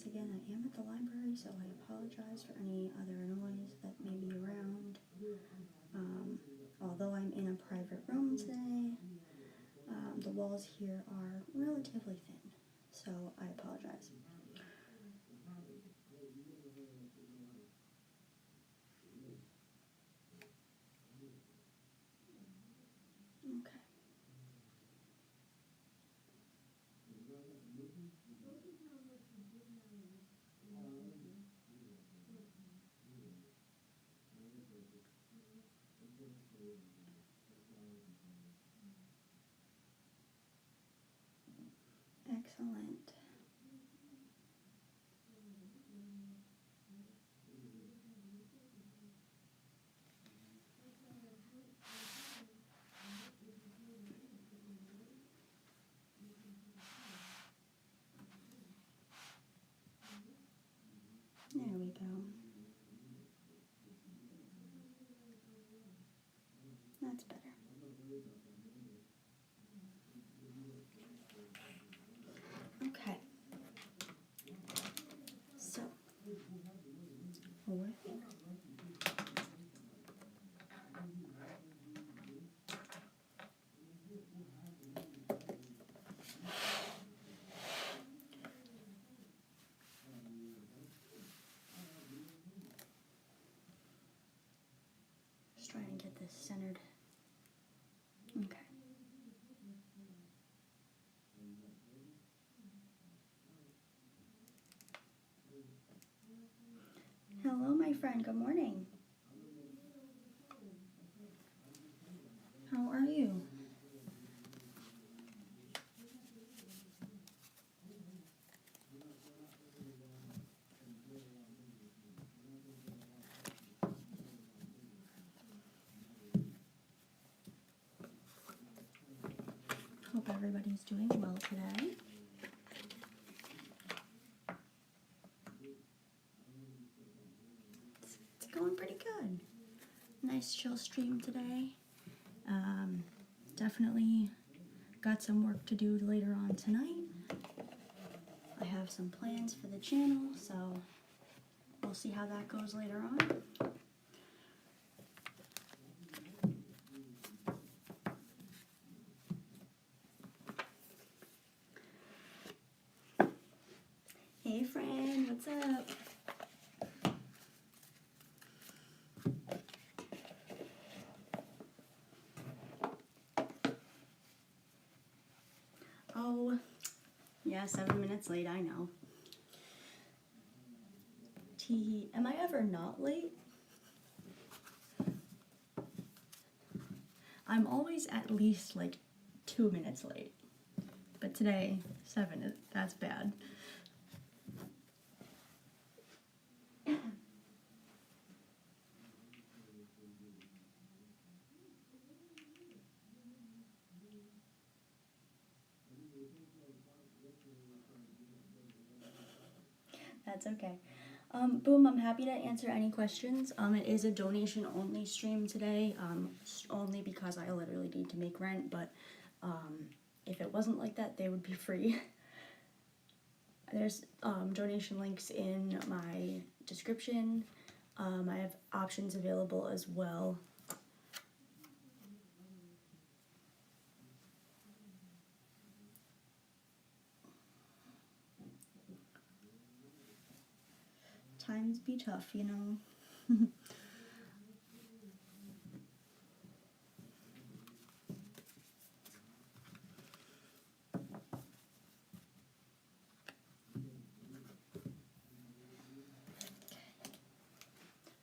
once again, I am at the library, so I apologize for any other noise that may be around. Although I'm in a private room today, the walls here are relatively thin, so I apologize. Okay. Excellent. There we go. That's better. Okay. So, we're here. Just trying to get this centered. Okay. Hello, my friend. Good morning. How are you? Hope everybody's doing well today. It's going pretty good. Nice chill stream today. Definitely got some work to do later on tonight. I have some plans for the channel, so we'll see how that goes later on. Hey friend, what's up? Oh, yeah, 7 minutes late, I know. Am I ever not late? I'm always at least like 2 minutes late. But today, 7, that's bad. That's okay. Boom, I'm happy to answer any questions. It is a donation-only stream today, only because I literally need to make rent, but if it wasn't like that, they would be free. There's donation links in my description. I have options available as well. Times be tough, you know.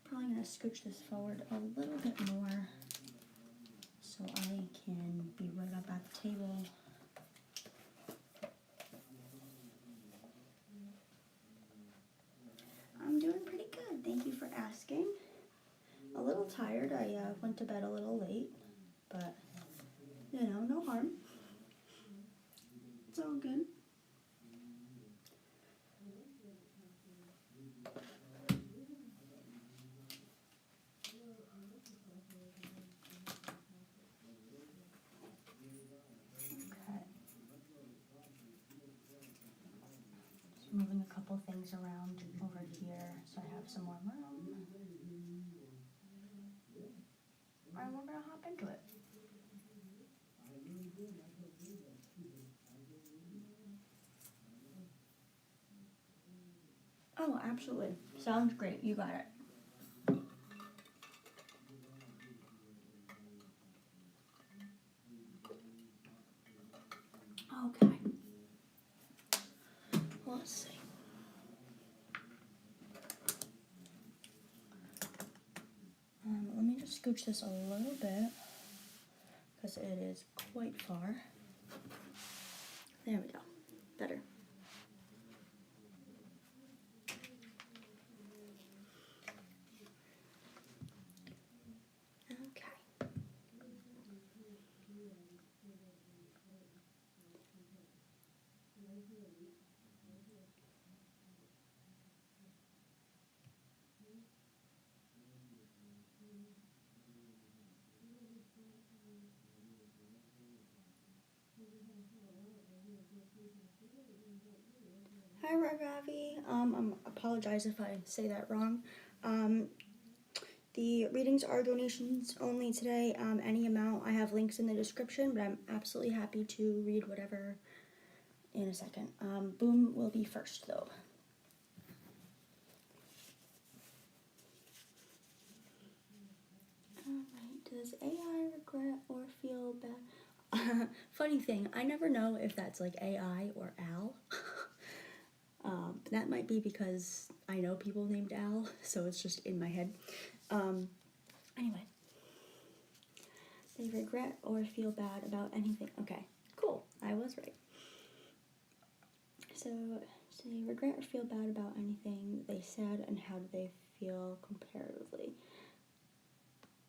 Probably gonna scooch this forward a little bit more so I can be right up at the table. I'm doing pretty good, thank you for asking. A little tired, I went to bed a little late, but, you know, no harm. It's all good. Okay. Just moving a couple things around over here so I have some more room. And we're gonna hop into it. Oh, absolutely. Sounds great. You got it. Okay. Let's see. Let me just scooch this a little bit because it is quite far. There we go. Better. Okay. Hi, Ragavi. Apologize if I say that wrong. The readings are donations only today. Any amount, I have links in the description, but I'm absolutely happy to read whatever in a second. Boom will be first, though. Alright, does AI regret or feel bad? Funny thing, I never know if that's like AI or Al. That might be because I know people named Al, so it's just in my head. Anyway. They regret or feel bad about anything. Okay, cool. I was right. So they regret or feel bad about anything they said, and how do they feel comparatively?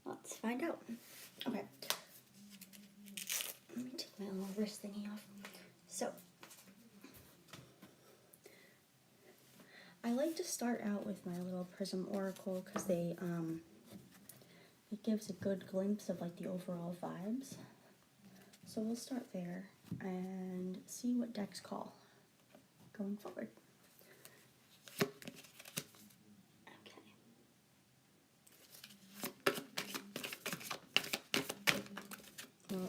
Let's find out. Okay. Let me take my little wrist thingy off. So, I like to start out with my little Prism Oracle because they, it gives a good glimpse of like the overall vibes. So we'll start there and see what decks call going forward. Well,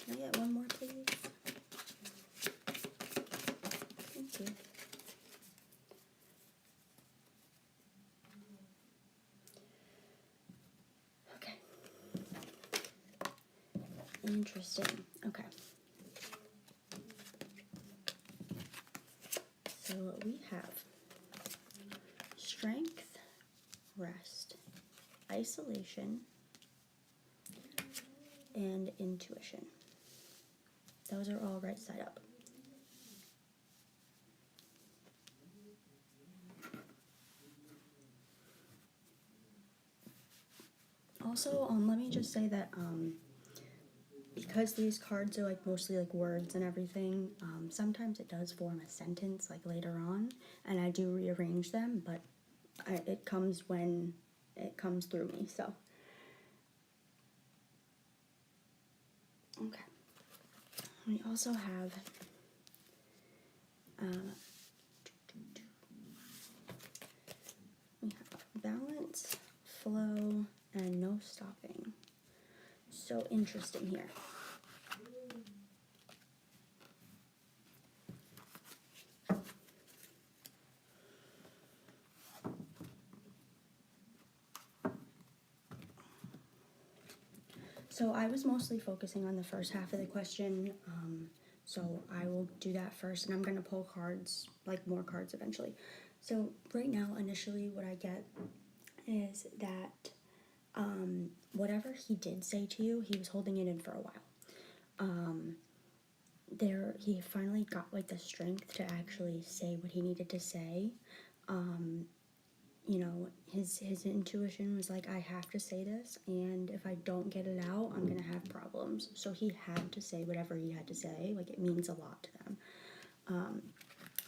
can I get one more, please? Thank you. Okay. Interesting. Okay. So we have strength, rest, isolation, and intuition. Those are all right side up. Also, let me just say that because these cards are like mostly like words and everything, sometimes it does form a sentence like later on, and I do rearrange them, but it comes when it comes through me, so. Okay. We also have we have balance, flow, and no stopping. So interesting here. So I was mostly focusing on the first half of the question, So I will do that first, and I'm gonna pull cards, like more cards eventually. So right now, initially, what I get is that whatever he did say to you, he was holding it in for a while. He finally got like the strength to actually say what he needed to say. You know, his intuition was like, I have to say this, and if I don't get it out, I'm gonna have problems. So he had to say whatever he had to say. Like, it means a lot to them.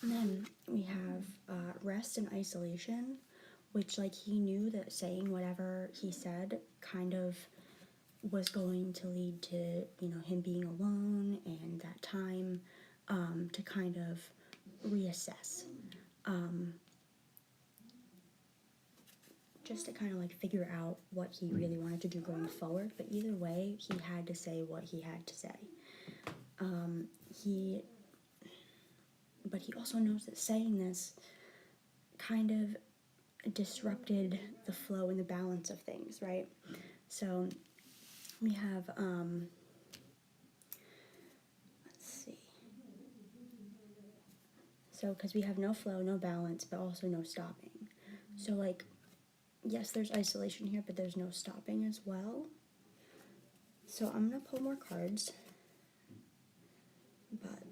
And then we have rest and isolation, which, like, he knew that saying whatever he said kind of was going to lead to, you know, him being alone and that time to kind of reassess. Just to kind of like figure out what he really wanted to do going forward. But either way, he had to say what he had to say. But he also knows that saying this kind of disrupted the flow and the balance of things, right? So we have, let's see. So, because we have no flow, no balance, but also no stopping. So, like, yes, there's isolation here, but there's no stopping as well. So I'm going to pull more cards. But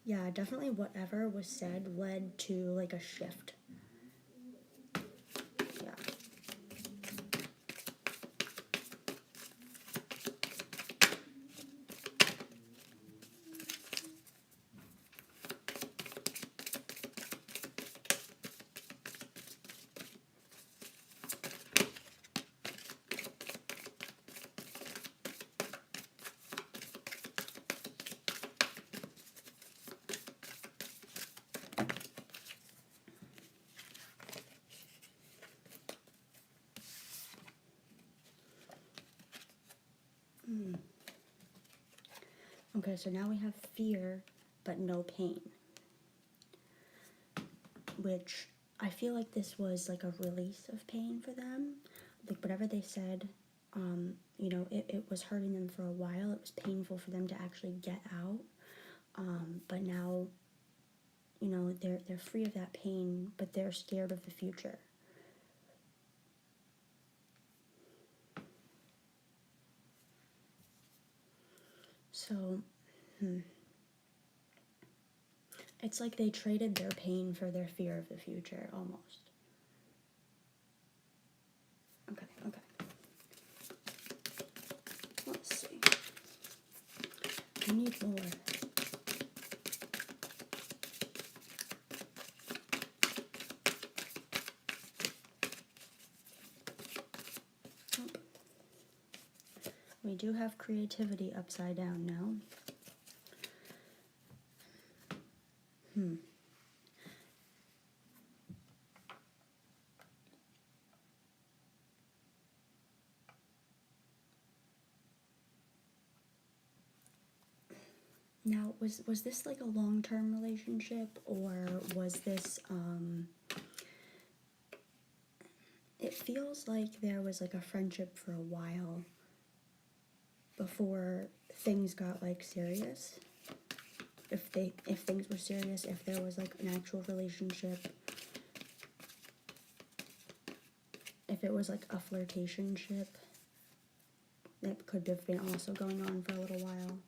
yeah, definitely whatever was said led to like a shift. Yeah. Okay, so now we have fear, but no pain. Which I feel like this was like a release of pain for them. Like whatever they said, you know, it was hurting them for a while. It was painful for them to actually get out. But now, you know, they're free of that pain, but they're scared of the future. So, it's like they traded their pain for their fear of the future, almost. Okay. Let's see. I need more. We do have creativity upside down now. Now, was this like a long-term relationship, or was this, it feels like there was like a friendship for a while before things got like serious. If things were serious, if there was like an actual relationship, if it was like a flirtationship, that could have been also going on for a little while.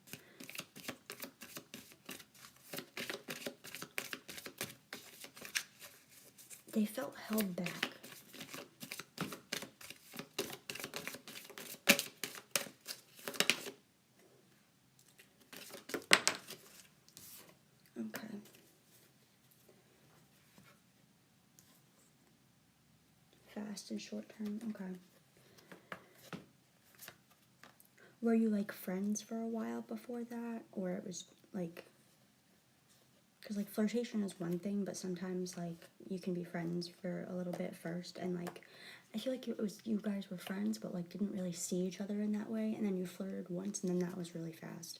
They felt held back. Okay. Fast and short term, okay. Were you like friends for a while before that? Or it was like, because like flirtation is one thing, but sometimes like you can be friends for a little bit first, and like I feel like you guys were friends, but like didn't really see each other in that way, and then you flirted once, and then that was really fast.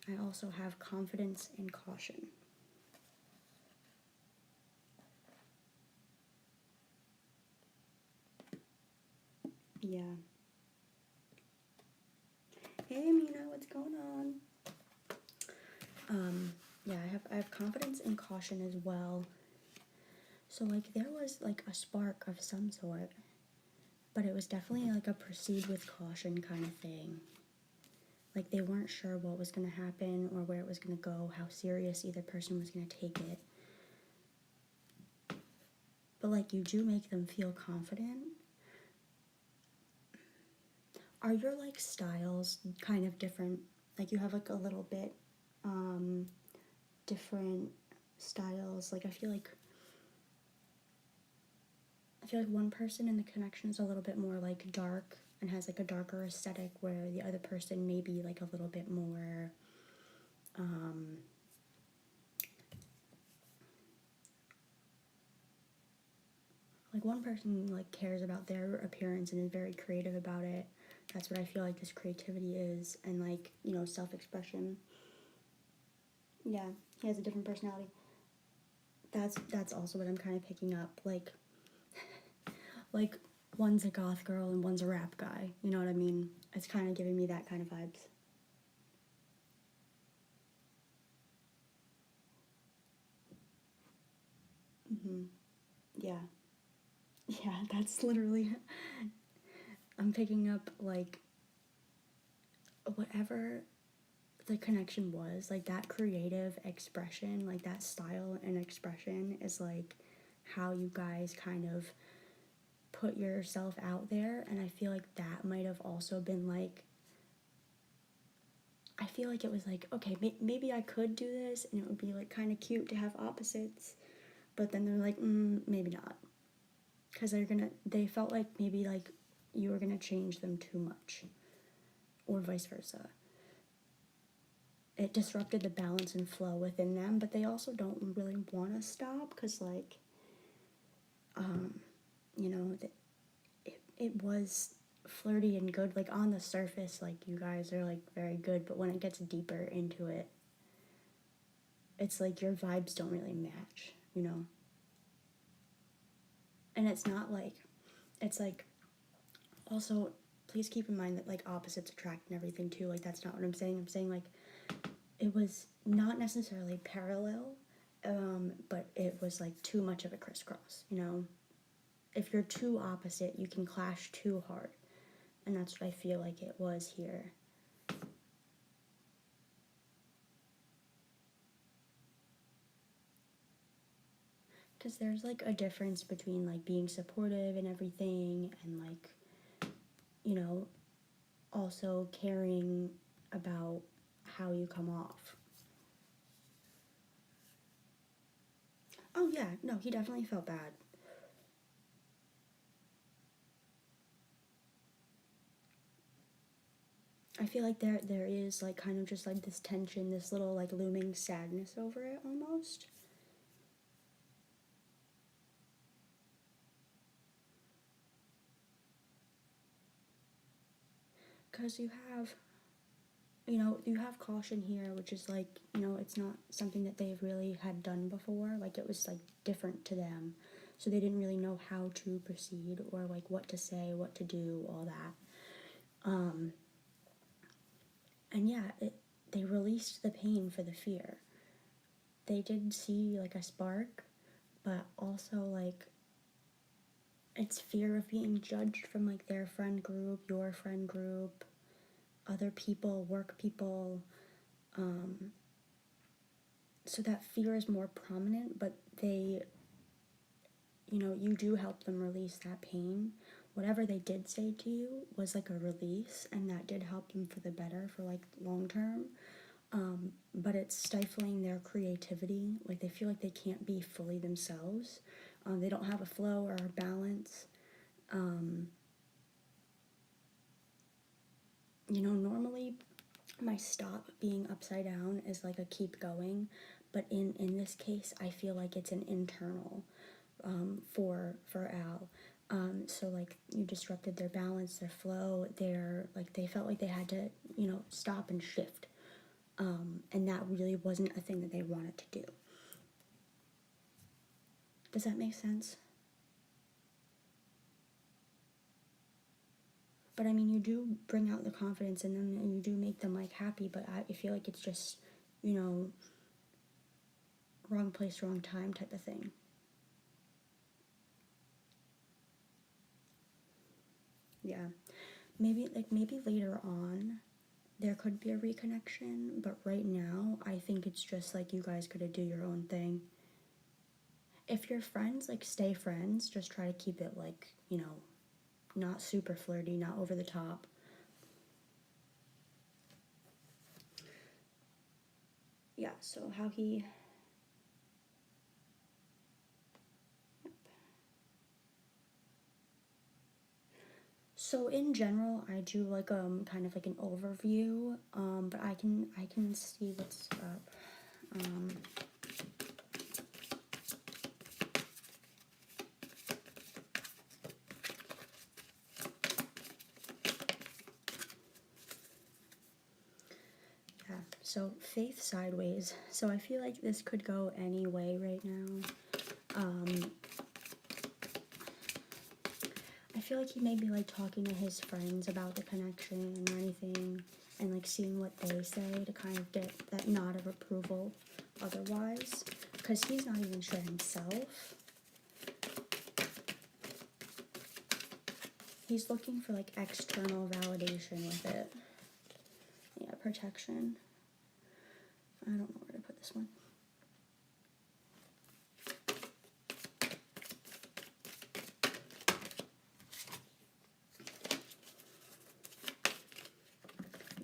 I also have confidence and caution. Yeah. Hey, Amina, what's going on? Yeah, I have confidence and caution as well. So, like, there was, like, a spark of some sort, but it was definitely, like, a proceed with caution kind of thing. Like, they weren't sure what was going to happen or where it was going to go, how serious either person was going to take it. But, like, you do make them feel confident. Are your, like, styles kind of different? Like, you have, like, a little bit, different styles. Like, I feel like one person in the connection is a little bit more, like, dark and has, like, a darker aesthetic, where the other person may be, like, a little bit more, like, one person, like, cares about their appearance and is very creative about it. That's what I feel like this creativity is, and, like, you know, self-expression. Yeah, he has a different personality. That's also what I'm kind of picking up. Like, one's a goth girl and one's a rap guy. You know what I mean? It's kind of giving me that kind of vibes. Yeah. Yeah, that's literally. I'm picking up, like, whatever the connection was, like, that creative expression, like, that style and expression is, like, how you guys kind of put yourself out there. And I feel like that might have also been, like, I feel like it was like, okay, maybe I could do this and it would be, like, kind of cute to have opposites. But then they're like, maybe not. Because they felt like maybe, like, you were gonna change them too much. Or vice versa. It disrupted the balance and flow within them, but they also don't really want to stop, because, like, you know, it was flirty and good. Like, on the surface, like, you guys are, like, very good, but when it gets deeper into it, it's like your vibes don't really match, you know? And it's not like, it's like, also, please keep in mind that, like, opposites attract and everything too. Like, that's not what I'm saying. I'm saying, like, it was not necessarily parallel, but it was, like, too much of a crisscross, you know? If you're too opposite, you can clash too hard. And that's what I feel like it was here. Because there's, like, a difference between, like, being supportive and everything, and, like, you know, also caring about how you come off. Oh, yeah, no, he definitely felt bad. I feel like there is, like, kind of just, like, this tension, this little, like, looming sadness over it, almost. Because you have caution here, which is, like, it's not something that they've really had done before. Like, it was, like, different to them. So they didn't really know how to proceed, or, like, what to say, what to do, all that. And yeah, they released the pain for the fear. They did see, like, a spark, but also, like, it's fear of being judged from, like, their friend group, your friend group, other people, work people. So that fear is more prominent, but you do help them release that pain. Whatever they did say to you was, like, a release, and that did help them for the better, for, like, long term. But it's stifling their creativity. Like, they feel like they can't be fully themselves. They don't have a flow or a balance. Normally my stop being upside down is, like, a keep going, but in this case, I feel like it's an internal, for Al. So, like, you disrupted their balance, their flow, they felt like they had to, stop and shift. And that really wasn't a thing that they wanted to do. Does that make sense? But I mean, you do bring out the confidence in them and you do make them like happy, but I feel like it's just, you know, wrong place, wrong time type of thing. Yeah. Maybe later on there could be a reconnection, but right now I think it's just like you guys gotta do your own thing. If you're friends, like stay friends, just try to keep it like, you know, not super flirty, not over the top. Yeah, so how he... So in general, I do like kind of like an overview, but I can see what's up. Yeah, so faith sideways. So I feel like this could go any way right now. I feel like he may be like talking to his friends about the connection or anything, and like seeing what they say to kind of get that nod of approval otherwise, because he's not even sure himself. He's looking for like external validation with it. Yeah, protection. I don't know where to put this one.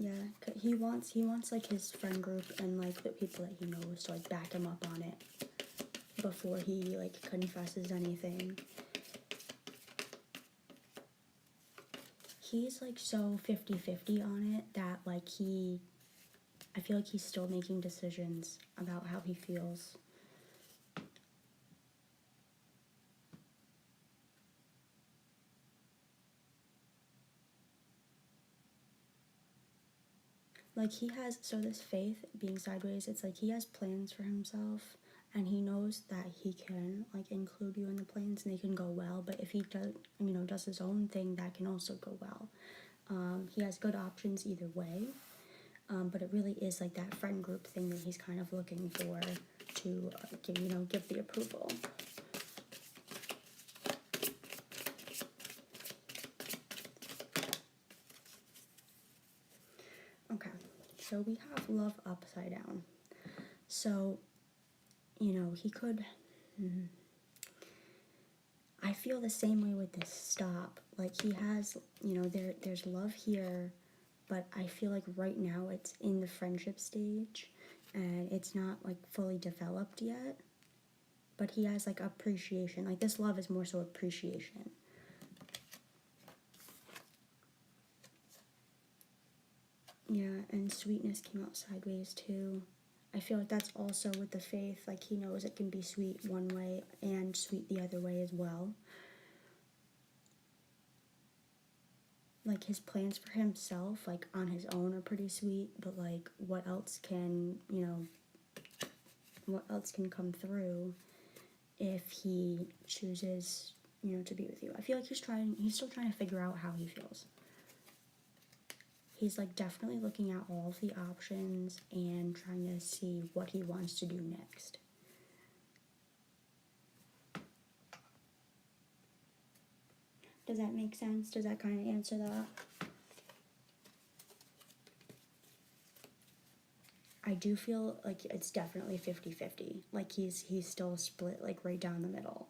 Yeah, he wants like his friend group and like the people that he knows to like back him up on it before he like confesses anything. He's like so 50-50 on it that like I feel like he's still making decisions about how he feels. Like he has, so this faith being sideways, it's like he has plans for himself and he knows that he can like include you in the plans and they can go well, but if he does, you know, does his own thing, that can also go well. He has good options either way, but it really is like that friend group thing that he's kind of looking for to give the approval. Okay, so we have love upside down. So, you know, he could... I feel the same way with this stop. Like he has, you know, there's love here, but I feel like right now it's in the friendship stage and it's not like fully developed yet. But he has like appreciation. Like this love is more so appreciation. Yeah, and sweetness came out sideways too. I feel like that's also with the faith. Like he knows it can be sweet one way and sweet the other way as well. Like his plans for himself, like on his own, are pretty sweet, but like what else can come through if he chooses, you know, to be with you. I feel like he's still trying to figure out how he feels. He's like definitely looking at all of the options and trying to see what he wants to do next. Does that make sense? Does that kind of answer that? I do feel like it's definitely 50-50. Like he's still split like right down the middle.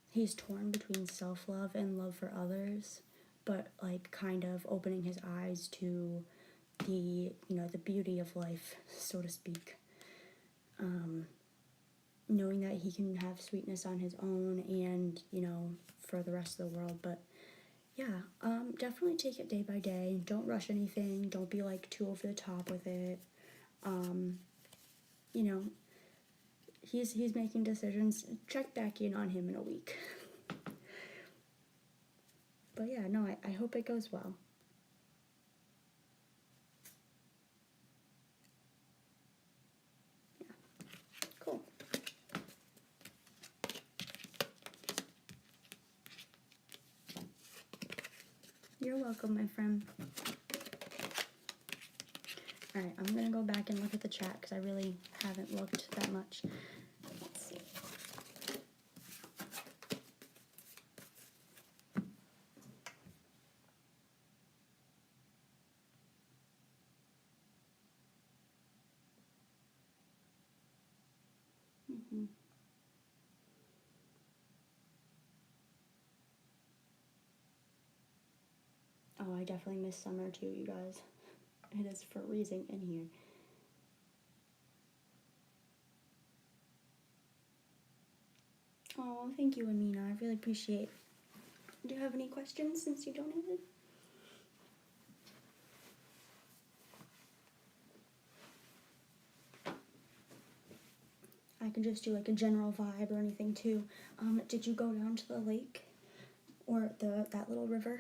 He's torn between self-love and love for others, but like kind of opening his eyes to the beauty of life, so to speak. Knowing that he can have sweetness on his own and, you know, for the rest of the world. But yeah, definitely take it day by day. Don't rush anything. Don't be like too over the top with it. You know, he's making decisions. Check back in on him in a week. But yeah, no, I hope it goes well. Yeah, cool. You're welcome, my friend. Alright, I'm gonna go back and look at the chat because I really haven't looked that much. Let's see. Oh, I definitely miss summer too, you guys. It is freezing in here. Oh, thank you, Amina. I really appreciate it. Do you have any questions since you donated? I can just do like a general vibe or anything too. Did you go down to the lake or that little river?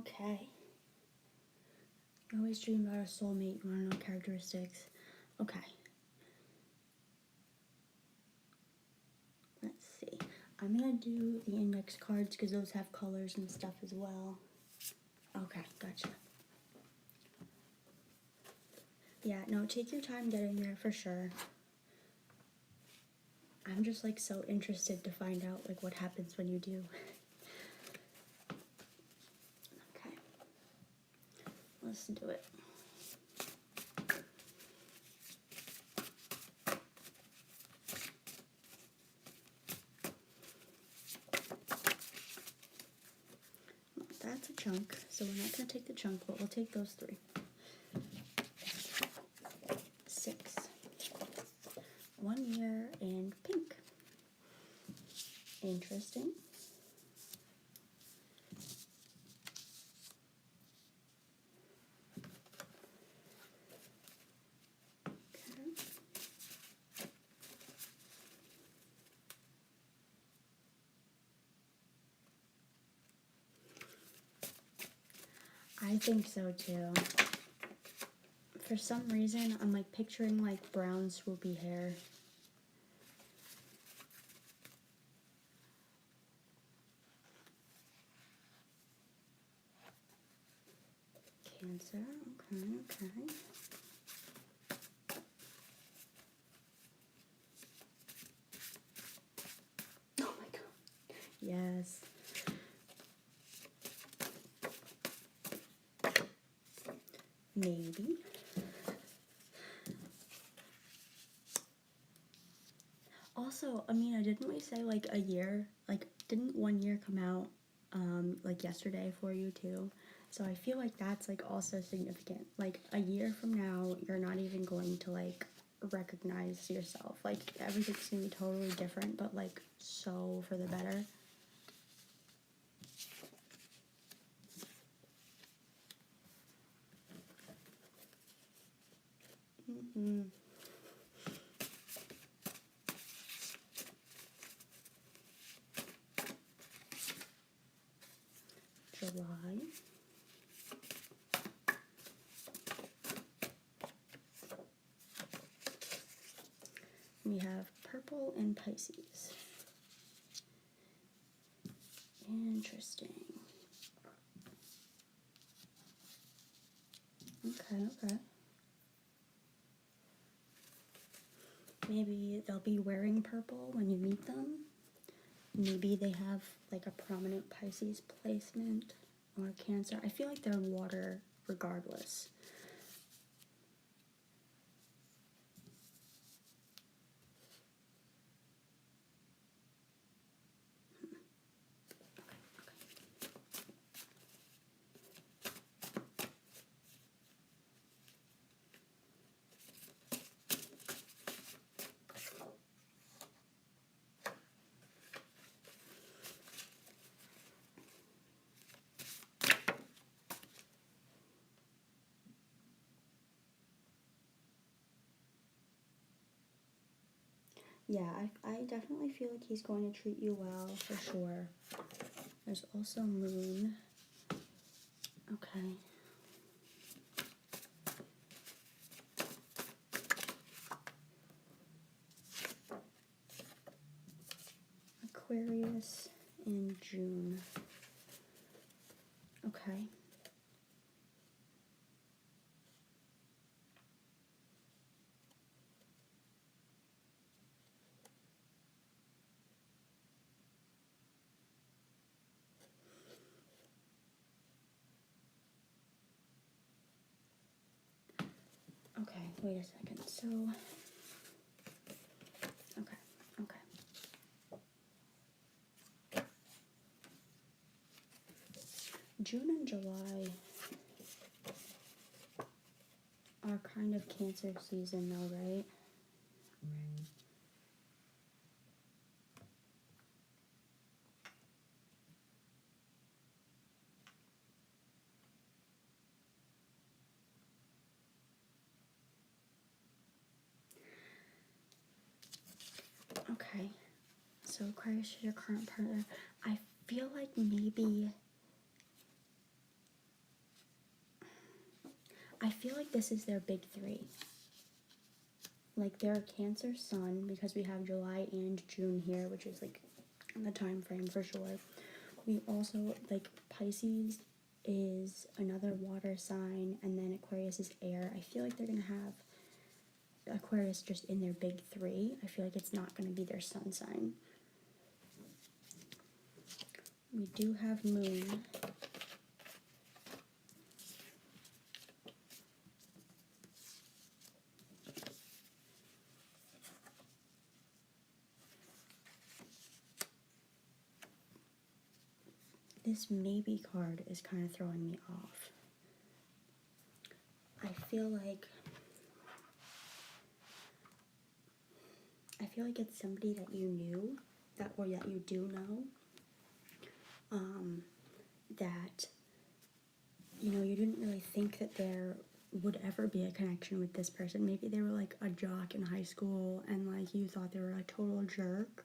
Okay. You always dream about a soulmate. You want to know characteristics? Okay. Let's see. I'm going to do the index cards because those have colors and stuff as well. Okay, gotcha. Yeah, no, take your time getting there for sure. I'm just like so interested to find out like what happens when you do. Okay. Let's do it. That's a chunk, so we're not going to take the chunk, but we'll take those 3. 6. 1 year and pink. Interesting. Okay. I think so too. For some reason, I'm like picturing like brown swoopy hair. Cancer, okay. Oh my god. Yes. Maybe. Also, Amina, didn't we say like a year? Like, didn't 1 year come out like yesterday for you too? So I feel like that's like also significant. Like a year from now, you're not even going to like recognize yourself. Like everything's gonna be totally different, but like so for the better. Mm-hmm. July. We have purple and Pisces. Interesting. Okay. Maybe they'll be wearing purple when you meet them. Maybe they have like a prominent Pisces placement or Cancer. I feel like they're water regardless. Yeah, I definitely feel like he's going to treat you well, for sure. There's also Moon. Okay. Aquarius in June. Okay. Okay, wait a second. So, okay, okay. June and July are kind of Cancer season though, right? Okay. So Aquarius is your current partner. I feel like this is their big three. Like they're Cancer Sun, because we have July and June here, which is like the time frame for sure. We also, like, Pisces is another water sign, and then Aquarius is air. I feel like they're gonna have Aquarius just in their big three. I feel like it's not gonna be their sun sign. We do have Moon. This maybe card is kind of throwing me off. I feel like it's somebody that you knew, or that you do know, that, you know, you didn't really think that there would ever be a connection with this person. Maybe they were like a jock in high school and like you thought they were a total jerk,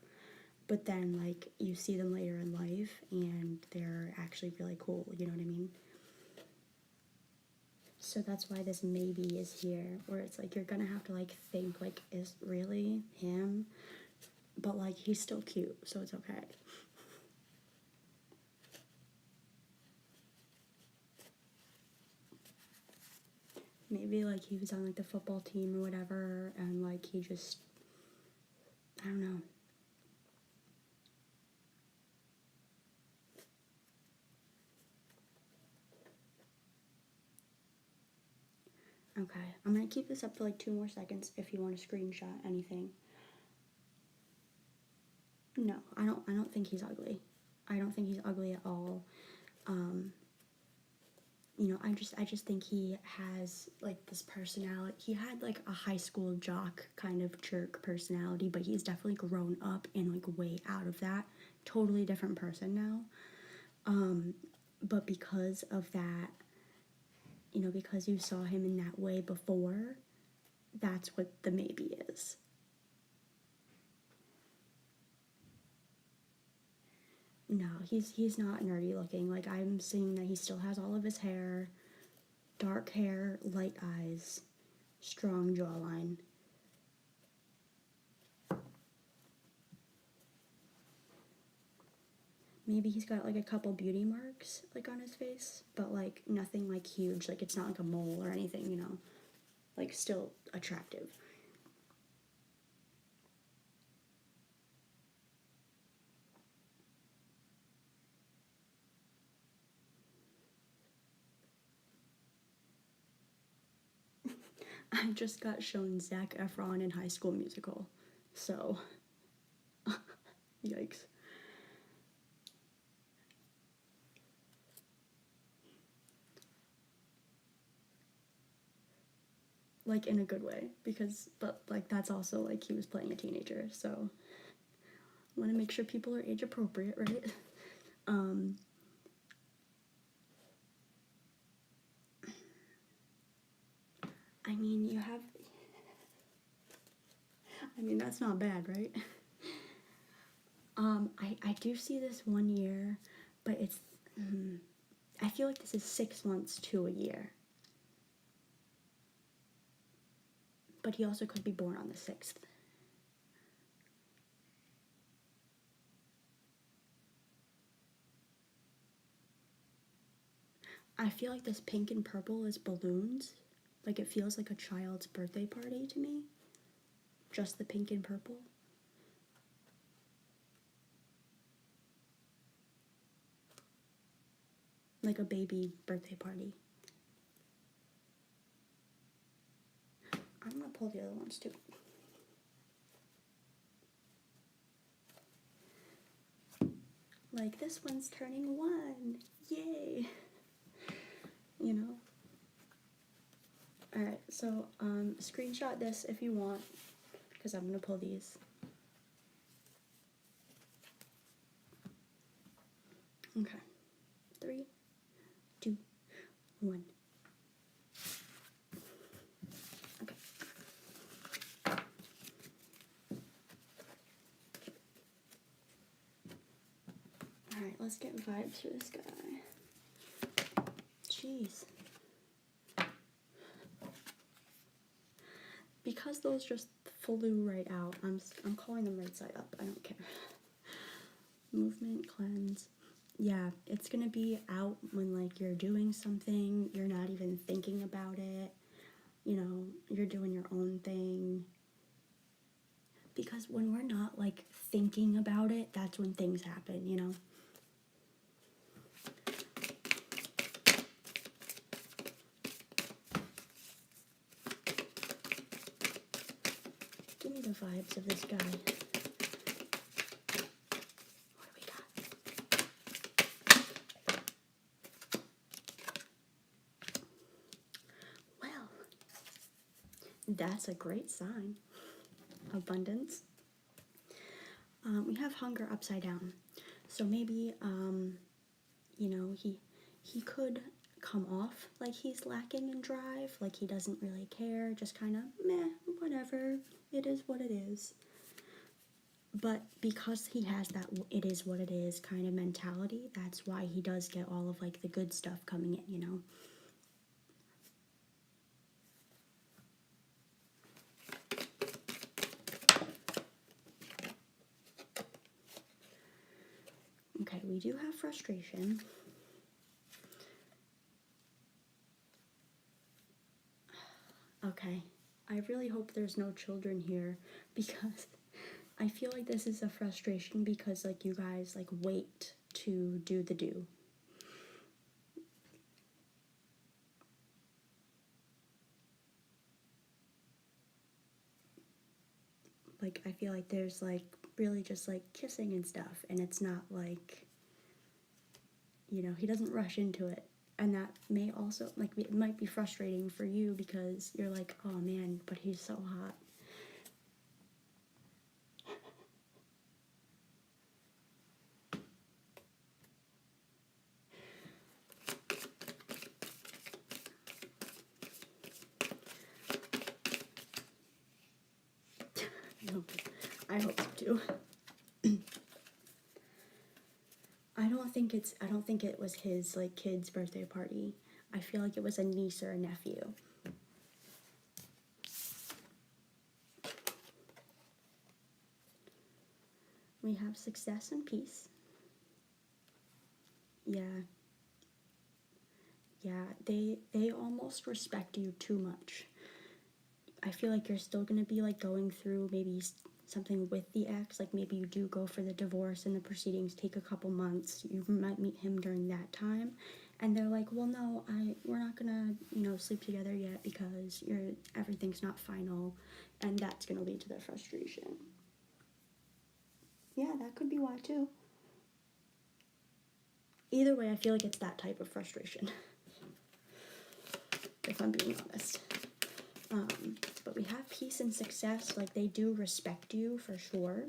but then like you see them later in life and they're actually really cool, you know what I mean? So that's why this maybe is here, where it's like you're gonna have to like think like, is really him? But like he's still cute, so it's okay. Maybe like he was on like the football team or whatever, and like he just, I don't know. Okay, I'm gonna keep this up for like 2 more seconds if you want to screenshot anything. No, I don't think he's ugly. I don't think he's ugly at all. You know, I just think he has like this personality. He had like a high school jock kind of jerk personality, but he's definitely grown up and like way out of that. Totally different person now. But because of that, you know, because you saw him in that way before, that's what the maybe is. No, he's not nerdy looking. Like I'm seeing that he still has all of his hair, dark hair, light eyes, strong jawline. Maybe he's got like a couple beauty marks like on his face, but like nothing like huge. Like it's not like a mole or anything, you know. Like still attractive. I just got shown Zac Efron in High School Musical, so yikes. Like in a good way, but like that's also like he was playing a teenager, so I want to make sure people are age appropriate, right? um I mean, I mean, that's not bad, right? I do see this 1 year, but it's, I feel like this is 6 months to a year. But he also could be born on the 6th. I feel like this pink and purple is balloons. Like, it feels like a child's birthday party to me. Just the pink and purple. Like a baby birthday party. I'm gonna pull the other ones too. Like, this one's turning 1. Yay! You know? Alright, so, screenshot this if you want, because I'm gonna pull these. Okay. 3, 2, 1. Okay. Alright, let's get vibes for this guy. Jeez. Because those just flew right out, I'm calling them right side up. I don't care. Movement, cleanse. Yeah, it's gonna be out when, like, you're doing something, you're not even thinking about it, you know, you're doing your own thing. Because when we're not, like, thinking about it, that's when things happen, you know? Give me the vibes of this guy. What do we got? Well, that's a great sign. Abundance. We have hunger upside down. So maybe, you know, he could come off like he's lacking in drive, like he doesn't really care, just kind of meh, whatever, it is what it is. But because he has that it is what it is kind of mentality, that's why he does get all of, like, the good stuff coming in, you know? Okay, we do have frustration. Okay, I really hope there's no children here, because I feel like this is a frustration because, like, you guys, like, wait to do the do. Like, I feel like there's, like, really just, like, kissing and stuff, and it's not, like, you know, he doesn't rush into it. And that may also, like, it might be frustrating for you because you're like, oh man, but he's so hot. I hope so too. I don't think it was his, like, kid's birthday party. I feel like it was a niece or a nephew. We have success and peace. Yeah. Yeah, they almost respect you too much. I feel like you're still gonna be, like, going through maybe something with the ex, like maybe you do go for the divorce and the proceedings take a couple months. You might meet him during that time, and they're like, well, no, we're not gonna, you know, sleep together yet because everything's not final, and that's gonna lead to their frustration. Yeah, that could be why too. Either way, I feel like it's that type of frustration, if I'm being honest. But we have peace and success. Like, they do respect you for sure.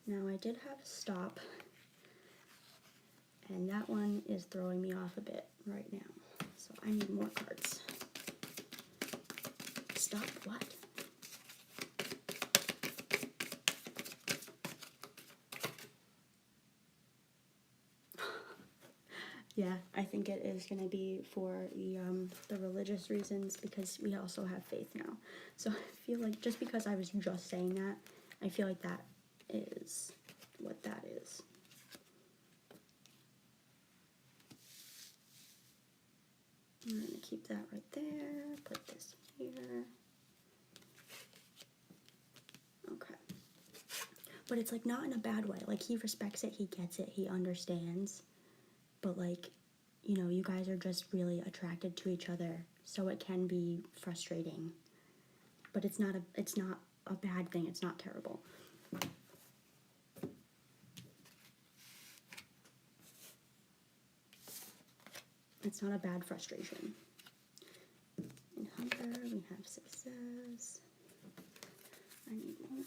Now I did have stop, and that one is throwing me off a bit right now. So I need more cards. Stop what? Yeah, I think it is going to be for the religious reasons, because we also have faith now. So I feel like just because I was just saying that, I feel like that is what that is. I'm going to keep that right there, put this here. Okay. But it's like not in a bad way. Like he respects it, he gets it, he understands. But like, you know, you guys are just really attracted to each other, so it can be frustrating. But it's not a bad thing. It's not terrible. It's not a bad frustration. In Hunter, we have success. I need more.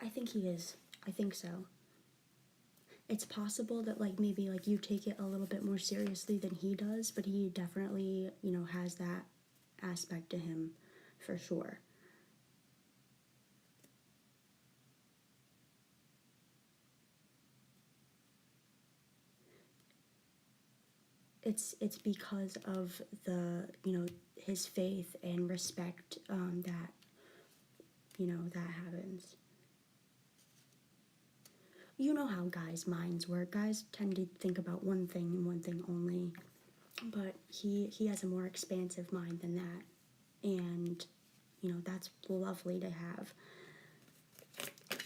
I think he is. I think so. It's possible that like maybe like you take it a little bit more seriously than he does, but he definitely, you know, has that aspect to him for sure. It's because of the, you know, his faith and respect that, you know, that happens. You know how guys' minds work. Guys tend to think about one thing and one thing only. But he has a more expansive mind than that. And, you know, that's lovely to have.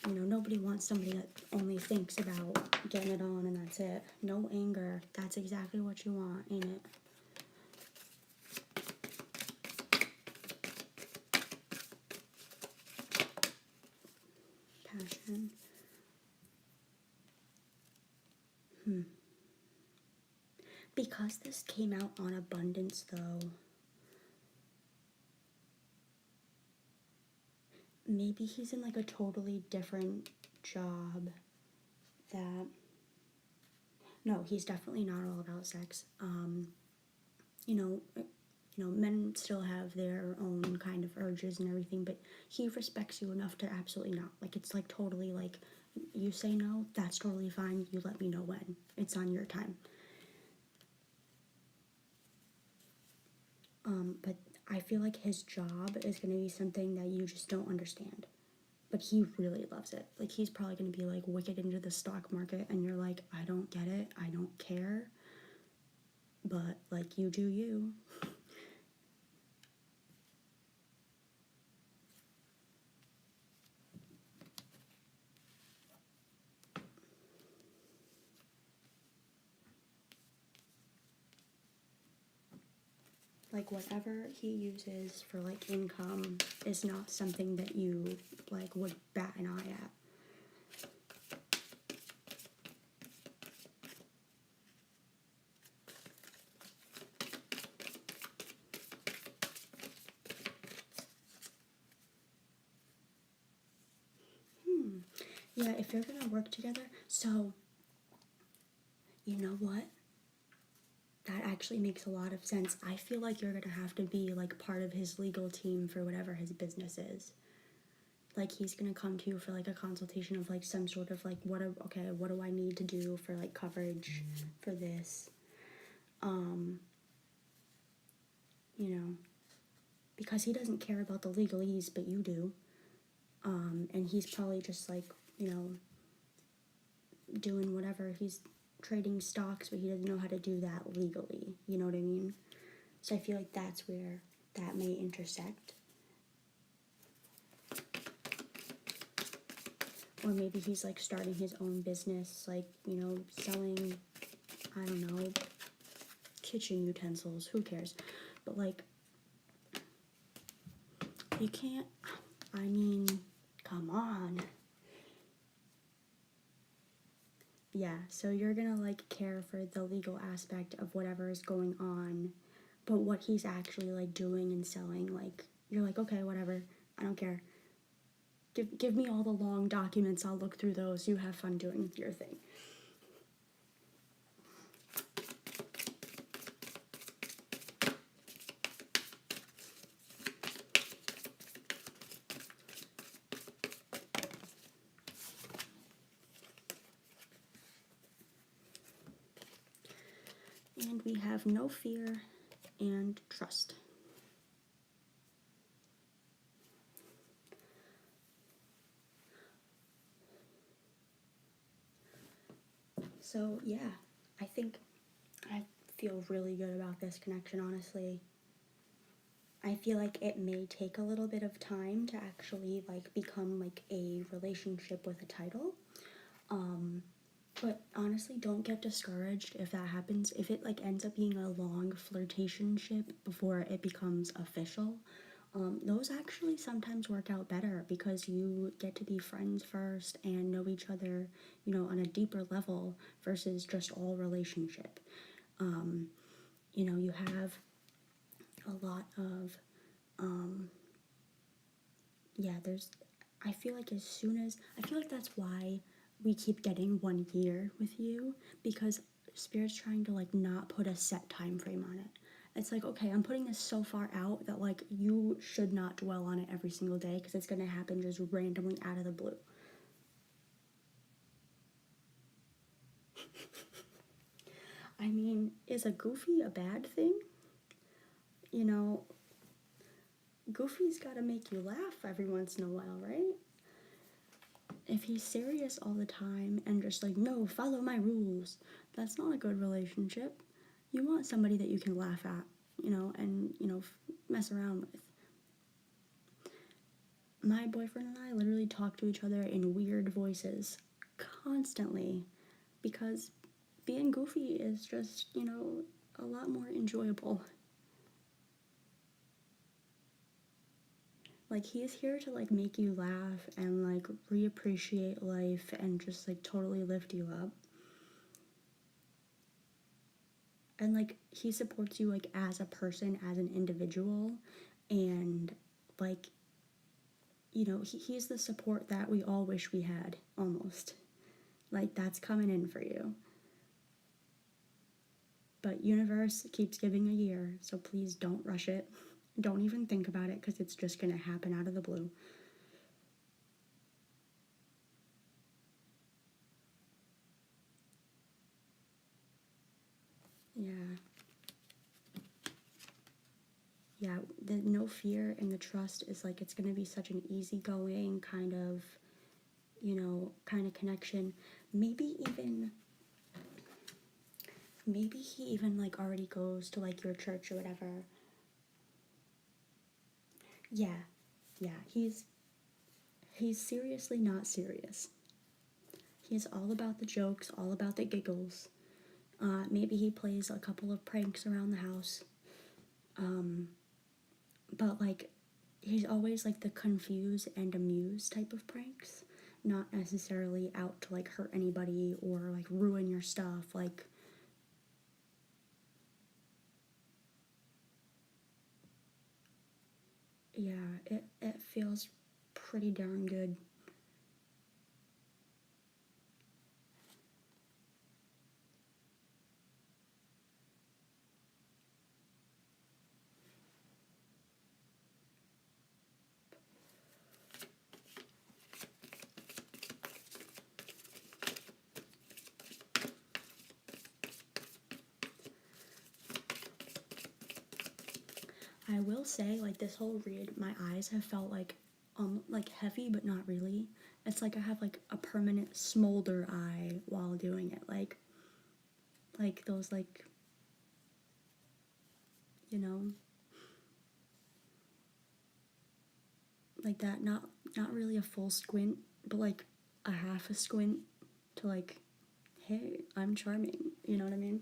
You know, nobody wants somebody that only thinks about getting it on and that's it. No anger. That's exactly what you want, ain't it? Passion. Because this came out on abundance, though, maybe he's in like a totally different job that... No, he's definitely not all about sex. You know, men still have their own kind of urges and everything, but he respects you enough to absolutely not. Like, it's like totally like, you say no, that's totally fine. You let me know when. It's on your time. But I feel like his job is going to be something that you just don't understand. But he really loves it. Like, he's probably going to be like wicked into the stock market, and you're like, I don't get it. I don't care. But, like, you do you. Like, whatever he uses for, like, income is not something that you, like, would bat an eye at. Yeah, if you're gonna work together, so, you know what? That actually makes a lot of sense. I feel like you're gonna have to be, like, part of his legal team for whatever his business is. Like, he's gonna come to you for, like, a consultation of, like, some sort of, like, what do I need to do for, like, coverage for this? You know, because he doesn't care about the legalese, but you do. And he's probably just, like, you know, doing whatever. He's trading stocks, but he doesn't know how to do that legally. You know what I mean? So I feel like that's where that may intersect. Or maybe he's, like, starting his own business, like, you know, selling, I don't know, kitchen utensils. Who cares? But, like, you can't, I mean, come on. Yeah, so you're gonna, like, care for the legal aspect of whatever is going on, but what he's actually, like, doing and selling, like, you're like, okay, whatever, I don't care. Give me all the long documents, I'll look through those, you have fun doing your thing. And we have no fear and trust. So yeah, I think I feel really good about this connection, honestly. I feel like it may take a little bit of time to actually like become like a relationship with a title. But honestly, don't get discouraged if that happens. If it like ends up being a long flirtationship before it becomes official, those actually sometimes work out better because you get to be friends first and know each other, you know, on a deeper level versus just all relationship. You know, you have a lot of, yeah, I feel like I feel like that's why we keep getting 1 year with you, because Spirit's trying to like not put a set time frame on it. It's like, okay, I'm putting this so far out that like you should not dwell on it every single day because it's gonna happen just randomly out of the blue. I mean, is a goofy a bad thing? You know, Goofy's gotta make you laugh every once in a while, right? If he's serious all the time and just like, no, follow my rules, that's not a good relationship. You want somebody that you can laugh at, you know, and, you know, mess around with. My boyfriend and I literally talk to each other in weird voices constantly because being goofy is just, you know, a lot more enjoyable. Like, he is here to like make you laugh and like reappreciate life and just like totally lift you up. And like he supports you like as a person, as an individual, and like, you know, he's the support that we all wish we had, almost. Like, that's coming in for you. But universe keeps giving a year, so please don't rush it. Don't even think about it because it's just gonna happen out of the blue. Yeah. Yeah, the no fear and the trust is like, it's gonna be such an easygoing kind of, you know, kind of connection. Maybe even, maybe he even like already goes to like your church or whatever. Yeah, yeah, he's seriously not serious. He's all about the jokes, all about the giggles. Maybe he plays a couple of pranks around the house. But like, he's always like the confuse and amuse type of pranks, not necessarily out to like hurt anybody or like ruin your stuff. Like, yeah, it feels pretty darn good. I will say, like, this whole read, my eyes have felt like heavy, but not really. It's like I have like a permanent smolder eye while doing it, like those like, you know, like that. Not really a full squint, but like a half a squint to like, hey, I'm charming. You know what I mean?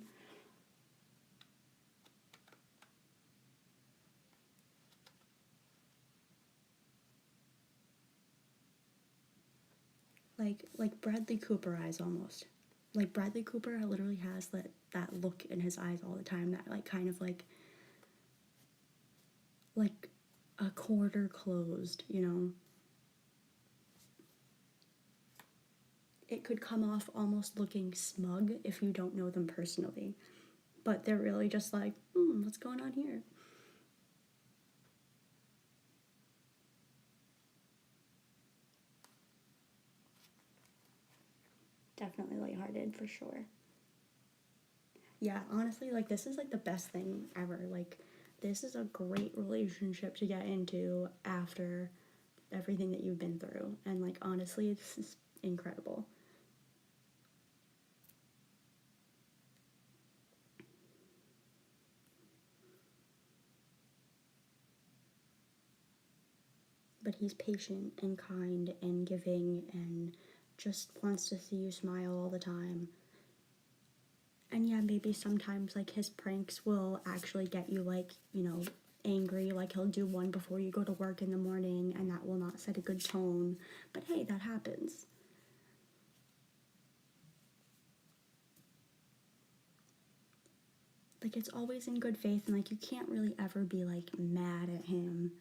Like Bradley Cooper eyes almost. Like Bradley Cooper literally has that look in his eyes all the time. That like kind of like a quarter closed, you know. It could come off almost looking smug if you don't know them personally. But they're really just like, what's going on here? Definitely lighthearted for sure. Yeah, honestly, like, this is like the best thing ever. Like, this is a great relationship to get into after everything that you've been through. And, like, honestly, this is incredible. But he's patient and kind and giving and just wants to see you smile all the time. And yeah, maybe sometimes like his pranks will actually get you like, you know, angry. Like he'll do one before you go to work in the morning and that will not set a good tone. But hey, that happens. Like it's always in good faith and like you can't really ever be like mad at him.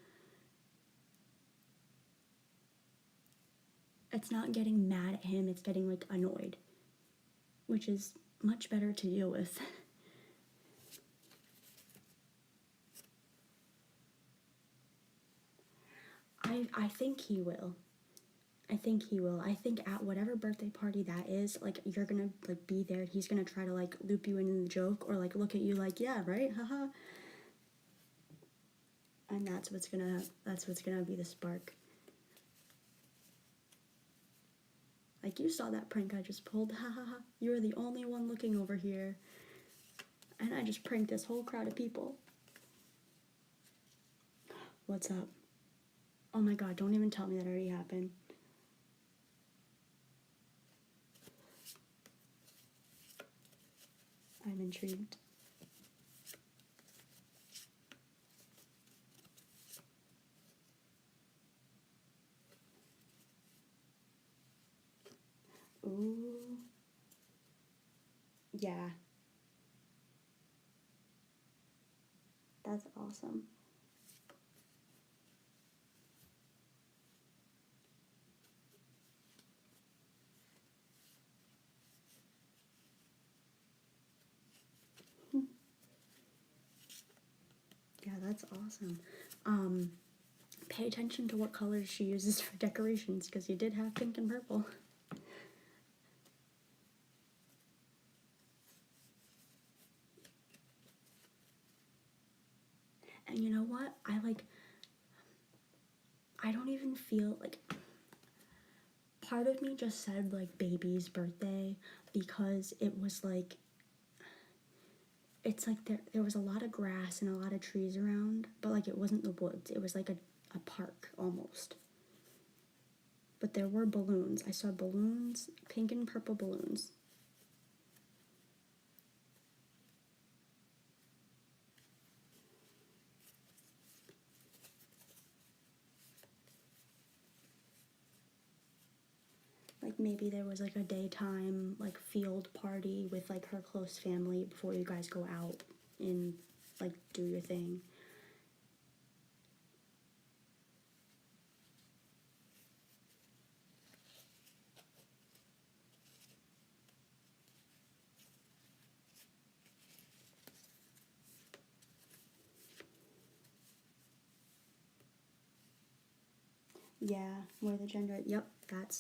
It's not getting mad at him, it's getting like annoyed, which is much better to deal with. I think he will. I think he will. I think at whatever birthday party that is, like you're gonna like be there. He's gonna try to like loop you into the joke or like look at you like, yeah, right, haha. And that's what's gonna be the spark. Like you saw that prank I just pulled, haha. You were the only one looking over here, and I just pranked this whole crowd of people. What's up? Oh my god! Don't even tell me that already happened. I'm intrigued. Ooh. Yeah. That's awesome. Yeah, that's awesome. Pay attention to what colors she uses for decorations because you did have pink and purple. And you know what? I don't even feel like part of me just said like baby's birthday because it was like it's like there was a lot of grass and a lot of trees around, but like it wasn't the woods. It was like a park almost. But there were balloons. I saw balloons, pink and purple balloons. Like maybe there was like a daytime like field party with like her close family before you guys go out and like do your thing. Yeah, where the gender. Yep,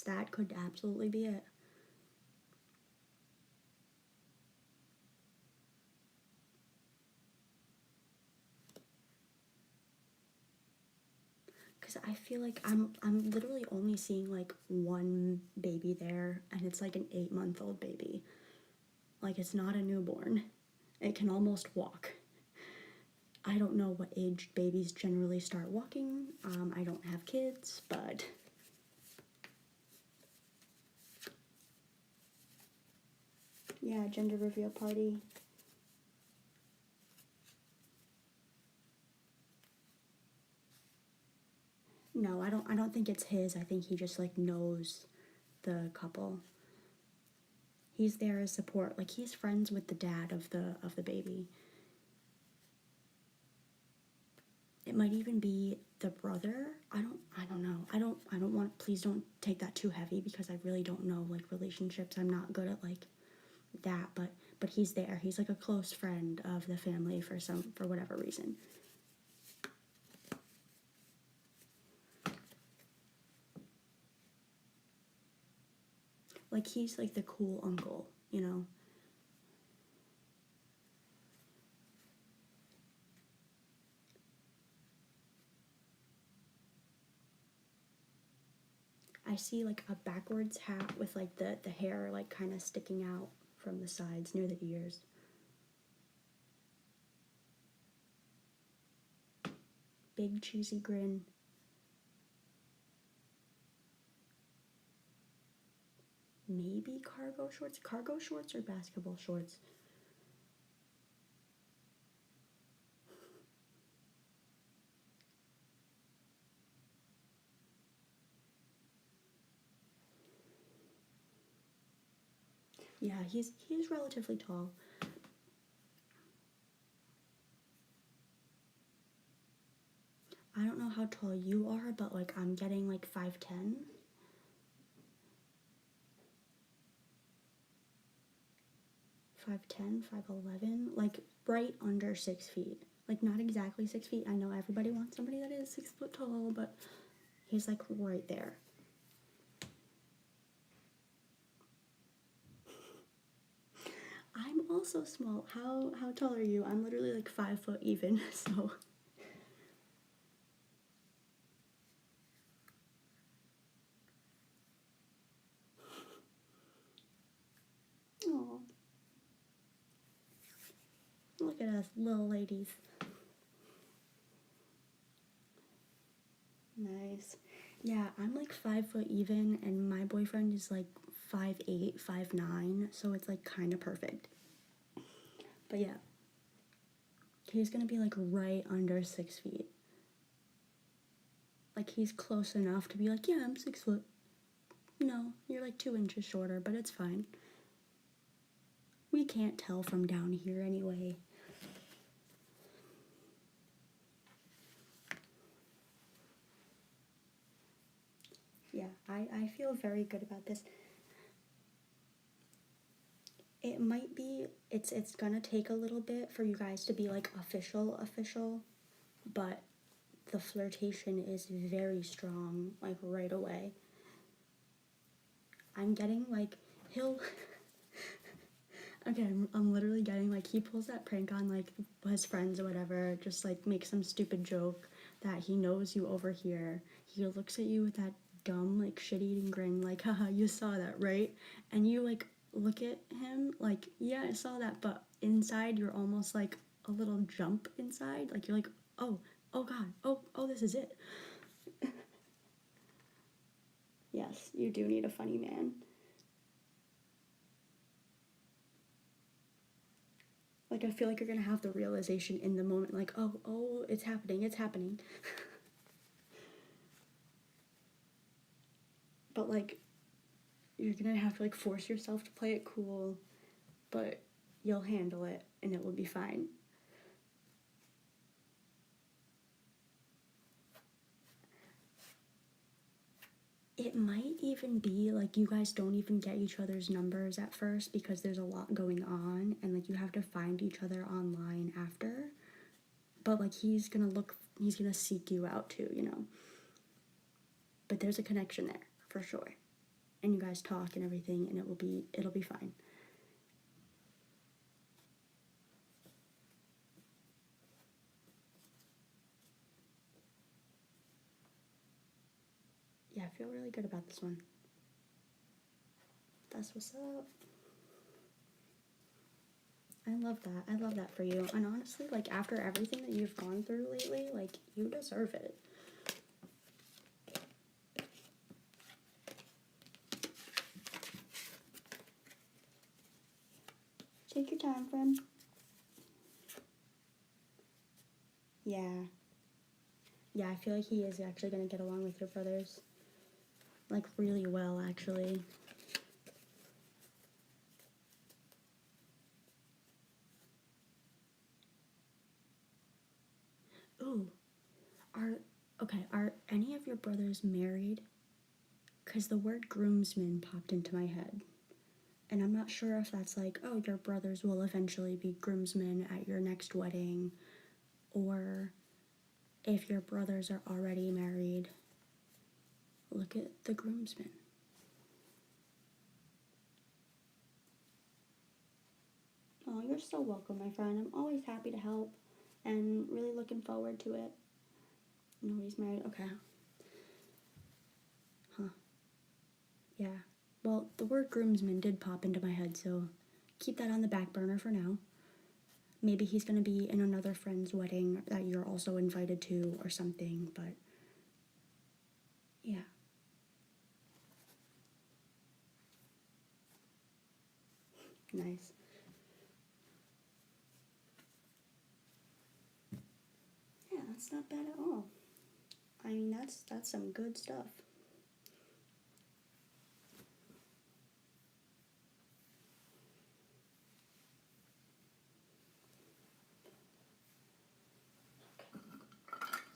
that could absolutely be it. Cause I feel like I'm literally only seeing like one baby there, and it's like an 8-month-old baby. Like it's not a newborn. It can almost walk. I don't know what age babies generally start walking. I don't have kids, but yeah, gender reveal party. No, I don't think it's his. I think he just like knows the couple. He's there as support. Like he's friends with the dad of the baby. It might even be the brother. I don't know. I don't want, please don't take that too heavy because I really don't know like relationships. I'm not good at like that, but he's there. He's like a close friend of the family for whatever reason. Like he's like the cool uncle, you know. I see like a backwards hat with like the hair like kind of sticking out from the sides near the ears. Big cheesy grin. Maybe cargo shorts? Cargo shorts or basketball shorts? Yeah, he's relatively tall. I don't know how tall you are, but like I'm getting like 5'10". 5'10", 5'11", like right under 6 feet. Like not exactly 6 feet. I know everybody wants somebody that is 6 foot tall, but he's like right there. I'm also small. How tall are you? I'm literally like 5 foot even, so. Aw. Look at us little ladies. Nice. Yeah, I'm like 5 foot even, and my boyfriend is like 5'8", 5'9", so it's like kind of perfect. But yeah, he's gonna be like right under 6 feet. Like he's close enough to be like, yeah, I'm 6 foot. No, you're like 2 inches shorter, but it's fine. We can't tell from down here anyway. Yeah, I feel very good about this. It might be, it's gonna take a little bit for you guys to be like official, but the flirtation is very strong, like right away. I'm getting like, he'll, okay, I'm literally getting like, he pulls that prank on like his friends or whatever, just like make some stupid joke that he knows you overhear. He looks at you with that dumb like shit-eating grin, like, haha, you saw that, right? And you like look at him like, yeah, I saw that, but inside you're almost like a little jump inside, like you're like, oh god, oh this is it. Yes, you do need a funny man. Like I feel like you're gonna have the realization in the moment, like, oh, it's happening. But like you're gonna have to like force yourself to play it cool, but you'll handle it and it will be fine. It might even be like you guys don't even get each other's numbers at first because there's a lot going on and like you have to find each other online after. But like he's gonna seek you out too, you know. But there's a connection there for sure. And you guys talk and everything and it'll be fine. Yeah, I feel really good about this one. That's what's up. I love that. I love that for you. And honestly, like after everything that you've gone through lately, like you deserve it. Take your time, friend. Yeah. Yeah, I feel like he is actually going to get along with your brothers. Like really well, actually. Ooh. Are any of your brothers married? Because the word groomsman popped into my head. And I'm not sure if that's like, oh, your brothers will eventually be groomsmen at your next wedding, or if your brothers are already married. Look at the groomsmen. Oh, you're so welcome, my friend. I'm always happy to help and really looking forward to it. Nobody's married. Okay. Huh. Yeah. Well, the word groomsman did pop into my head, so keep that on the back burner for now. Maybe he's going to be in another friend's wedding that you're also invited to or something, but yeah. Nice. Yeah, that's not bad at all. I mean, that's some good stuff.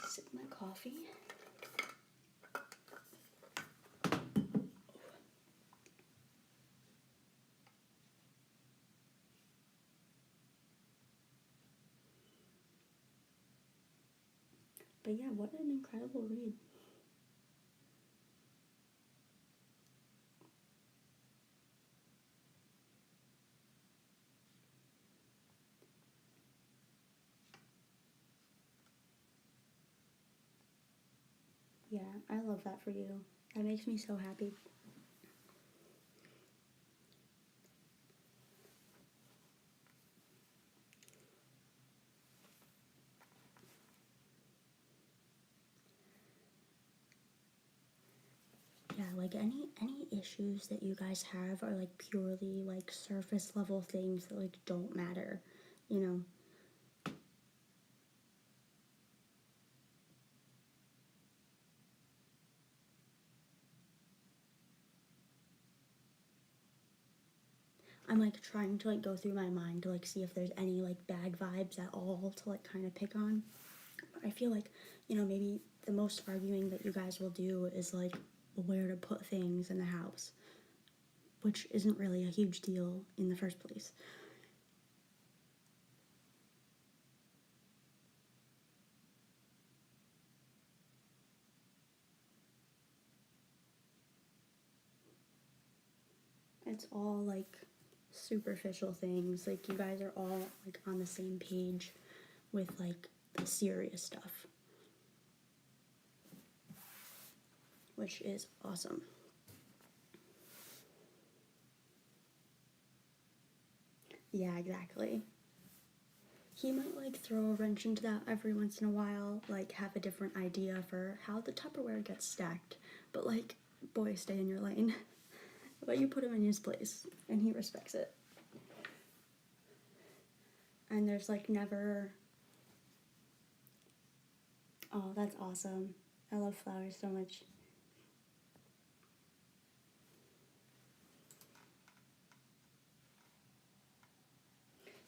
Sip my coffee. But yeah, what an incredible read. Yeah, I love that for you. That makes me so happy. Yeah, like any issues that you guys have are like purely like surface level things that like don't matter, you know. I'm like trying to like go through my mind to like see if there's any like bad vibes at all to like kind of pick on. I feel like, maybe the most arguing that you guys will do is like where to put things in the house, which isn't really a huge deal in the first place. It's all like superficial things. Like you guys are all like on the same page with like the serious stuff, which is awesome. Yeah, exactly. He might like throw a wrench into that every once in a while, like have a different idea for how the Tupperware gets stacked. But like, boy, stay in your lane. But you put him in his place and he respects it. And there's like never. Oh, that's awesome. I love flowers so much.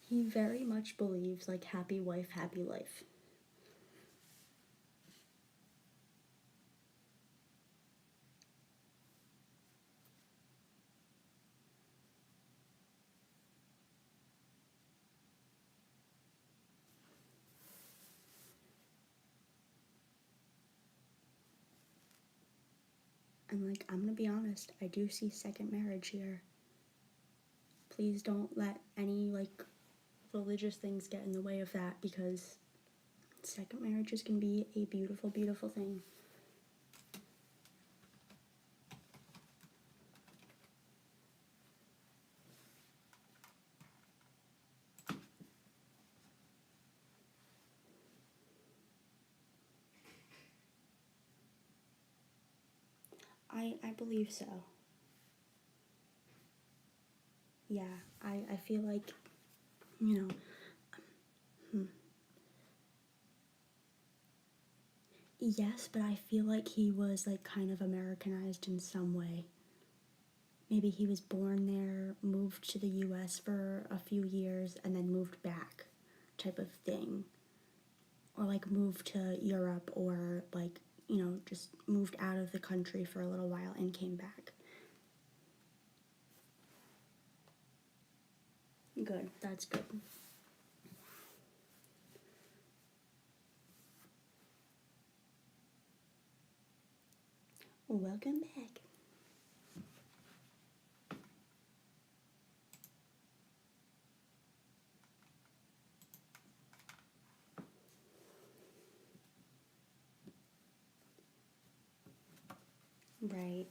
He very much believes like happy wife, happy life. And like, I'm gonna be honest, I do see second marriage here. Please don't let any like religious things get in the way of that, because second marriages can be a beautiful, beautiful thing. I believe so. Yeah, I feel like, you know, yes, but I feel like he was like kind of Americanized in some way. Maybe he was born there, moved to the US for a few years, and then moved back, type of thing. or like moved to Europe, or like, just moved out of the country for a little while and came back. Good, that's good. Welcome back. Right.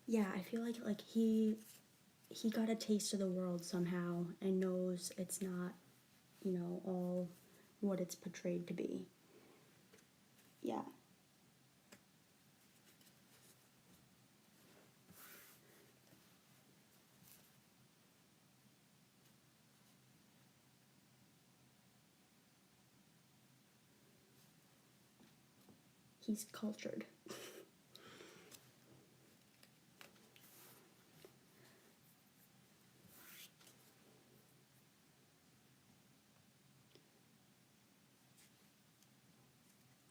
Yeah, I feel like he got a taste of the world somehow and knows it's not, all what it's portrayed to be. Yeah. He's cultured.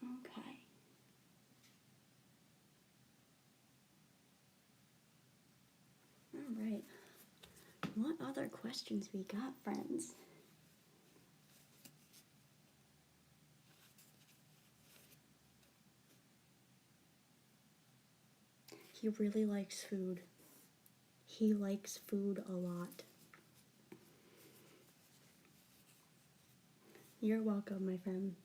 Okay. All right. What other questions we got, friends? He really likes food. He likes food a lot. You're welcome, my friend.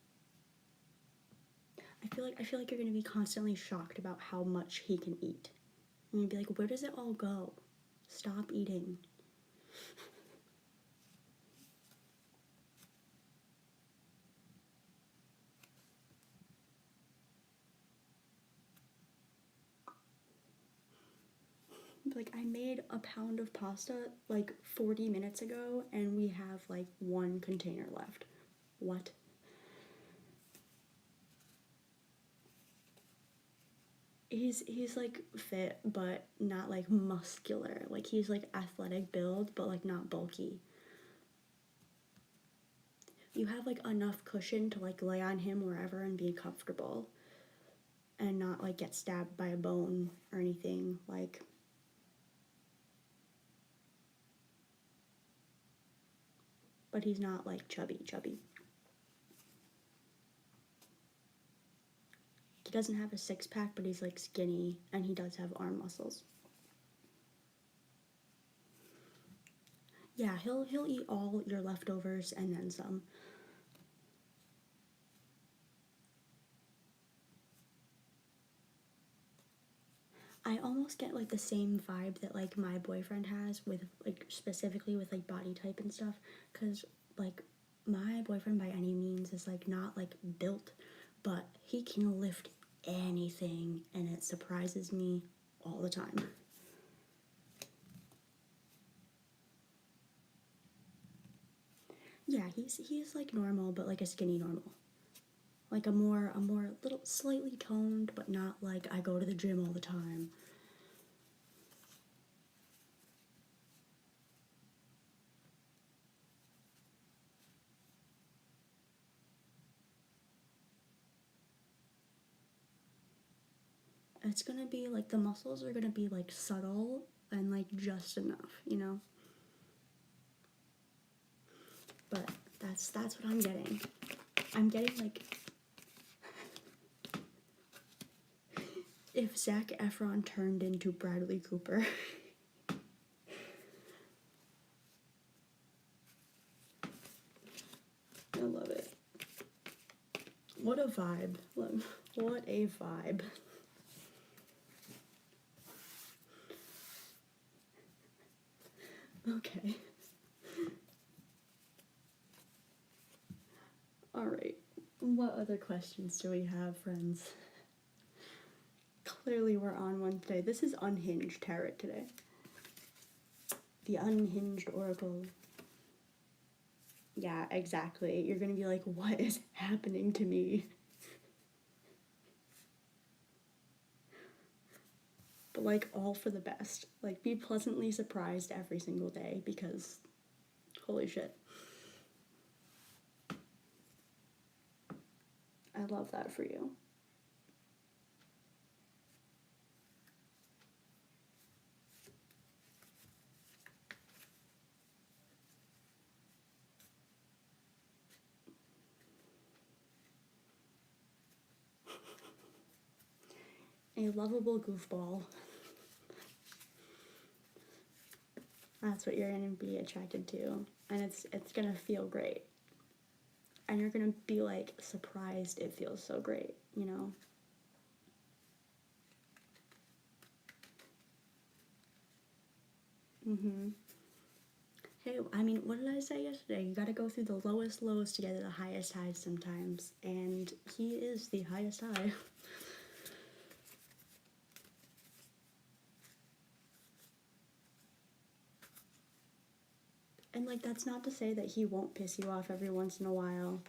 I feel like you're gonna be constantly shocked about how much he can eat. And you'd be like, where does it all go? Stop eating. Like, I made a pound of pasta like 40 minutes ago and we have like one container left. What? He's like fit but not like muscular. Like he's like athletic build but like not bulky. You have like enough cushion to like lay on him wherever and be comfortable and not like get stabbed by a bone or anything. Like, but he's not like chubby. He doesn't have a six-pack, but he's like skinny and he does have arm muscles. Yeah, he'll eat all your leftovers and then some. I almost get like the same vibe that like my boyfriend has with like specifically with like body type and stuff, cuz like my boyfriend by any means is like not like built, but he can lift anything and it surprises me all the time. Yeah, he's like normal, but like a skinny normal. Like a more little slightly toned, but not like I go to the gym all the time. It's gonna be like the muscles are gonna be like subtle and like just enough. But that's what I'm getting. I'm getting like if Zac Efron turned into Bradley Cooper. I love it. What a vibe. What a vibe. Okay. Alright. What other questions do we have, friends? Clearly we're on one today. This is Unhinged Tarot today. The Unhinged Oracle. Yeah, exactly. You're gonna be like, what is happening to me? But like all for the best. Like be pleasantly surprised every single day because holy shit. I love that for you. A lovable goofball. That's what you're gonna be attracted to, and it's gonna feel great. And you're gonna be like surprised it feels so great, you know? Hey, I mean, what did I say yesterday? You gotta go through the lowest lows to get to the highest highs sometimes, and he is the highest high. And like, that's not to say that he won't piss you off every once in a while,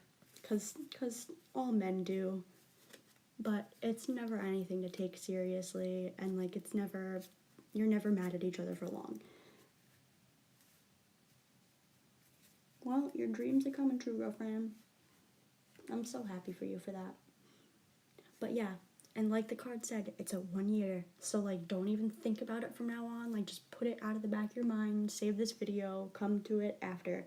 cause all men do. But it's never anything to take seriously, and like, you're never mad at each other for long. Well, your dreams are coming true, girlfriend. I'm so happy for you for that. But yeah, and like the card said, it's a 1 year. So like, don't even think about it from now on. Like, just put it out of the back of your mind. Save this video. Come to it after.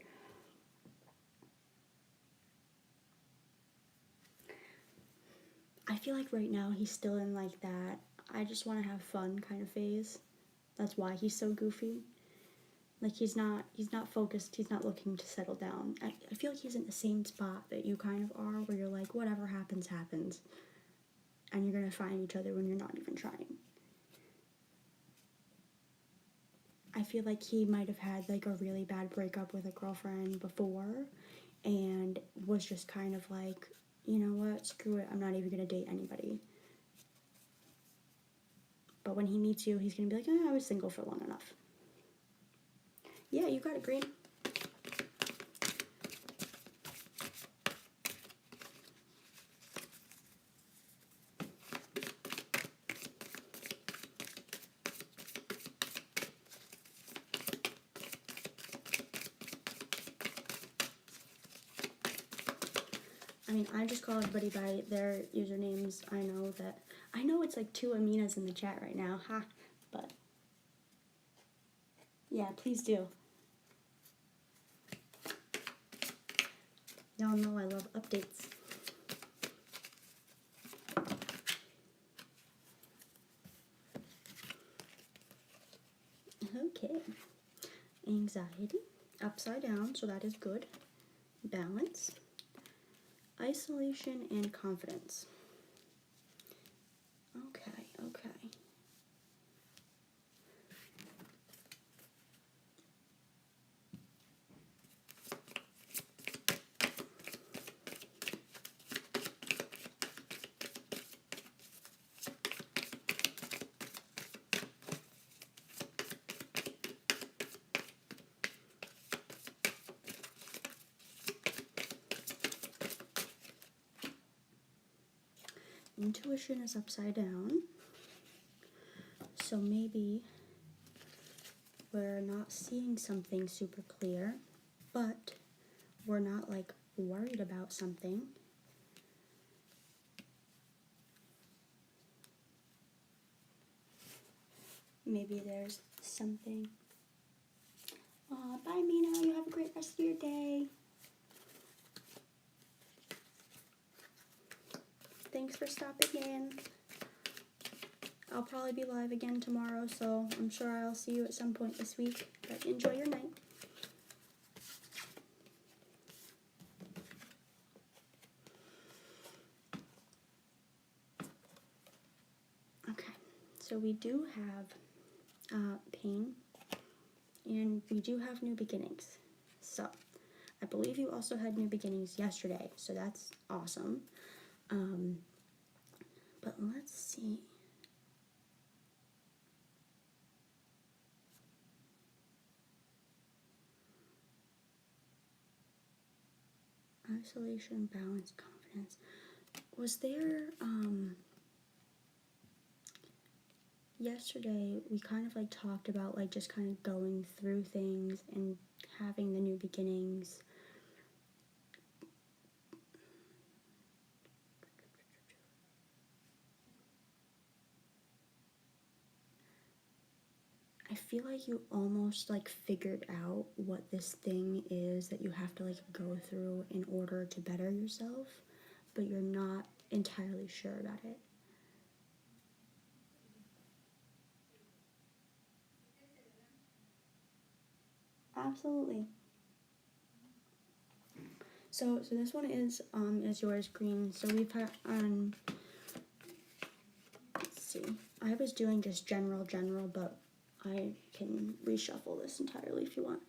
I feel like right now he's still in like that I just want to have fun kind of phase. That's why he's so goofy. Like, he's not focused, he's not looking to settle down. I feel like he's in the same spot that you kind of are, where you're like, whatever happens, happens. And you're gonna find each other when you're not even trying. I feel like he might have had like a really bad breakup with a girlfriend before, and was just kind of like, you know what, screw it, I'm not even gonna date anybody. But when he meets you, he's gonna be like, I was single for long enough. Yeah, you got it, Green. I mean, I just call everybody by their usernames. I know it's like 2 Aminas in the chat right now, but yeah, please do. Y'all know I love updates. Okay. Anxiety, upside down, so that is good. Balance, isolation, and confidence. Okay. Intuition is upside down, so maybe we're not seeing something super clear, but we're not like worried about something. Maybe there's something. Aw, bye Mina, you have a great rest of your day. Thanks for stopping in. I'll probably be live again tomorrow, so I'm sure I'll see you at some point this week. But enjoy your night. Okay, so we do have pain, and we do have new beginnings. So I believe you also had new beginnings yesterday, so that's awesome. But let's see. Isolation, balance, confidence. Was there, yesterday we kind of like talked about like just kind of going through things and having the new beginnings. feel like you almost like figured out what this thing is that you have to like go through in order to better yourself, but you're not entirely sure about it. Absolutely. So this one is yours, green. So we've had let's see. I was doing just general, but I can reshuffle this entirely if you want.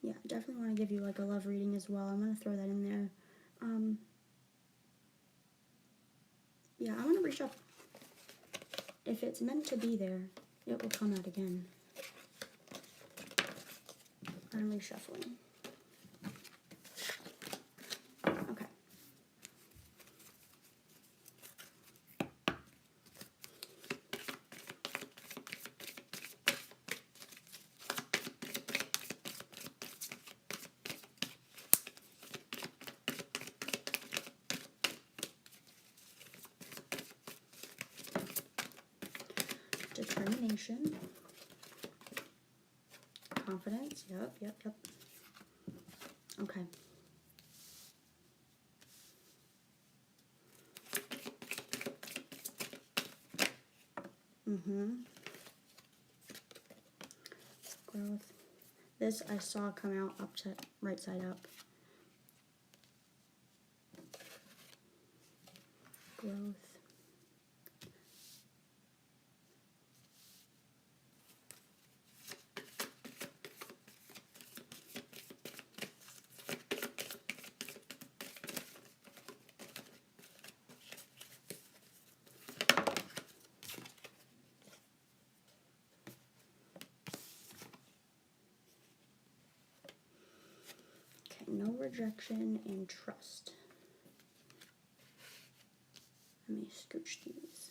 Yeah, definitely want to give you like a love reading as well. I'm gonna throw that in there. Yeah, I'm gonna reshuffle. If it's meant to be there, it will come out again. I'm reshuffling. Okay. Determination. Confidence. Yep. Okay. Growth. This I saw come out right side up. Growth. No rejection and trust. Let me scooch these.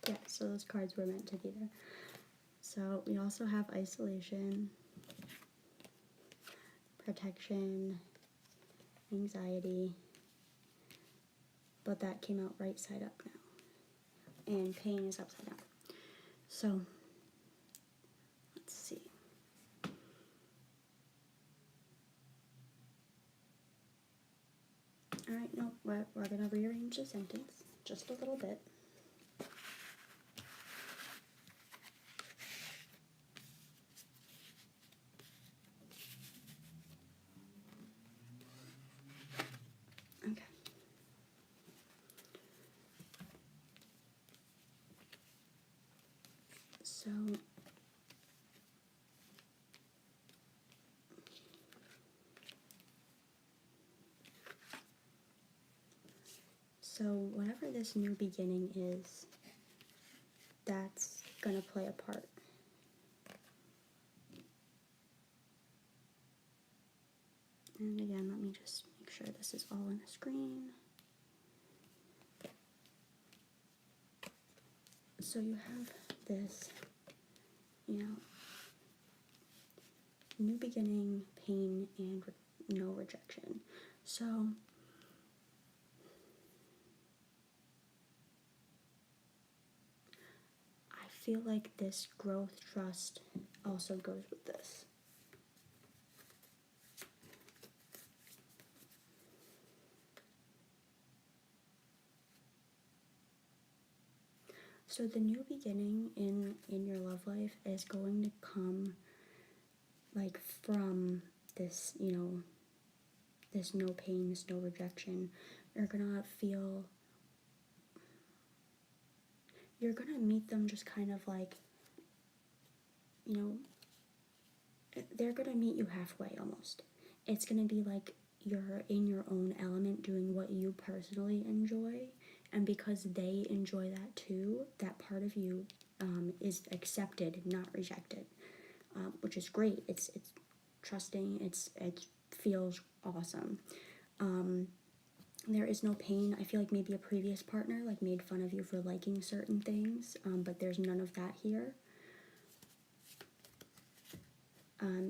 Yeah, so those cards were meant to be there. So we also have isolation, protection, anxiety, but that came out right side up now. And pain is upside down. So, let's see. Alright, no, we're going to rearrange the sentence just a little bit. Okay. So whatever this new beginning is, that's gonna play a part. And again, let me just make sure this is all on the screen. So you have this, new beginning, pain, and no rejection. So I feel like this growth trust also goes with this. So the new beginning in your love life is going to come like from this, this no pain, this no rejection. You're gonna meet them just kind of like, they're gonna meet you halfway almost. It's gonna be like, you're in your own element doing what you personally enjoy, and because they enjoy that too, that part of you is accepted, not rejected, which is great. It's trusting. It feels awesome. There is no pain. I feel like maybe a previous partner like made fun of you for liking certain things, but there's none of that here.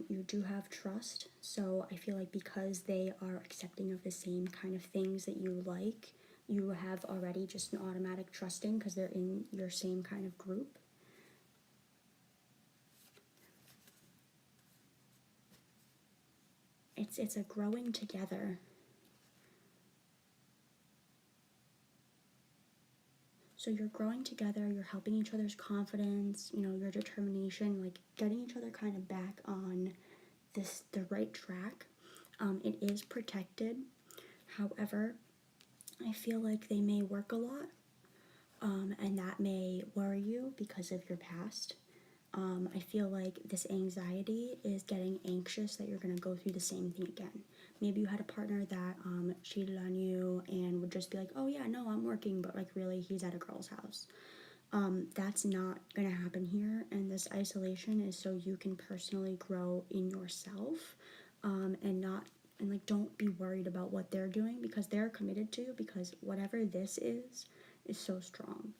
You do have trust, so I feel like because they are accepting of the same kind of things that you like, you have already just an automatic trusting because they're in your same kind of group. It's a growing together. So you're growing together, you're helping each other's confidence, your determination, like getting each other kind of back on the right track. It is protected. However, I feel like they may work a lot, and that may worry you because of your past. I feel like this anxiety is getting anxious that you're going to go through the same thing again. Maybe you had a partner that cheated on you and would just be like, oh yeah, no, I'm working, but like really he's at a girl's house. That's not going to happen here, and this isolation is so you can personally grow in yourself, and don't be worried about what they're doing because they're committed to, because whatever this is so strong.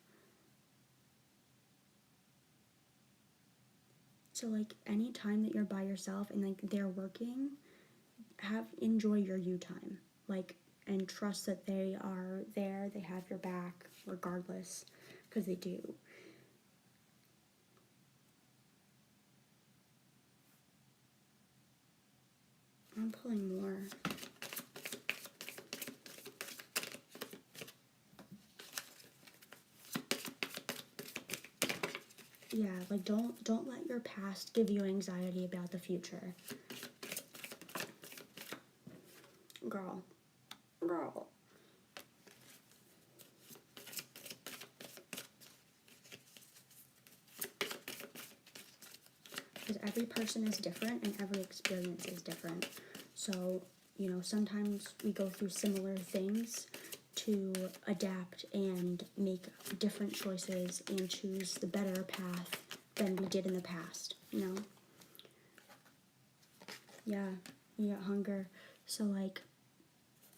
So like any time that you're by yourself and like they're working, enjoy your you time. Like, and trust that they are there, they have your back regardless, because they do. I'm pulling more. Yeah, like don't let your past give you anxiety about the future. Girl. Because every person is different and every experience is different. So, sometimes we go through similar things to adapt and make different choices and choose the better path than we did in the past, Yeah, you got hunger. So, like,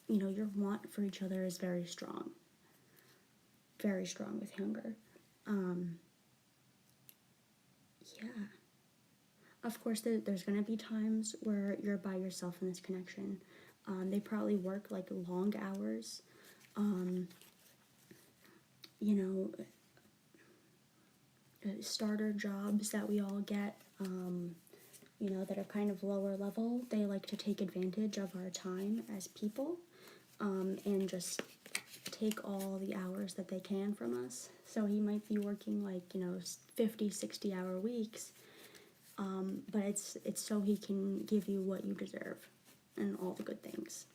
your want for each other is very strong. Very strong with hunger. Yeah. Of course, there's going to be times where you're by yourself in this connection. They probably work like long hours. Starter jobs that we all get, that are kind of lower level. They like to take advantage of our time as people, and just take all the hours that they can from us. So he might be working like, 50, 60-hour weeks. But it's so he can give you what you deserve and all the good things.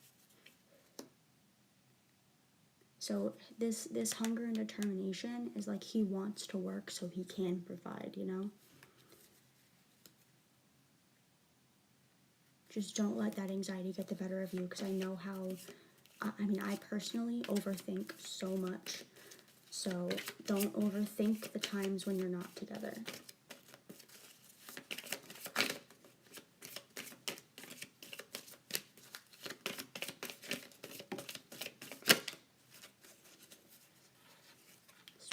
So this hunger and determination is like he wants to work so he can provide, Just don't let that anxiety get the better of you, because I know how, I personally overthink so much. So don't overthink the times when you're not together.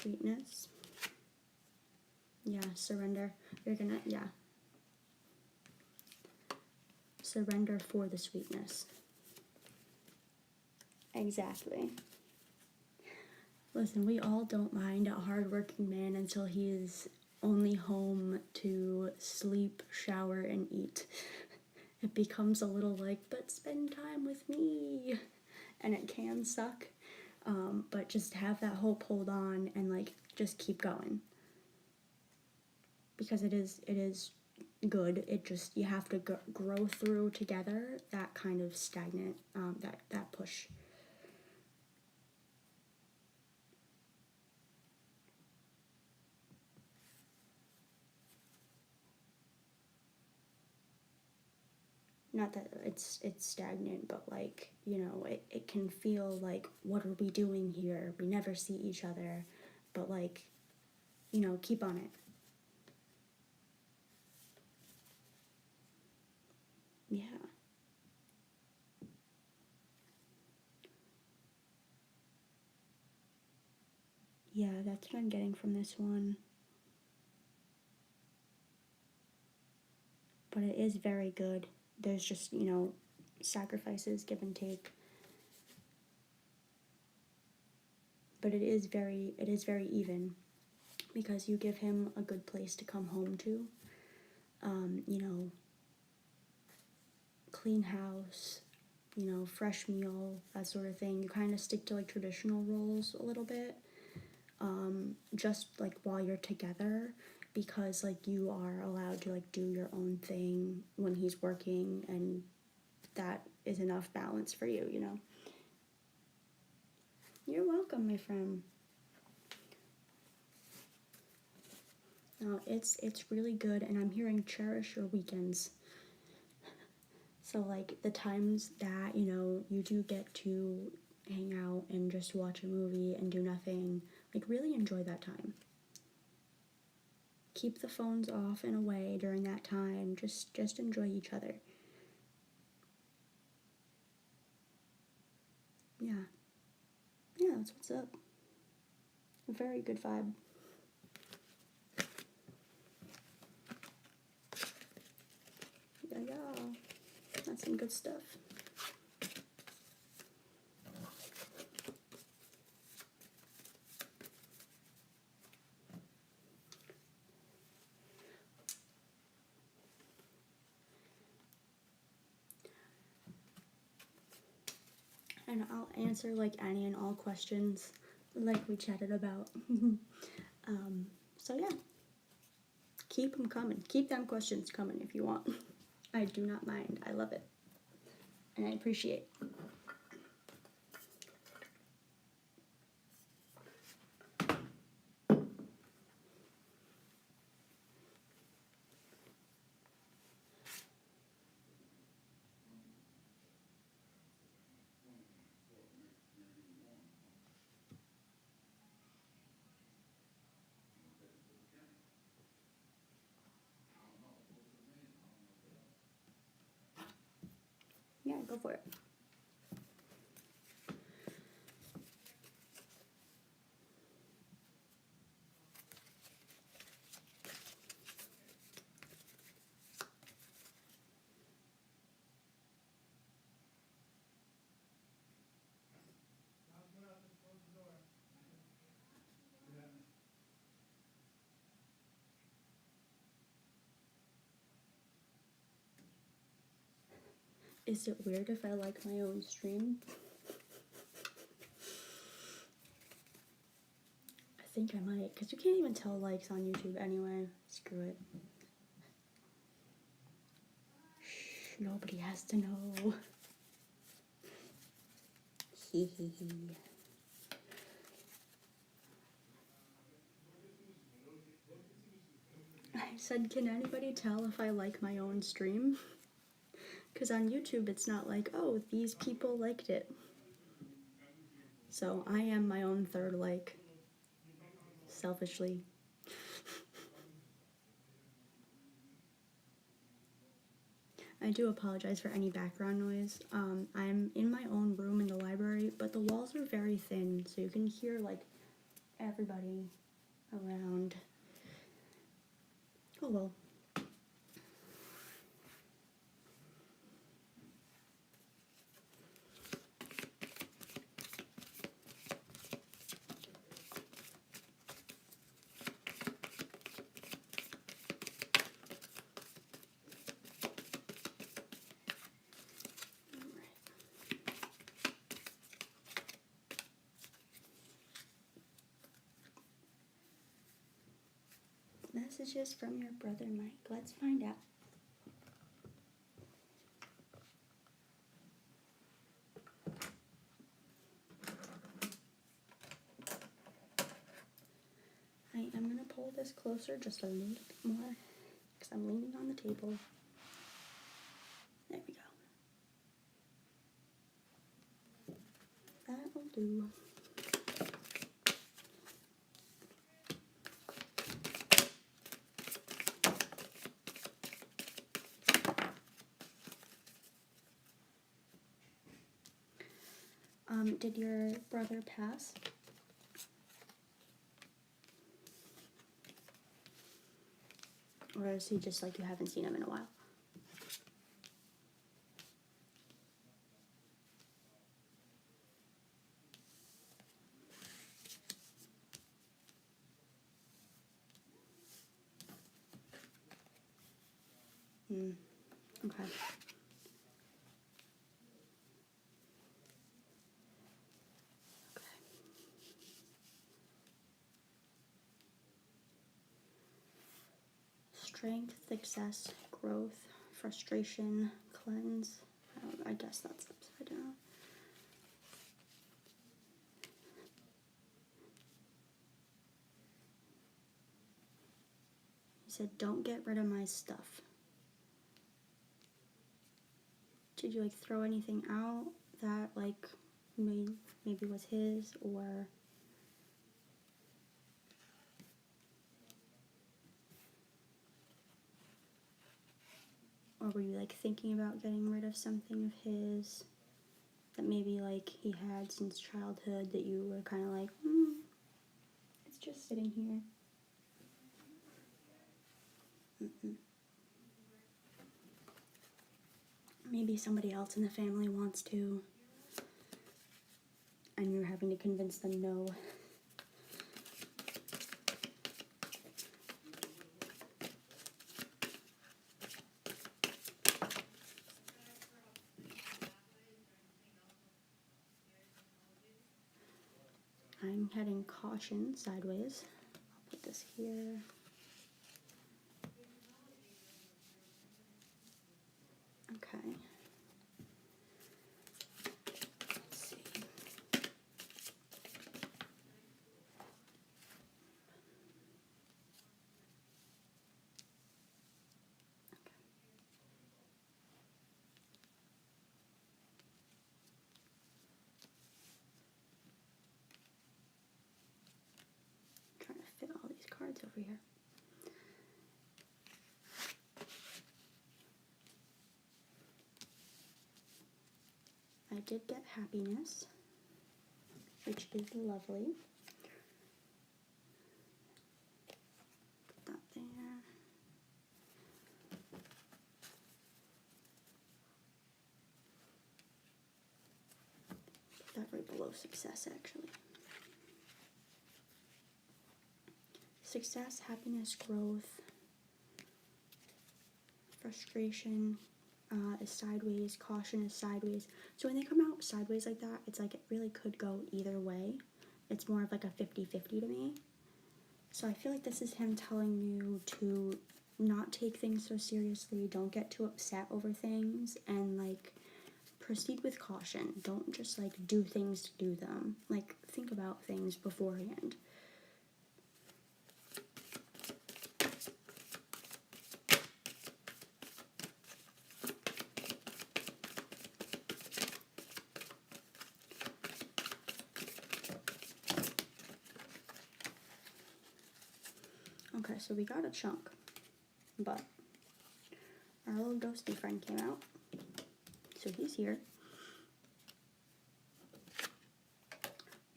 Sweetness. Yeah, surrender. Surrender for the sweetness. Exactly. Listen, we all don't mind a hardworking man until he is only home to sleep, shower, and eat. It becomes a little like, but spend time with me. And it can suck. But just have that hope, hold on, and like just keep going, because it is good. It just, you have to grow through together that kind of stagnant, that push. not that it's stagnant, but like, you know, it can feel like, what are we doing here? We never see each other, but like, you know, keep on it. Yeah. Yeah, that's what I'm getting from this one. But it is very good. There's just, you know, sacrifices, give and take. But it is very even, because you give him a good place to come home to. You know, clean house, you know, fresh meal, that sort of thing. You kind of stick to like traditional roles a little bit, just like while you're together, because like you are allowed to like do your own thing when he's working, and that is enough balance for you, you know. You're welcome, my friend. No, it's really good, and I'm hearing cherish your weekends. So like the times that, you know, you do get to hang out and just watch a movie and do nothing, like really enjoy that time. Keep the phones off and away during that time. Just enjoy each other. Yeah. Yeah, that's what's up. A very good vibe. Yeah. That's some good stuff. And I'll answer like any and all questions like we chatted about. So yeah, keep them coming. Keep them questions coming if you want. I do not mind. I love it. And I appreciate. Yeah, go for it. Is it weird if I like my own stream? I think I might, because you can't even tell likes on YouTube anyway. Screw it. Shh, nobody has to know. Hee hee hee. I said, can anybody tell if I like my own stream? Because on YouTube it's not like, oh, these people liked it. So I am my own third like, selfishly. I do apologize for any background noise. I'm in my own room in the library, but the walls are very thin, so you can hear like everybody around. Oh well. Messages from your brother Mike. Let's find out. I am going to pull this closer just a little bit more because I'm leaning on the table. There we go. blue. Did your brother pass? Or is he just like you haven't seen him in a while? Okay. Strength, success, growth, frustration, cleanse. I guess that's upside down. He said, don't get rid of my stuff. Did you like throw anything out that like maybe was his, or were you like thinking about getting rid of something of his that maybe like he had since childhood that you were kind of like, it's just sitting here? Maybe somebody else in the family wants to, and you're having to convince them no. I'm heading caution sideways. I'll put this here. Okay. Let's see. Trying to fit all these cards over here. I did get happiness, which is lovely. Put that there. Put that right below success, actually. Success, happiness, growth, frustration is sideways, caution is sideways. So when they come out sideways like that, it's like it really could go either way. It's more of like a 50-50 to me. So I feel like this is him telling you to not take things so seriously, don't get too upset over things, and like proceed with caution. Don't just like do things to do them. Like think about things beforehand. Okay, so we got a chunk, but our little ghosty friend came out, so he's here.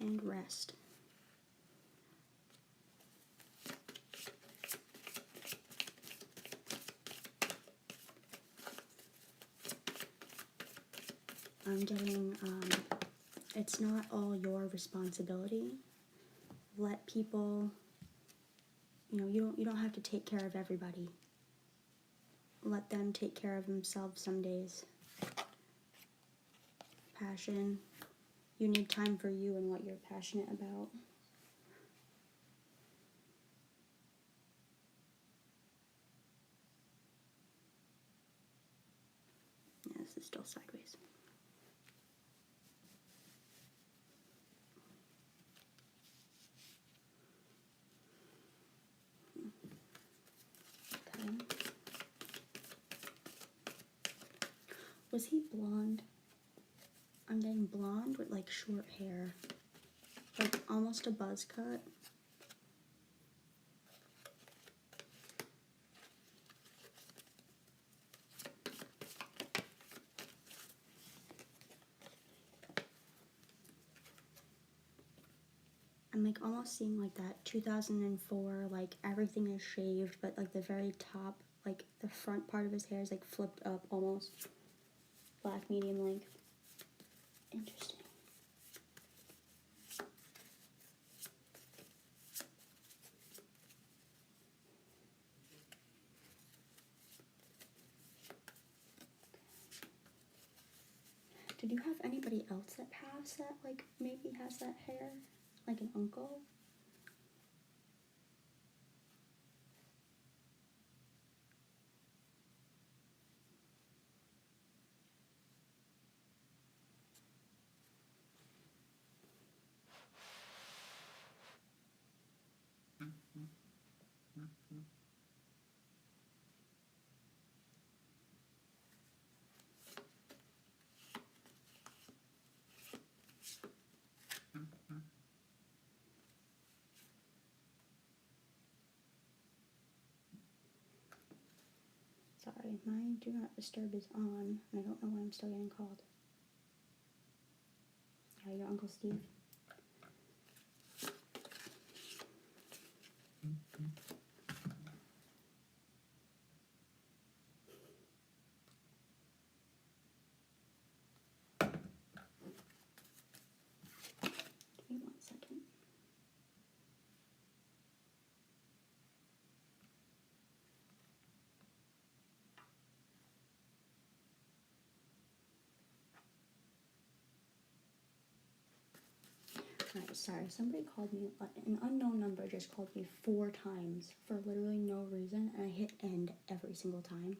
And rest. I'm getting, it's not all your responsibility. Let people, you don't have to take care of everybody. Let them take care of themselves some days. Passion. You need time for you and what you're passionate about. Yeah, this is still sideways. Okay. Was he blonde? I'm getting blonde with like short hair, like almost a buzz cut. I'm like almost seeing like that 2004, like everything is shaved, but like the very top, like the front part of his hair is like flipped up almost. Black medium length. Interesting. Did you have anybody else that passed that, like, maybe has that hair? Like an uncle? Sorry, my do not disturb is on, and I don't know why I'm still getting called. Yeah, your Uncle Steve. Give me 1 second. Alright, sorry, somebody called me, an unknown number just called me 4 times for literally no reason, and I hit end every single time.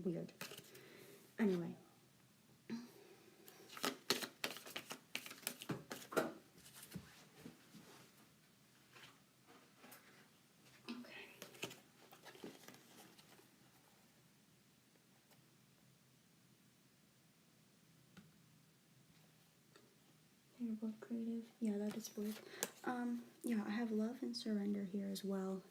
Weird. Anyway. They're both creative. Yeah, that is weird. Yeah, I have love and surrender here as well.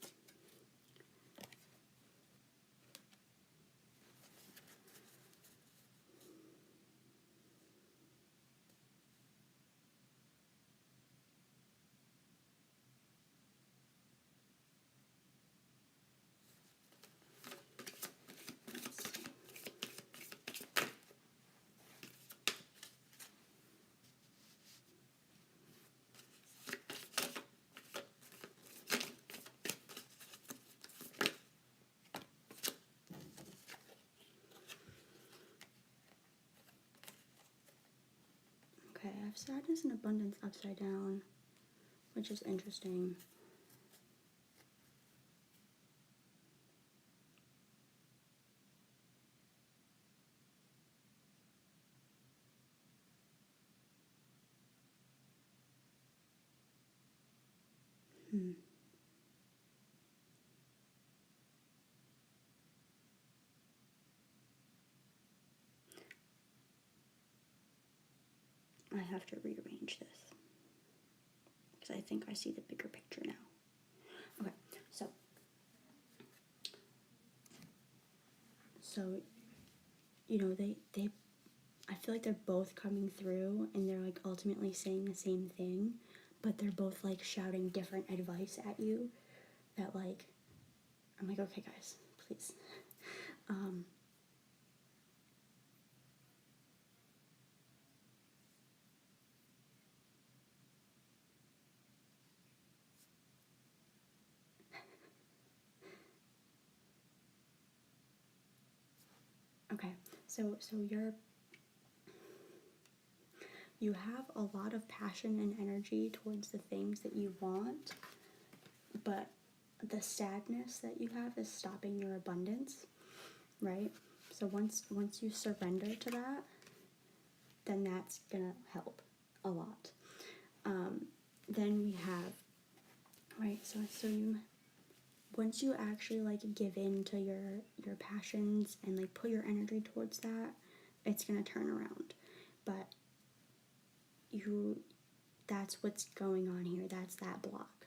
Okay, I have sadness and abundance upside down, which is interesting. I have to rearrange this because I think I see the bigger picture now. Okay, so you know, they I feel like they're both coming through and they're like ultimately saying the same thing, but they're both like shouting different advice at you that like I'm like, okay guys, please. Okay, so you have a lot of passion and energy towards the things that you want, but the sadness that you have is stopping your abundance, right? So once you surrender to that, then that's gonna help a lot. Then we have, right, so you, once you actually like give in to your passions and like put your energy towards that, it's gonna turn around. but that's what's going on here. That's that block.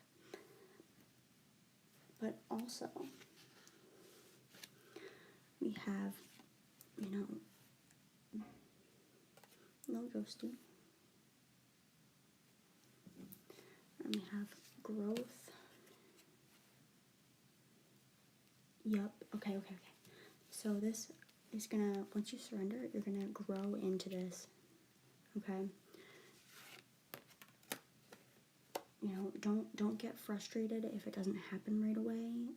But also, we have, low ghosting. And we have growth. Yup. Okay. So this is gonna, once you surrender, you're gonna grow into this. Okay? Don't get frustrated if it doesn't happen right away,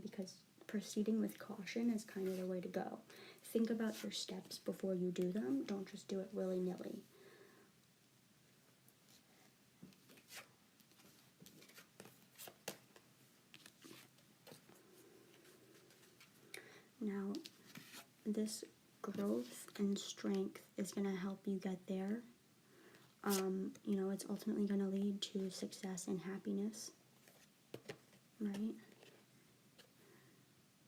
because proceeding with caution is kind of the way to go. Think about your steps before you do them. Don't just do it willy-nilly. Now, this growth and strength is going to help you get there. It's ultimately going to lead to success and happiness, right?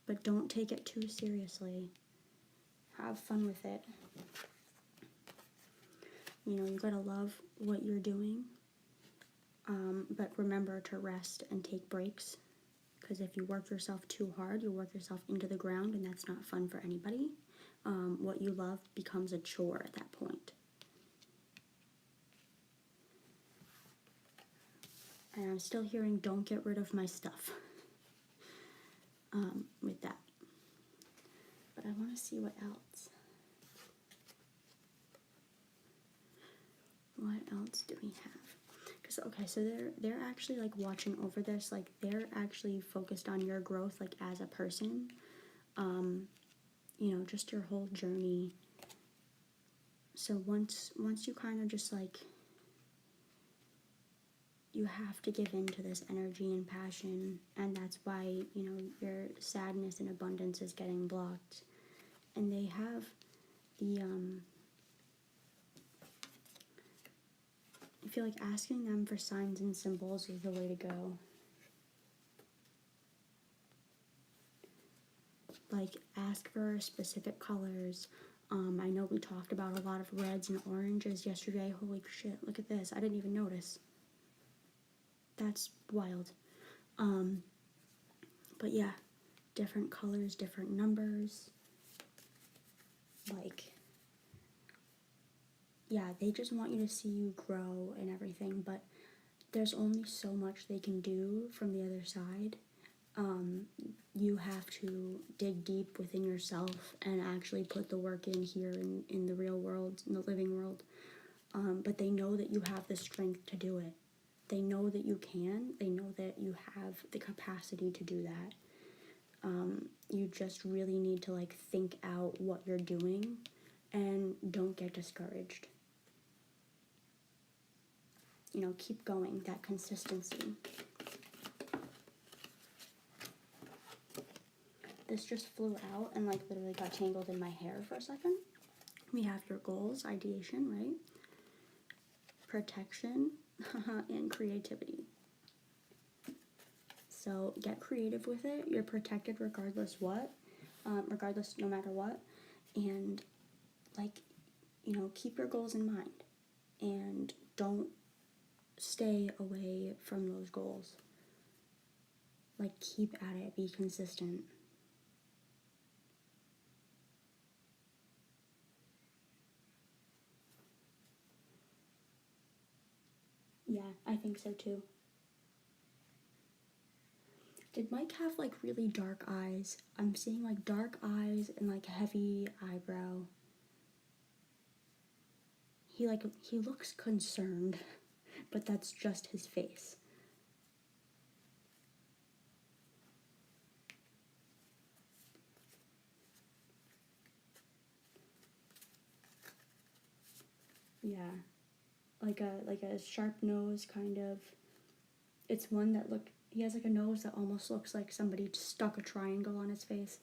But don't take it too seriously. Have fun with it. You gotta love what you're doing, but remember to rest and take breaks, because if you work yourself too hard, you work yourself into the ground, and that's not fun for anybody. What you love becomes a chore at that point. And I'm still hearing, don't get rid of my stuff with that. But I want to see what else. What else do we have? So they're actually like watching over this, like they're actually focused on your growth, like as a person, just your whole journey. So once you kind of just like, you have to give in to this energy and passion, and that's why, your sadness and abundance is getting blocked. And they have the, I feel like asking them for signs and symbols is the way to go. Like, ask for specific colors. I know we talked about a lot of reds and oranges yesterday. Holy shit, look at this. I didn't even notice. That's wild. But yeah, different colors, different numbers. Like, yeah, they just want you to see you grow and everything, but there's only so much they can do from the other side. You have to dig deep within yourself and actually put the work in here in the real world, in the living world. But they know that you have the strength to do it. They know that you can. They know that you have the capacity to do that. You just really need to like think out what you're doing and don't get discouraged. Keep going, that consistency. This just flew out and like literally got tangled in my hair for a second. We have your goals, ideation, right? Protection, and creativity. So get creative with it. You're protected regardless what, no matter what. And like, keep your goals in mind and don't stay away from those goals. Like, keep at it, be consistent. Yeah, I think so too. Did Mike have like really dark eyes? I'm seeing like dark eyes and like heavy eyebrow. He looks concerned, but that's just his face. Yeah. Like a sharp nose kind of. It's one that he has like a nose that almost looks like somebody stuck a triangle on his face.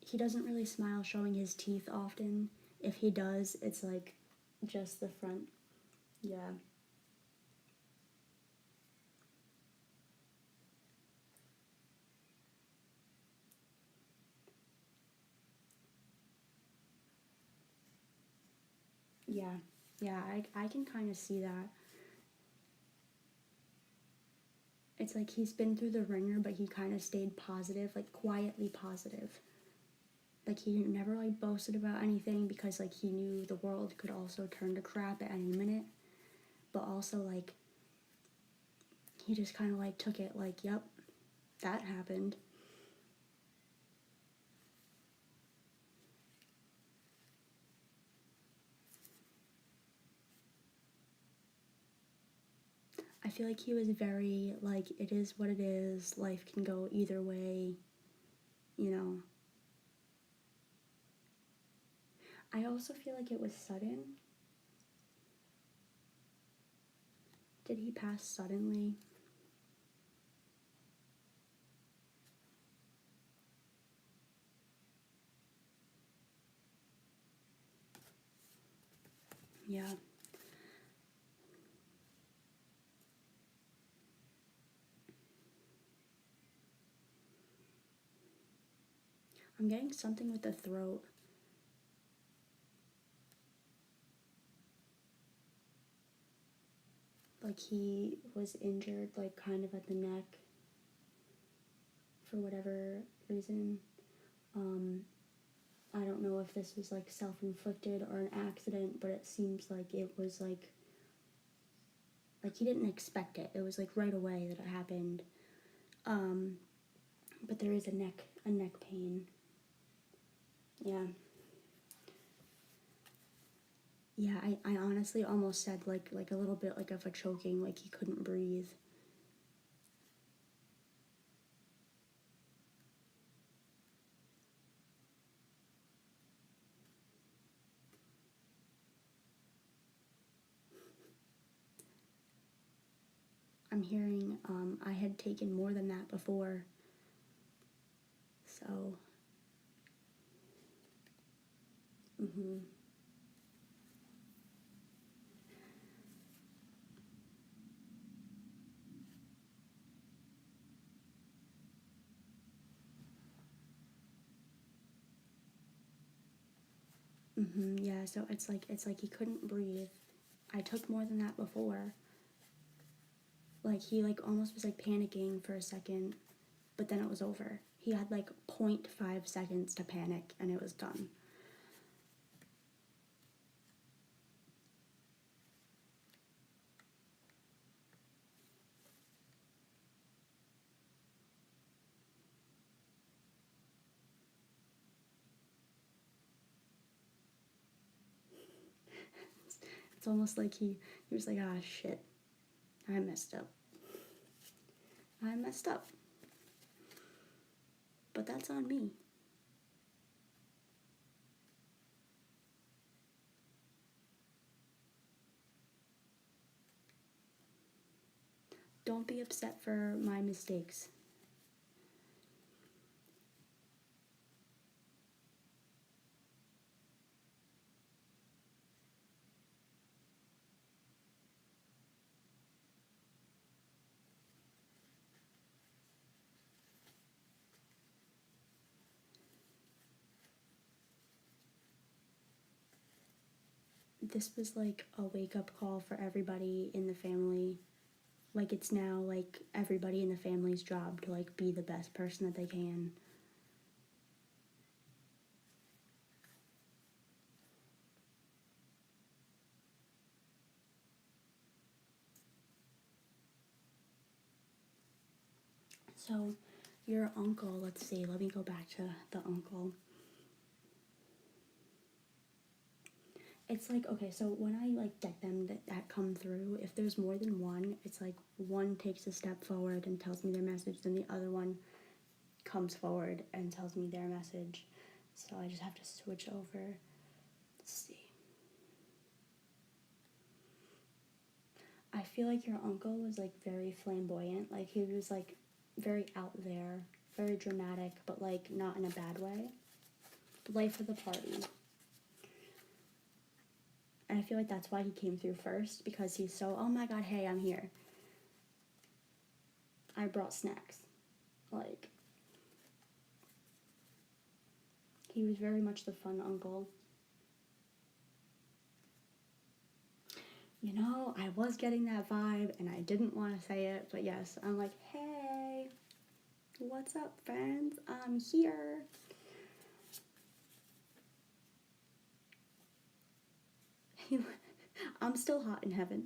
He doesn't really smile showing his teeth often. If he does, it's like just the front. Yeah. Yeah, yeah, I can kind of see that. It's like he's been through the ringer, but he kind of stayed positive, like quietly positive. Like he never like boasted about anything because like he knew the world could also turn to crap at any minute. But also like he just kind of like took it like, yep, that happened. I feel like he was very like, it is what it is, life can go either way, you know. I also feel like it was sudden. Did he pass suddenly? Yeah. I'm getting something with the throat. Like he was injured, like kind of at the neck for whatever reason. Um, I don't know if this was like self-inflicted or an accident, but it seems like it was like he didn't expect it. It was like right away that it happened. Um, but there is a neck pain. Yeah. Yeah, I honestly almost said like a little bit like of a choking, like he couldn't breathe. I'm hearing I had taken more than that before. So, mhm. Yeah, so it's like he couldn't breathe. I took more than that before. Like he like almost was like panicking for a second, but then it was over. He had like 0.5 seconds to panic and it was done. It's almost like he was like, ah shit, I messed up. I messed up. But that's on me. Don't be upset for my mistakes. This was like a wake up call for everybody in the family. Like it's now like everybody in the family's job to like be the best person that they can. So, your uncle, let's see, let me go back to the uncle. It's like, okay, so when I like get them that come through, if there's more than one, it's like one takes a step forward and tells me their message, then the other one comes forward and tells me their message. So I just have to switch over. Let's see. I feel like your uncle was like very flamboyant. Like he was like very out there, very dramatic, but like not in a bad way. Life of the party. And I feel like that's why he came through first, because he's so, oh my god, hey, I'm here. I brought snacks. Like, he was very much the fun uncle. You know, I was getting that vibe and I didn't want to say it, but yes, I'm like, hey, what's up, friends? I'm here. I'm still hot in heaven.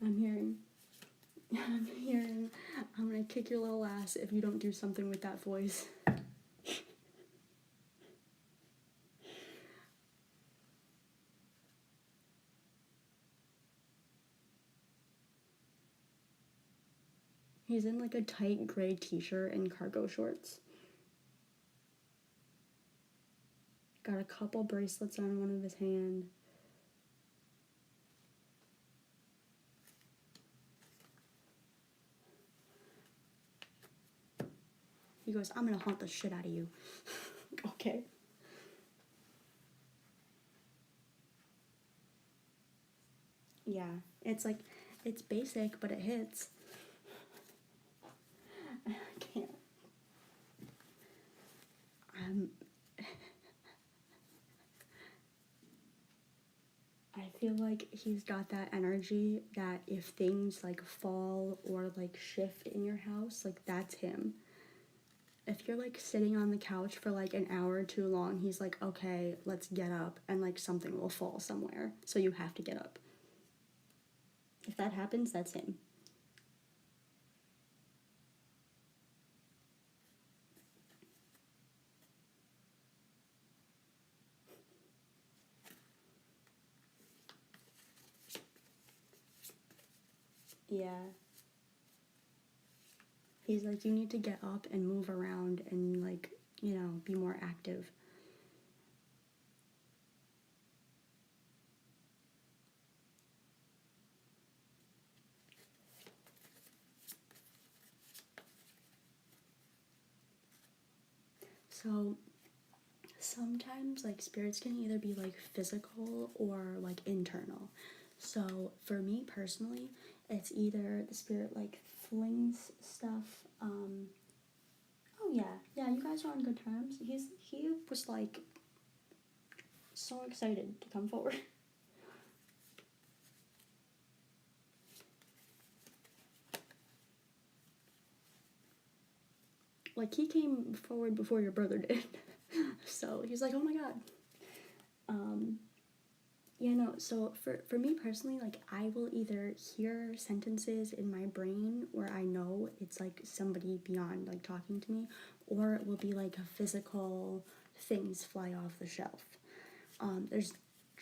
I'm hearing, I'm gonna kick your little ass if you don't do something with that voice. He's in like a tight gray t-shirt and cargo shorts. Got a couple bracelets on one of his hand. He goes, I'm gonna haunt the shit out of you. Okay. Yeah, it's like, it's basic, but it hits. I can't. I feel like he's got that energy that if things like fall or like shift in your house, like that's him. If you're like sitting on the couch for like an hour too long, he's like, okay, let's get up, and like something will fall somewhere, so you have to get up. If that happens, that's him. Yeah. He's like, you need to get up and move around and like, you know, be more active. So sometimes like spirits can either be like physical or like internal. So for me personally, it's either the spirit like flings stuff. Oh yeah, you guys are on good terms. He was like so excited to come forward. Like he came forward before your brother did. So he's like, oh my god. Yeah, no, so for me personally, like I will either hear sentences in my brain where I know it's like somebody beyond like talking to me, or it will be like a physical things fly off the shelf. There's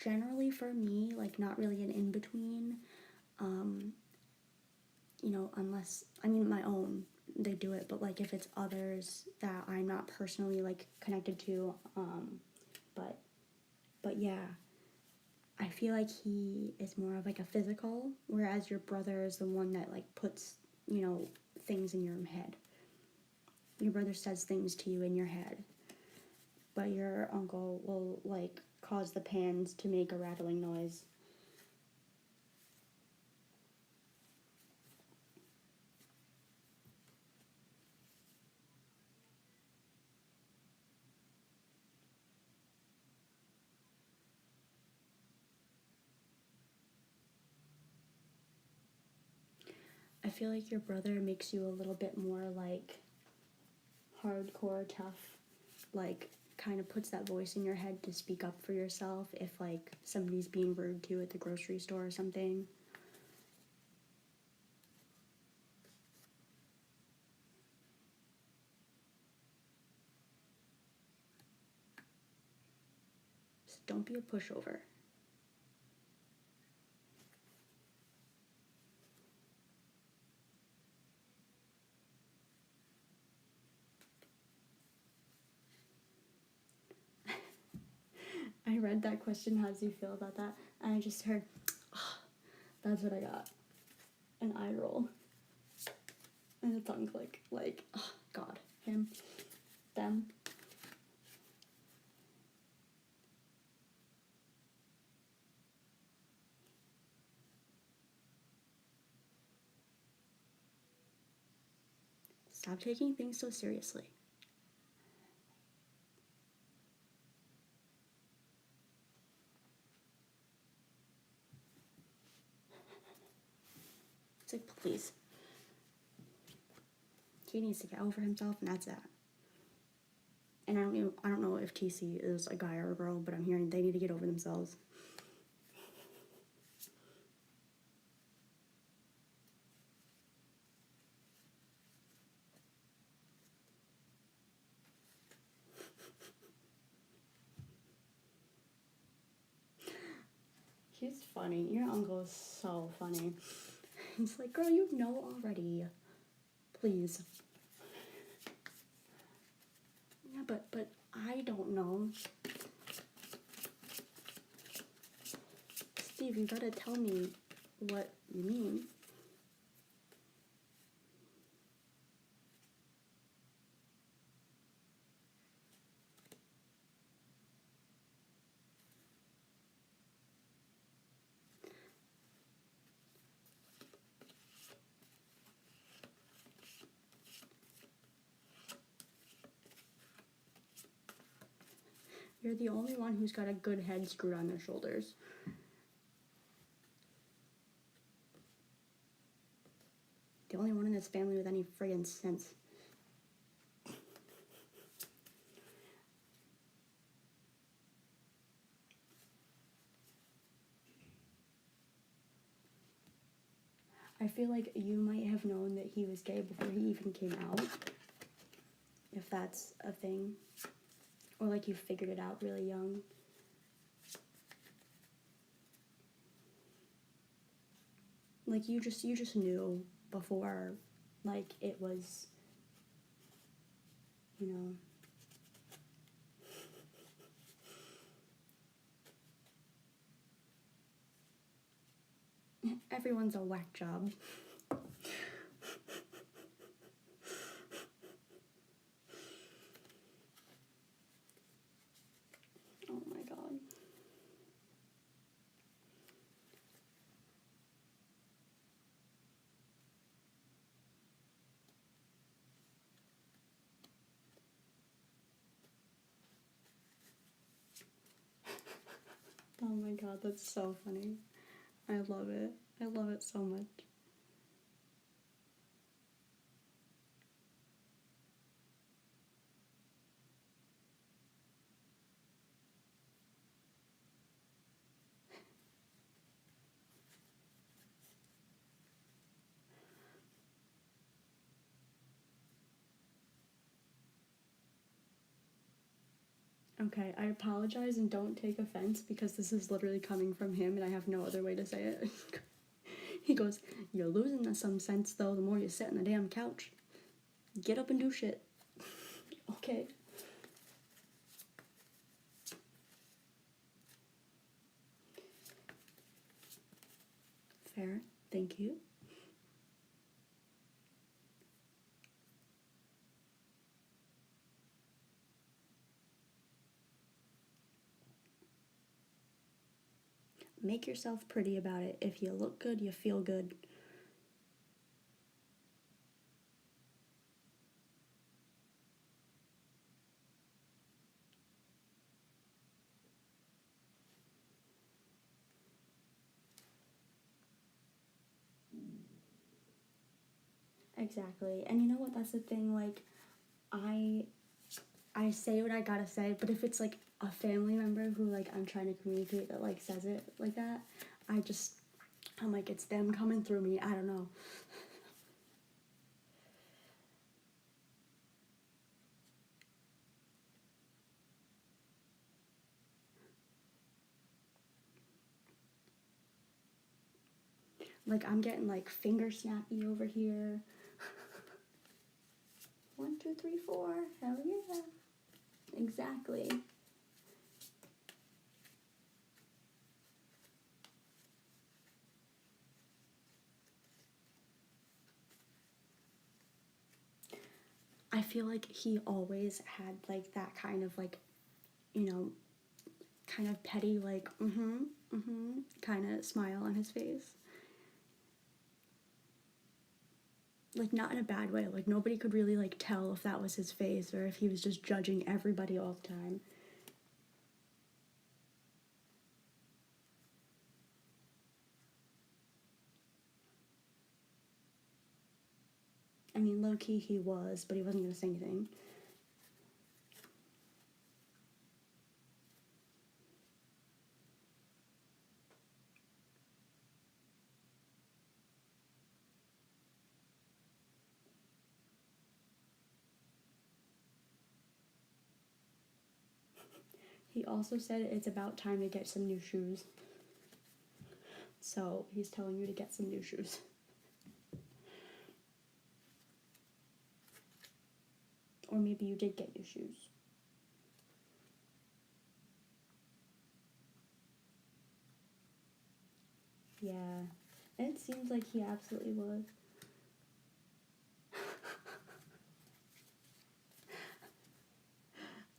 generally for me like not really an in between. You know, unless I mean my own, they do it, but like if it's others that I'm not personally like connected to, but yeah, I feel like he is more of like a physical, whereas your brother is the one that like puts, you know, things in your head. Your brother says things to you in your head, but your uncle will like cause the pans to make a rattling noise. I feel like your brother makes you a little bit more like hardcore tough, like kind of puts that voice in your head to speak up for yourself if like somebody's being rude to you at the grocery store or something. So don't be a pushover. I read that question, how do you feel about that? And I just heard, oh, that's what I got. An eye roll. And the tongue click. Like, oh, God. Him. Them. Stop taking things so seriously. It's like, please. He needs to get over himself, and that's that. And I don't know if TC is a guy or a girl, but I'm hearing they need to get over themselves. He's funny. Your uncle is so funny. He's like, girl, you know already. Please. Yeah, but I don't know. Steve, you gotta tell me what you mean. You're the only one who's got a good head screwed on their shoulders. The only one in this family with any friggin' sense. I feel like you might have known that he was gay before he even came out. If that's a thing. Or like you figured it out really young. Like you just knew before, like it was, you know. Everyone's a whack job. Oh my God. Oh my God, that's so funny. I love it. I love it so much. Okay, I apologize and don't take offense because this is literally coming from him and I have no other way to say it. He goes, you're losing some sense though the more you sit on the damn couch. Get up and do shit. Okay. Fair. Thank you. Make yourself pretty about it. If you look good, you feel good. Exactly. And you know what? That's the thing. Like, I say what I gotta say, but if it's like a family member who like I'm trying to communicate that like says it like that, I'm like, it's them coming through me. I don't know. Like I'm getting like finger snappy over here. 1, 2, 3, 4. Hell yeah. Exactly. feel like he always had like that kind of like, you know, kind of petty like kind of smile on his face. Like not in a bad way. Like nobody could really like tell if that was his face or if he was just judging everybody all the time. I mean, low-key he was, but he wasn't gonna say anything. He also said it's about time to get some new shoes. So he's telling you to get some new shoes. Or maybe you did get new shoes. Yeah, it seems like he absolutely was.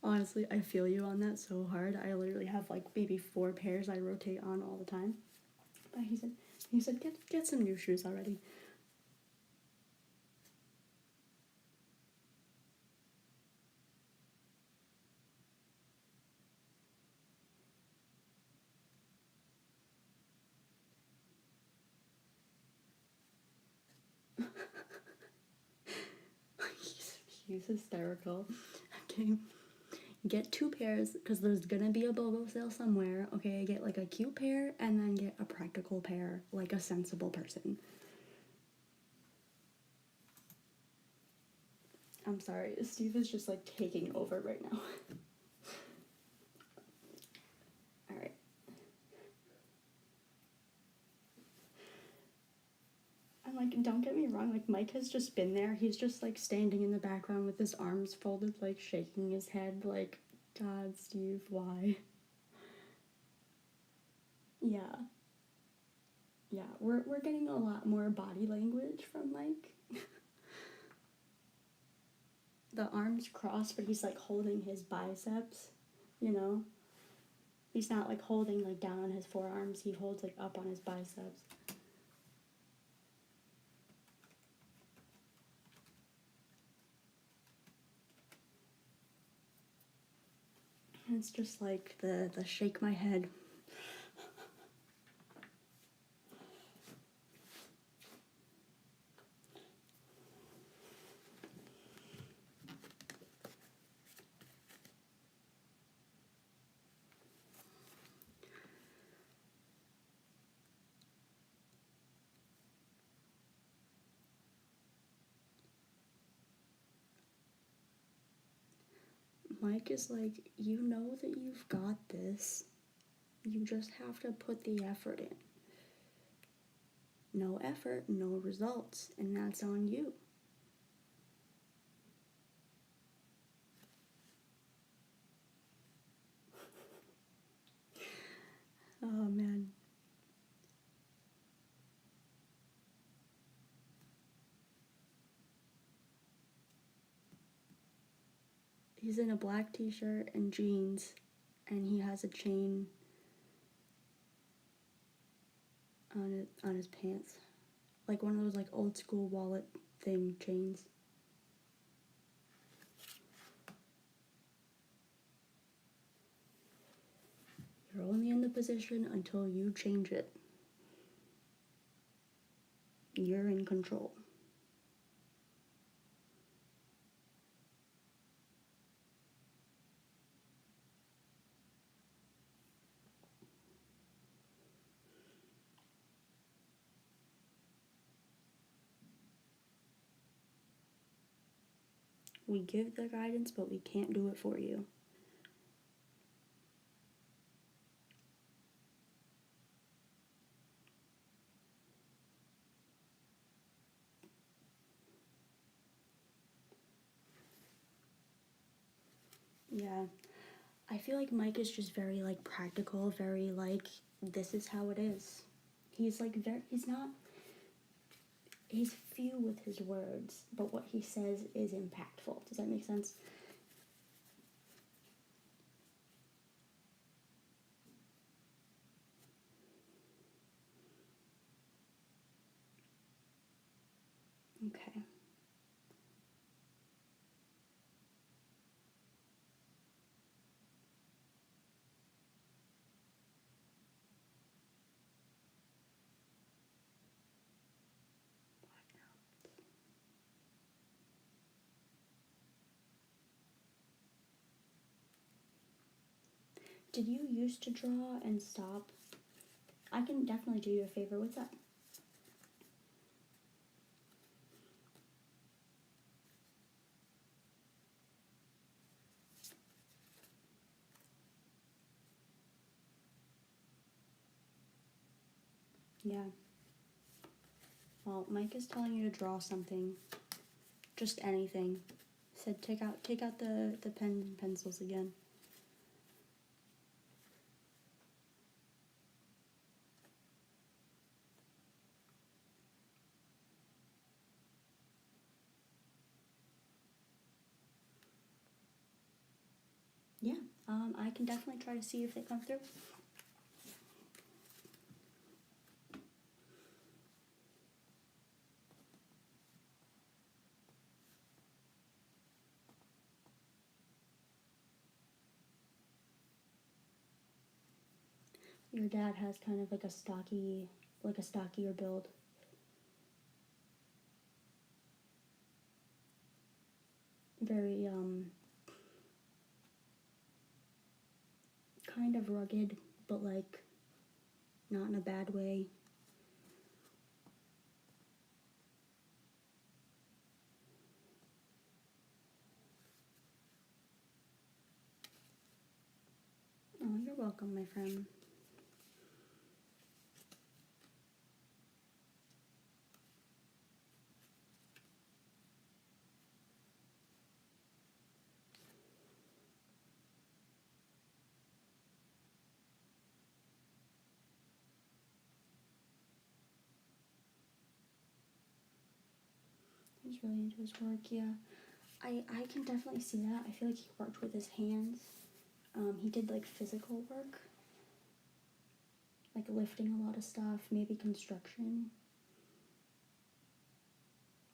Honestly, I feel you on that so hard. I literally have like maybe 4 pairs I rotate on all the time. But he said get some new shoes already. He's hysterical. Okay. Get 2 pairs because there's gonna be a BOGO sale somewhere. Okay, get like a cute pair and then get a practical pair, like a sensible person. I'm sorry, Steve is just like taking over right now. Alright. I'm like, don't get me wrong, like Mike has just been there. He's just like standing in the background with his arms folded, like shaking his head, like, God, Steve, why? Yeah. Yeah, we're getting a lot more body language from Mike. The arms crossed, but he's like holding his biceps, you know? He's not like holding like down on his forearms, he holds like up on his biceps. And it's just like the shake my head. Mike is like, you know that you've got this. You just have to put the effort in. No effort, no results, and that's on you. Oh man. He's in a black t-shirt and jeans, and he has a chain on his pants. Like one of those like old school wallet thing chains. You're only in the position until you change it. You're in control. We give the guidance, but we can't do it for you. Yeah. I feel like Mike is just very like practical, very like this is how it is. He's like he's not he's few with his words, but what he says is impactful. Does that make sense? Okay. Did you used to draw and stop? I can definitely do you a favor. What's that? Yeah. Well, Mike is telling you to draw something. Just anything. Said take out the pens and pencils again. Yeah. I can definitely try to see if they come through. Your dad has kind of like a stockier build. Very, kind of rugged, but like, not in a bad way. Oh, you're welcome, my friend. He's really into his work, yeah. I can definitely see that. I feel like he worked with his hands. He did like physical work, like lifting a lot of stuff, maybe construction,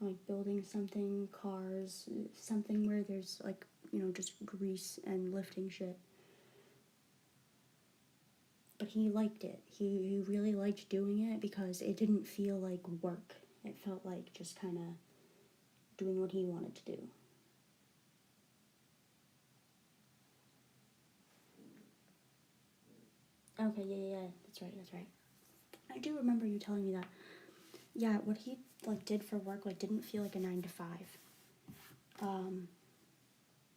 like building something, cars, something where there's like, just grease and lifting shit. But he liked it. He really liked doing it because it didn't feel like work. It felt like just kind of doing what he wanted to do. Okay, yeah, that's right. I do remember you telling me that. Yeah, what he like did for work like didn't feel like a 9 to 5.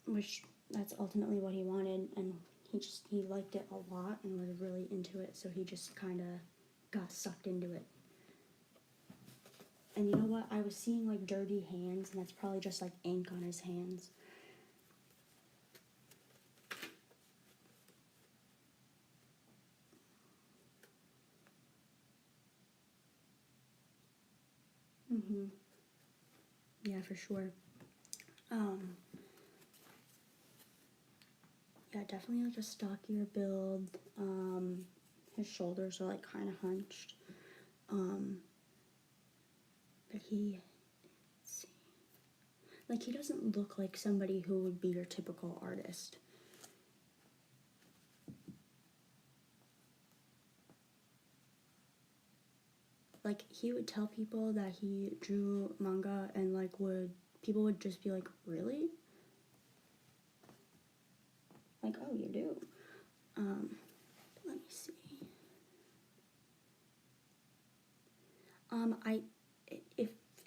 Which that's ultimately what he wanted, and he liked it a lot and was really into it, so he just kind of got sucked into it. And you know what? I was seeing like dirty hands, and that's probably just like ink on his hands. Yeah, for sure. Yeah, definitely like a stockier build. His shoulders are like kind of hunched. But he, let's see, like he doesn't look like somebody who would be your typical artist. Like he would tell people that he drew manga, and like people would just be like, really? Like, oh, you do. Let me see. I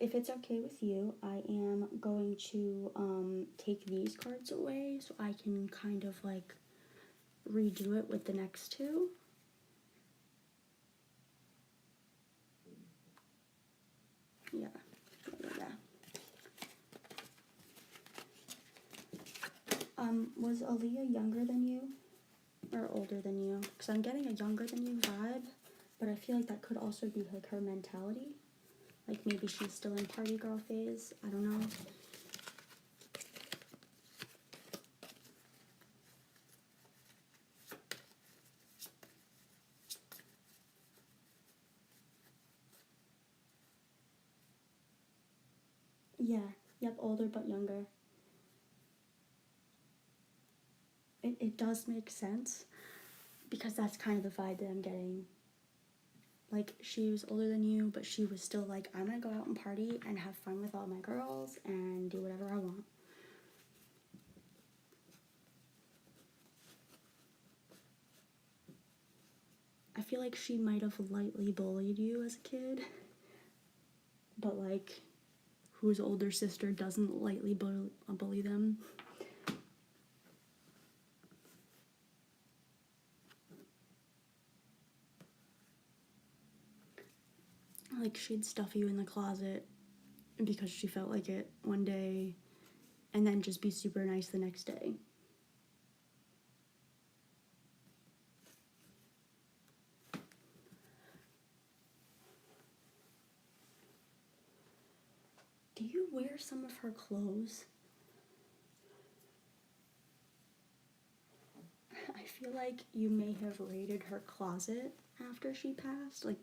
if it's okay with you, I am going to take these cards away so I can kind of like redo it with the next two. Yeah. Was Aaliyah younger than you or older than you? Because I'm getting a younger than you vibe, but I feel like that could also be like her mentality. Like maybe she's still in party girl phase. I don't know. Yeah, yep, older but younger. It does make sense because that's kind of the vibe that I'm getting. Like, she was older than you, but she was still like, I'm gonna go out and party and have fun with all my girls and do whatever I want. I feel like she might have lightly bullied you as a kid, but like, whose older sister doesn't lightly bully them? Like, she'd stuff you in the closet because she felt like it one day, and then just be super nice the next day. Do you wear some of her clothes? I feel like you may have raided her closet after she passed. Like,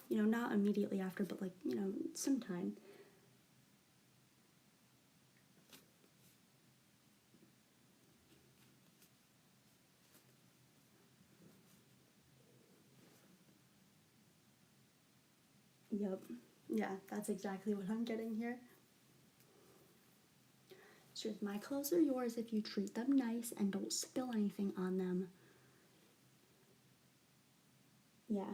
you know, not immediately after, but like, you know, sometime. Yep. Yeah, that's exactly what I'm getting here. So my clothes are yours if you treat them nice and don't spill anything on them. Yeah.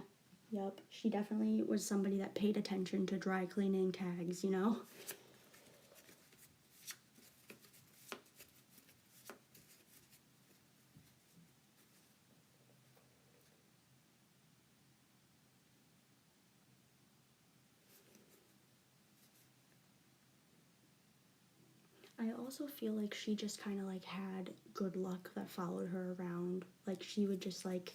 Yep. She definitely was somebody that paid attention to dry cleaning tags, you know? I also feel like she just kind of like had good luck that followed her around. Like she would just like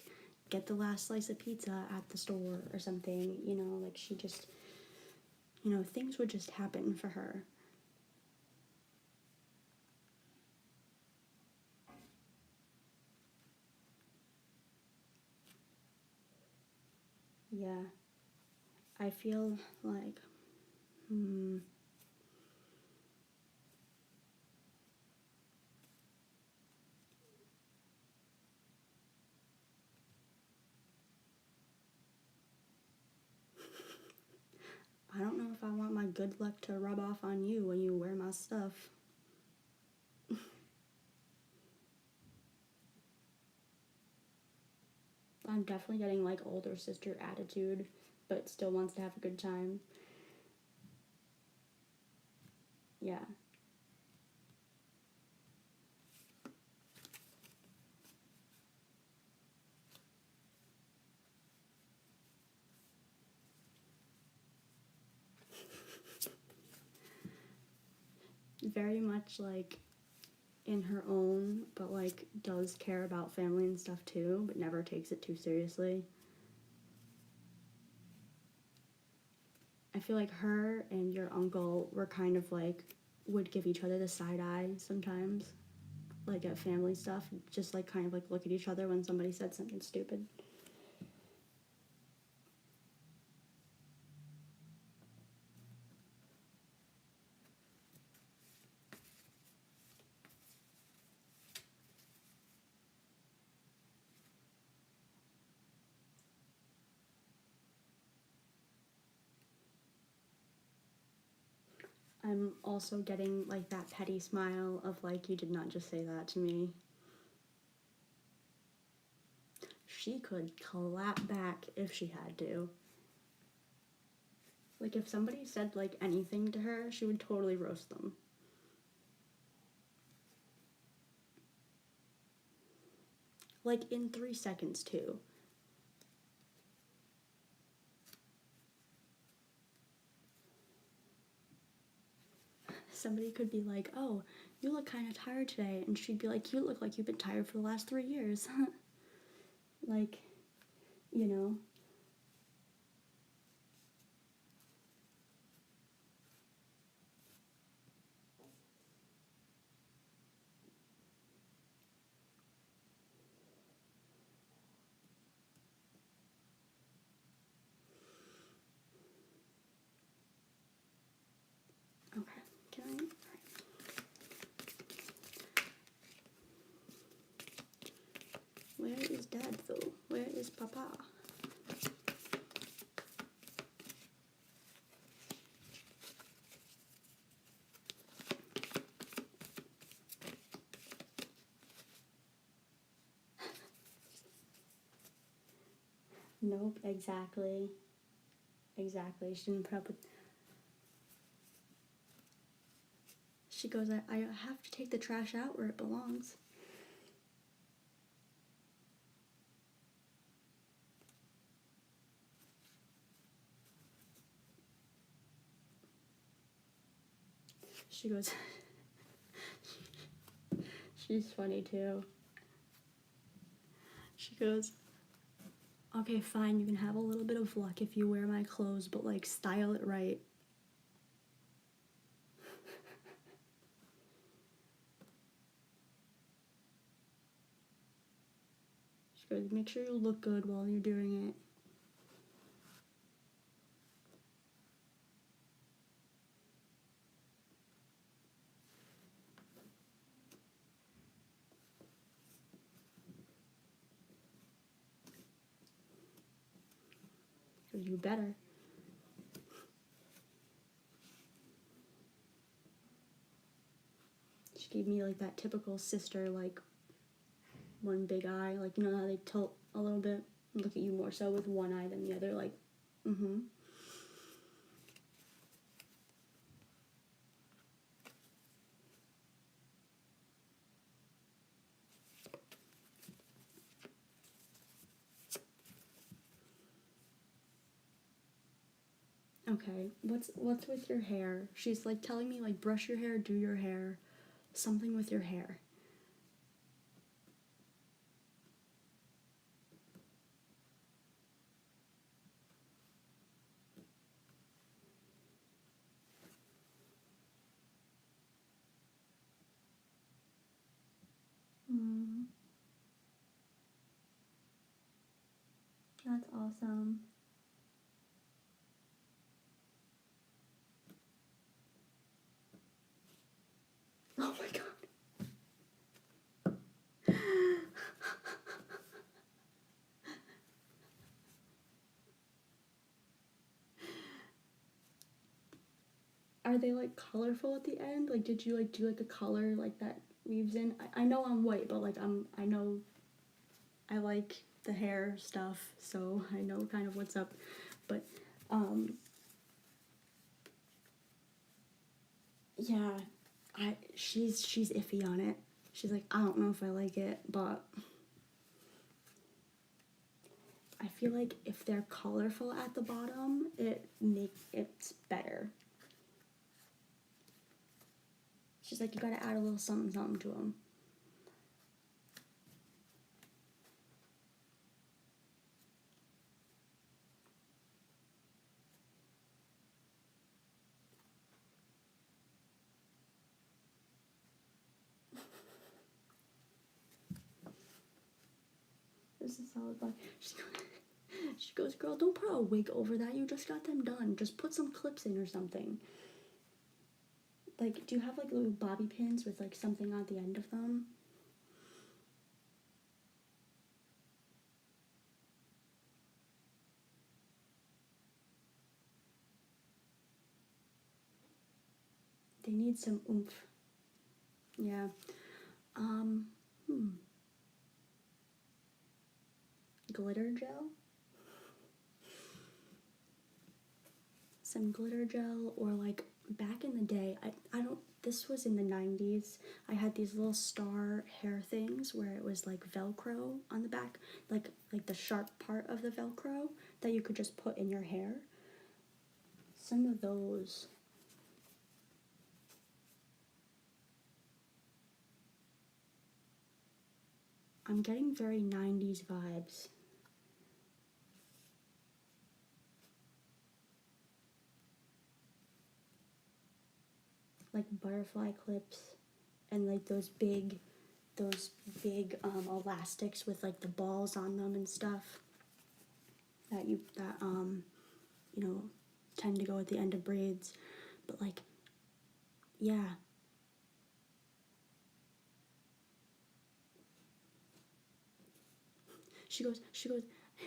get the last slice of pizza at the store or something, you know, like she just, you know, things would just happen for her. Yeah. I feel like, I don't know if I want my good luck to rub off on you when you wear my stuff. I'm definitely getting like older sister attitude, but still wants to have a good time. Yeah. Very much like in her own, but like does care about family and stuff too, but never takes it too seriously. I feel like her and your uncle were kind of like would give each other the side eye sometimes, like at family stuff, just like kind of like look at each other when somebody said something stupid. I'm also getting like that petty smile of like, you did not just say that to me. She could clap back if she had to. Like if somebody said like anything to her, she would totally roast them. Like in 3 seconds too. Somebody could be like, oh, you look kind of tired today. And she'd be like, you look like you've been tired for the last 3 years. Like, you know. Where is Dad though? Where is Papa? Nope, exactly. Exactly. She didn't put up with. She goes, I have to take the trash out where it belongs. She goes, she's funny too. She goes, okay, fine, you can have a little bit of luck if you wear my clothes, but like style it right. She goes, make sure you look good while you're doing it. She goes, you better. She gave me like that typical sister, like one big eye, like you know how they tilt a little bit and look at you more so with one eye than the other, like, mm-hmm. Okay, what's with your hair? She's like telling me like brush your hair, do your hair, something with your hair. Mm, that's awesome. Oh my god. Are they like colorful at the end? Like, did you like do like a color like that weaves in? I know I'm white, but like I know I like the hair stuff, so I know kind of what's up. But yeah, she's iffy on it. She's like, I don't know if I like it, but I feel like if they're colorful at the bottom, it's better. She's like, you gotta add a little something something to them. This is solid black. She goes, girl, don't put a wig over that. You just got them done. Just put some clips in or something. Like, do you have like little bobby pins with like something on the end of them? They need some oomph. Yeah. Glitter gel? Some glitter gel, or like back in the day, I don't, this was in the 90s. I had these little star hair things where it was like Velcro on the back, like the sharp part of the Velcro that you could just put in your hair. Some of those. I'm getting very 90s vibes. Like butterfly clips and like those big elastics with like the balls on them and stuff that you know, tend to go at the end of braids. But like, yeah, She goes,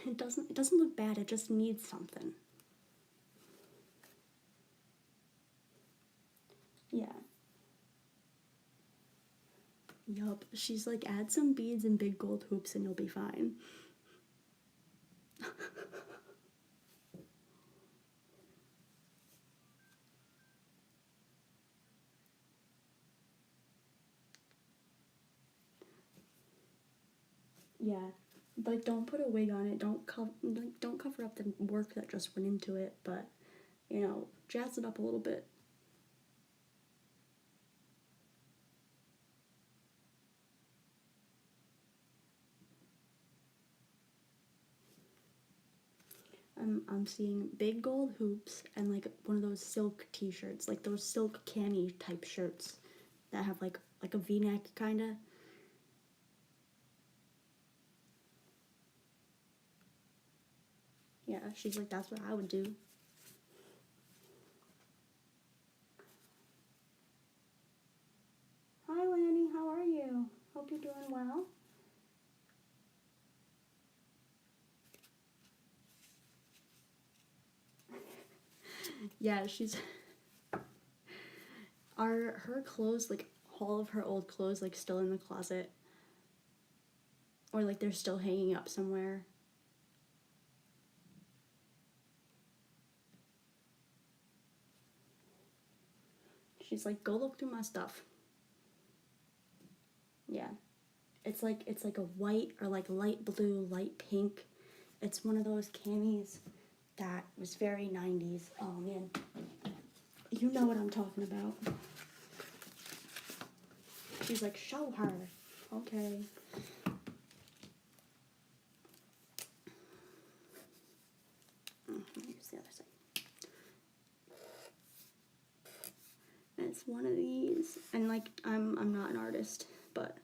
it doesn't look bad, it just needs something. Yeah. Yup. She's like, add some beads and big gold hoops and you'll be fine. Yeah. Like, don't put a wig on it. Don't cover up the work that just went into it, but, you know, jazz it up a little bit. I'm seeing big gold hoops and like one of those silk t-shirts, like those silk cami type shirts that have like a V-neck kind of. Yeah, she's like, that's what I would do. Hi Lanny, how are you? Hope you're doing well. Yeah, she's are her clothes, like all of her old clothes, like still in the closet, or like they're still hanging up somewhere? She's like, go look through my stuff. Yeah, it's like a white or like light blue, light pink. It's one of those camis that was very 90s. Oh man, you know what I'm talking about. She's like, show her. Okay. Here's the other side. And it's one of these, and like I'm not an artist, but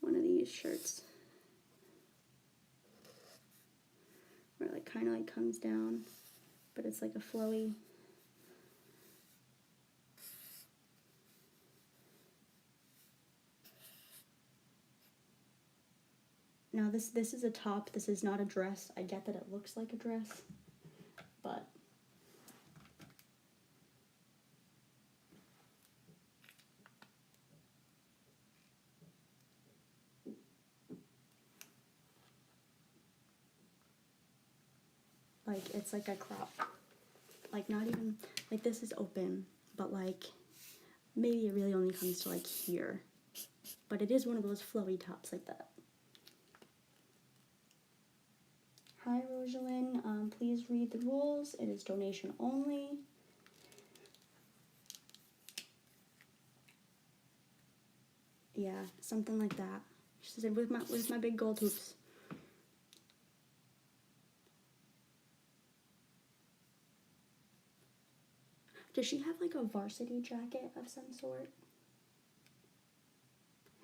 one of these shirts where it like kind of like comes down, but it's like a flowy. Now this is a top. This is not a dress. I get that it looks like a dress, but like it's like a crop. Like not even like this is open, but like maybe it really only comes to like here. But it is one of those flowy tops like that. Hi Rosalyn, please read the rules. It is donation only. Yeah, something like that. She said with my big gold hoops. Does she have like a varsity jacket of some sort?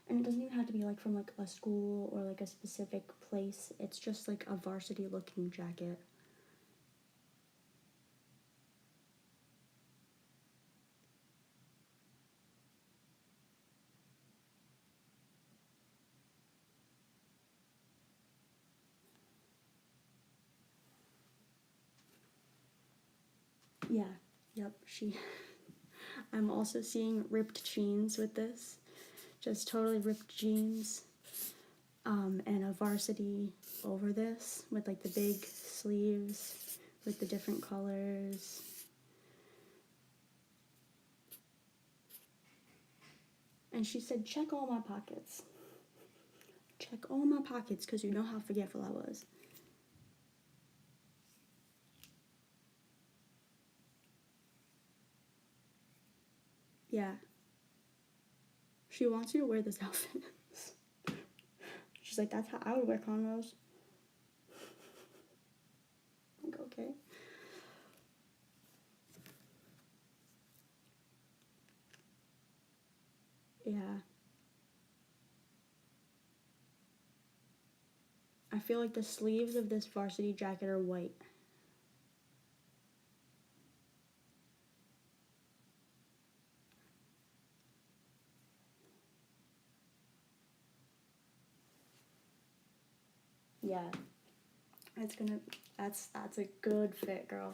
And it doesn't even have to be like from like a school or like a specific place. It's just like a varsity looking jacket. Yeah, yep, I'm also seeing ripped jeans with this. Just totally ripped jeans. And a varsity over this with like the big sleeves with the different colors. And she said, check all my pockets. Check all my pockets because you know how forgetful I was. Yeah. She wants you to wear this outfit. She's like, that's how I would wear cornrows. Like, okay. Yeah. I feel like the sleeves of this varsity jacket are white. Yeah. That's a good fit, girl.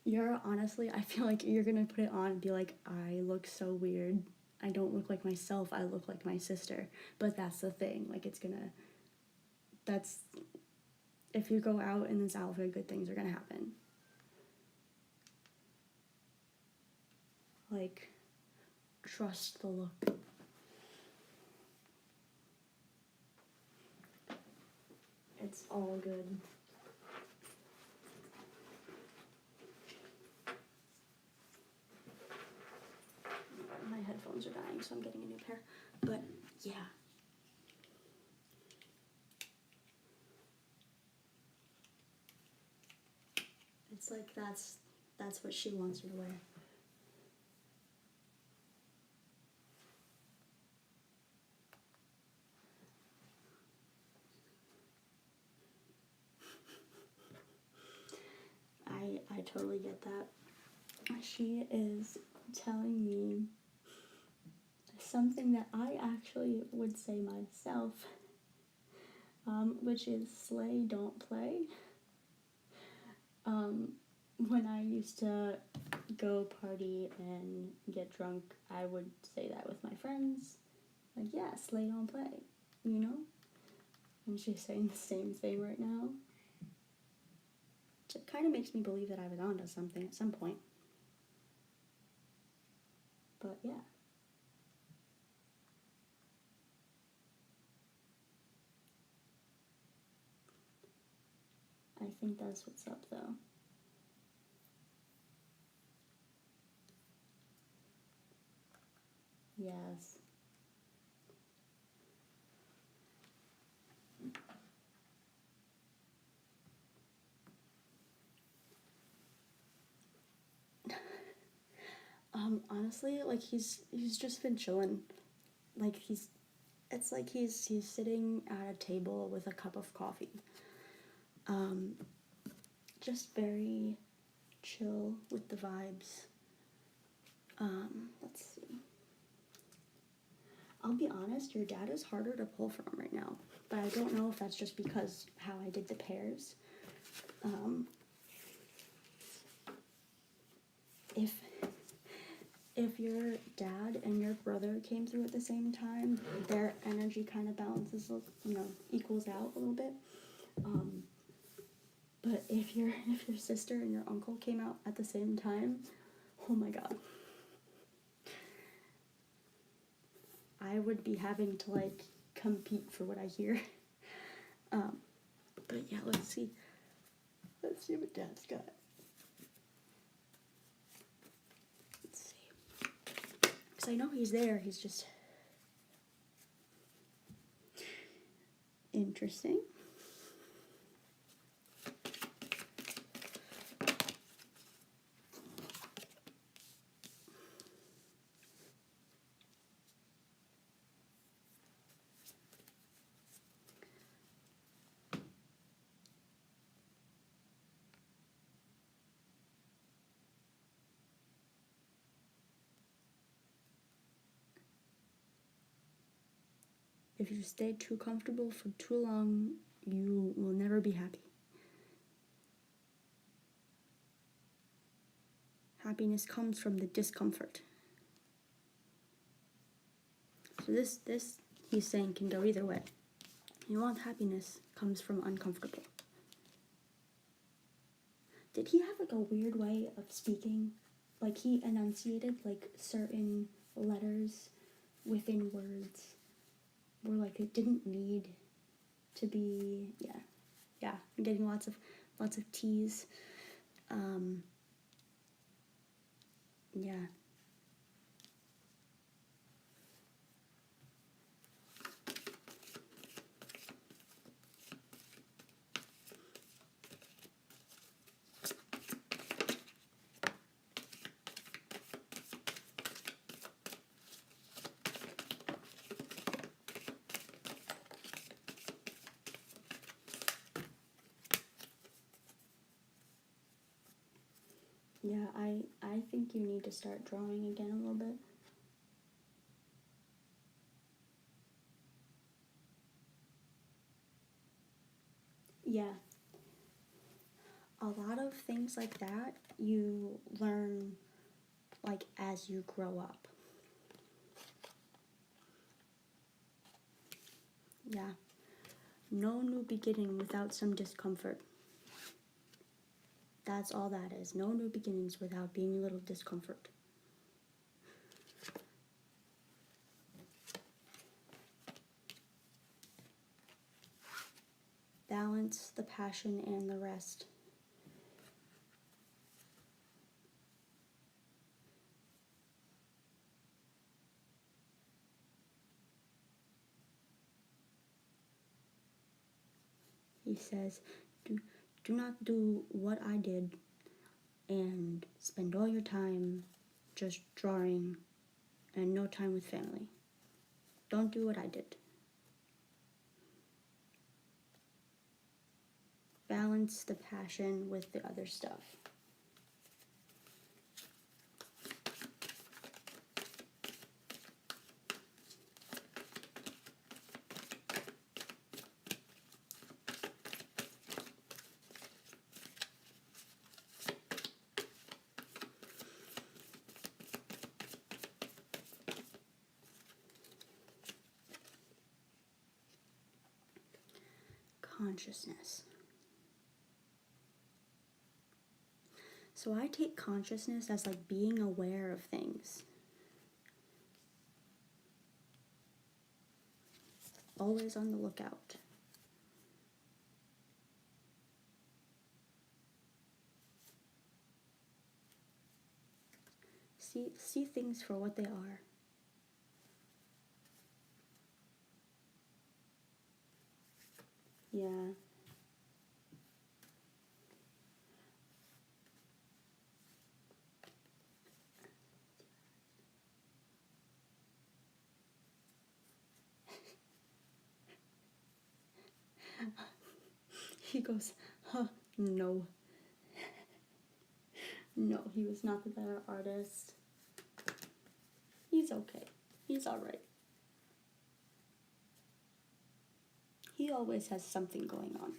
I feel like you're gonna put it on and be like, I look so weird. I don't look like myself, I look like my sister. But that's the thing, like if you go out in this outfit, good things are gonna happen. Like, trust the look. It's all good. My headphones are dying, so I'm getting a new pair. But yeah. It's like that's what she wants you to wear. I totally get that. She is telling me something that I actually would say myself, which is slay, don't play. When I used to go party and get drunk, I would say that with my friends. Like, yeah, slay, don't play, you know? And she's saying the same thing right now. It kind of makes me believe that I was onto something at some point. But yeah. I think that's what's up, though. Yes. Honestly, like he's just been chilling. Like it's like he's sitting at a table with a cup of coffee. Just very chill with the vibes. Let's see. I'll be honest, your dad is harder to pull from right now, but I don't know if that's just because how I did the pairs. If your dad and your brother came through at the same time, their energy kind of balances, equals out a little bit. But if your sister and your uncle came out at the same time, oh my god. I would be having to like compete for what I hear. But yeah, let's see. Let's see what Dad's got. Let's see. Because I know he's there, he's just interesting. If you stay too comfortable for too long, you will never be happy. Happiness comes from the discomfort. So this he's saying can go either way. You want happiness comes from uncomfortable. Did he have like a weird way of speaking? Like he enunciated like certain letters within words where like it didn't need to be, yeah. I'm getting lots of T's. Yeah. Yeah, I think you need to start drawing again a little bit. Yeah. A lot of things like that you learn like as you grow up. Yeah. No new beginning without some discomfort. That's all that is. No new beginnings without being a little discomfort. Balance the passion and the rest. He says, do not do what I did and spend all your time just drawing and no time with family. Don't do what I did. Balance the passion with the other stuff. Consciousness. So I take consciousness as like being aware of things. Always on the lookout. See things for what they are. Yeah. He goes, huh, no. No, he was not the better artist. He's okay. He's alright. He always has something going on.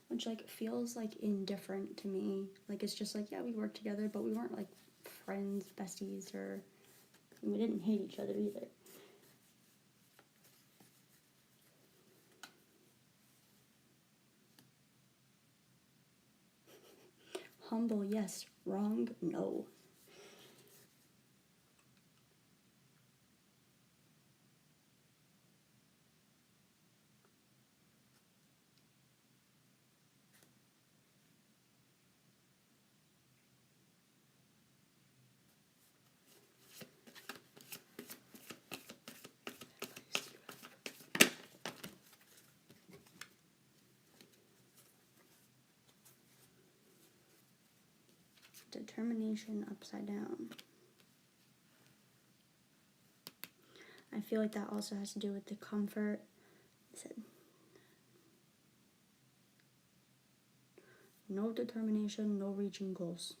Which like feels like indifferent to me. Like it's just like, yeah, we worked together, but we weren't like friends, besties, or we didn't hate each other either. Humble, yes. Wrong, no. Determination upside down. I feel like that also has to do with the comfort. It said, no determination, no reaching goals.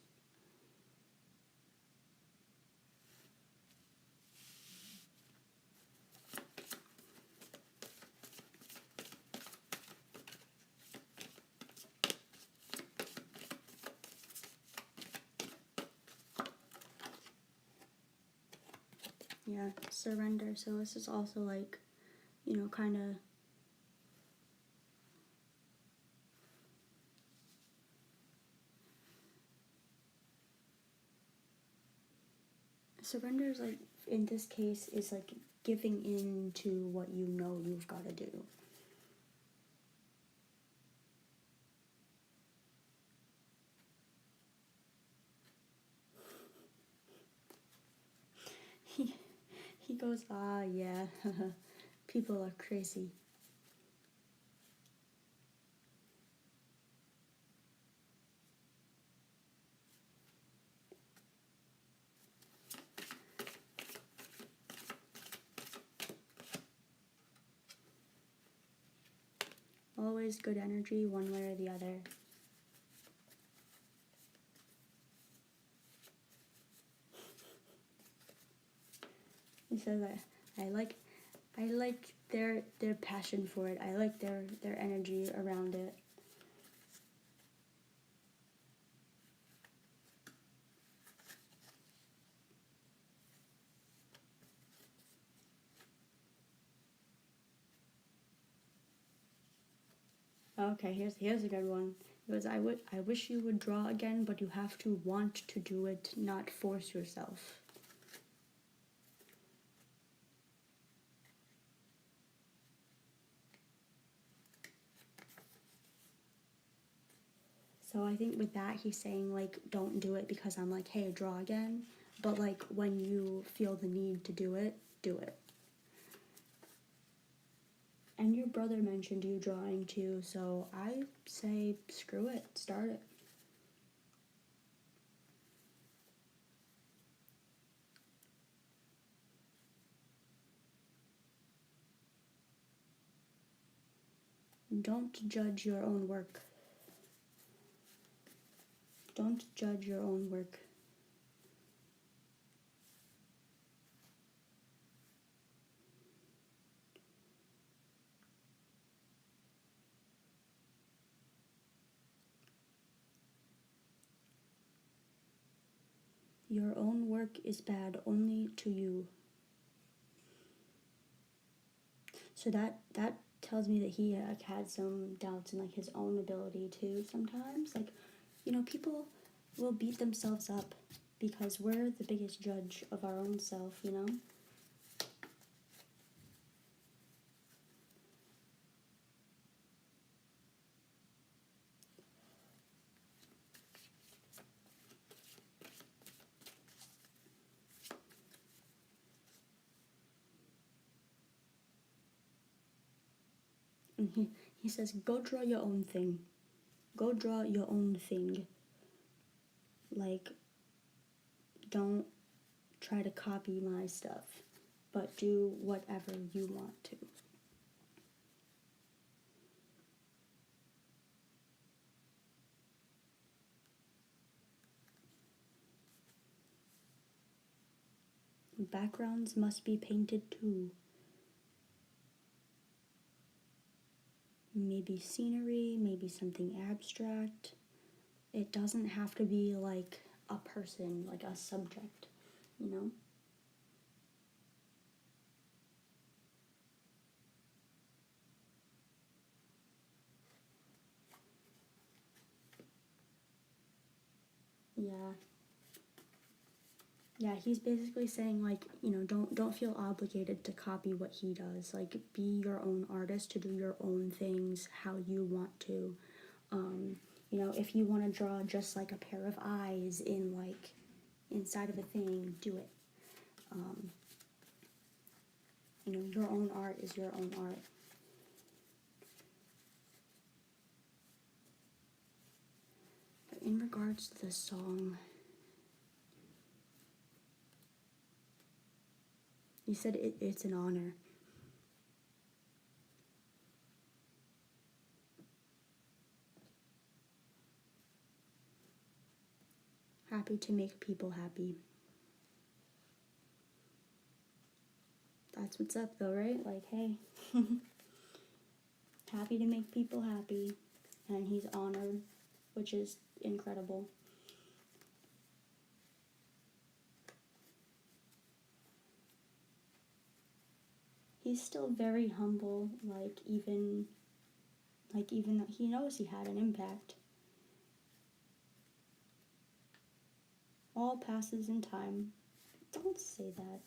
Yeah, surrender. So this is also like, you know, kind of surrender is like, in this case, is like giving in to what you know you've got to do. He goes, ah, yeah, people are crazy. Always good energy, one way or the other. He says I like their passion for it. I like their energy around it. Okay, here's a good one. It was I wish you would draw again, but you have to want to do it, not force yourself. So I think with that he's saying like don't do it because I'm like, hey, draw again, but like when you feel the need to do it, do it. And your brother mentioned you drawing too, so I say screw it, start it. Don't judge your own work. Don't judge your own work. Your own work is bad only to you. So that tells me that he had some doubts in like his own ability too sometimes. Like, you know, people will beat themselves up because we're the biggest judge of our own self, you know? And he says, go draw your own thing. Go draw your own thing. Like, don't try to copy my stuff, but do whatever you want to. Backgrounds must be painted too. Maybe scenery, maybe something abstract. It doesn't have to be like a person, like a subject, you know? Yeah. Yeah, he's basically saying like, you know, don't feel obligated to copy what he does. Like be your own artist to do your own things how you want to. You know, if you want to draw just like a pair of eyes in like inside of a thing, do it. You know, your own art is your own art. But in regards to the song, you said it's an honor. Happy to make people happy. That's what's up though, right? Like, hey, happy to make people happy. And he's honored, which is incredible. He's still very humble, like even though he knows he had an impact. All passes in time. Don't say that.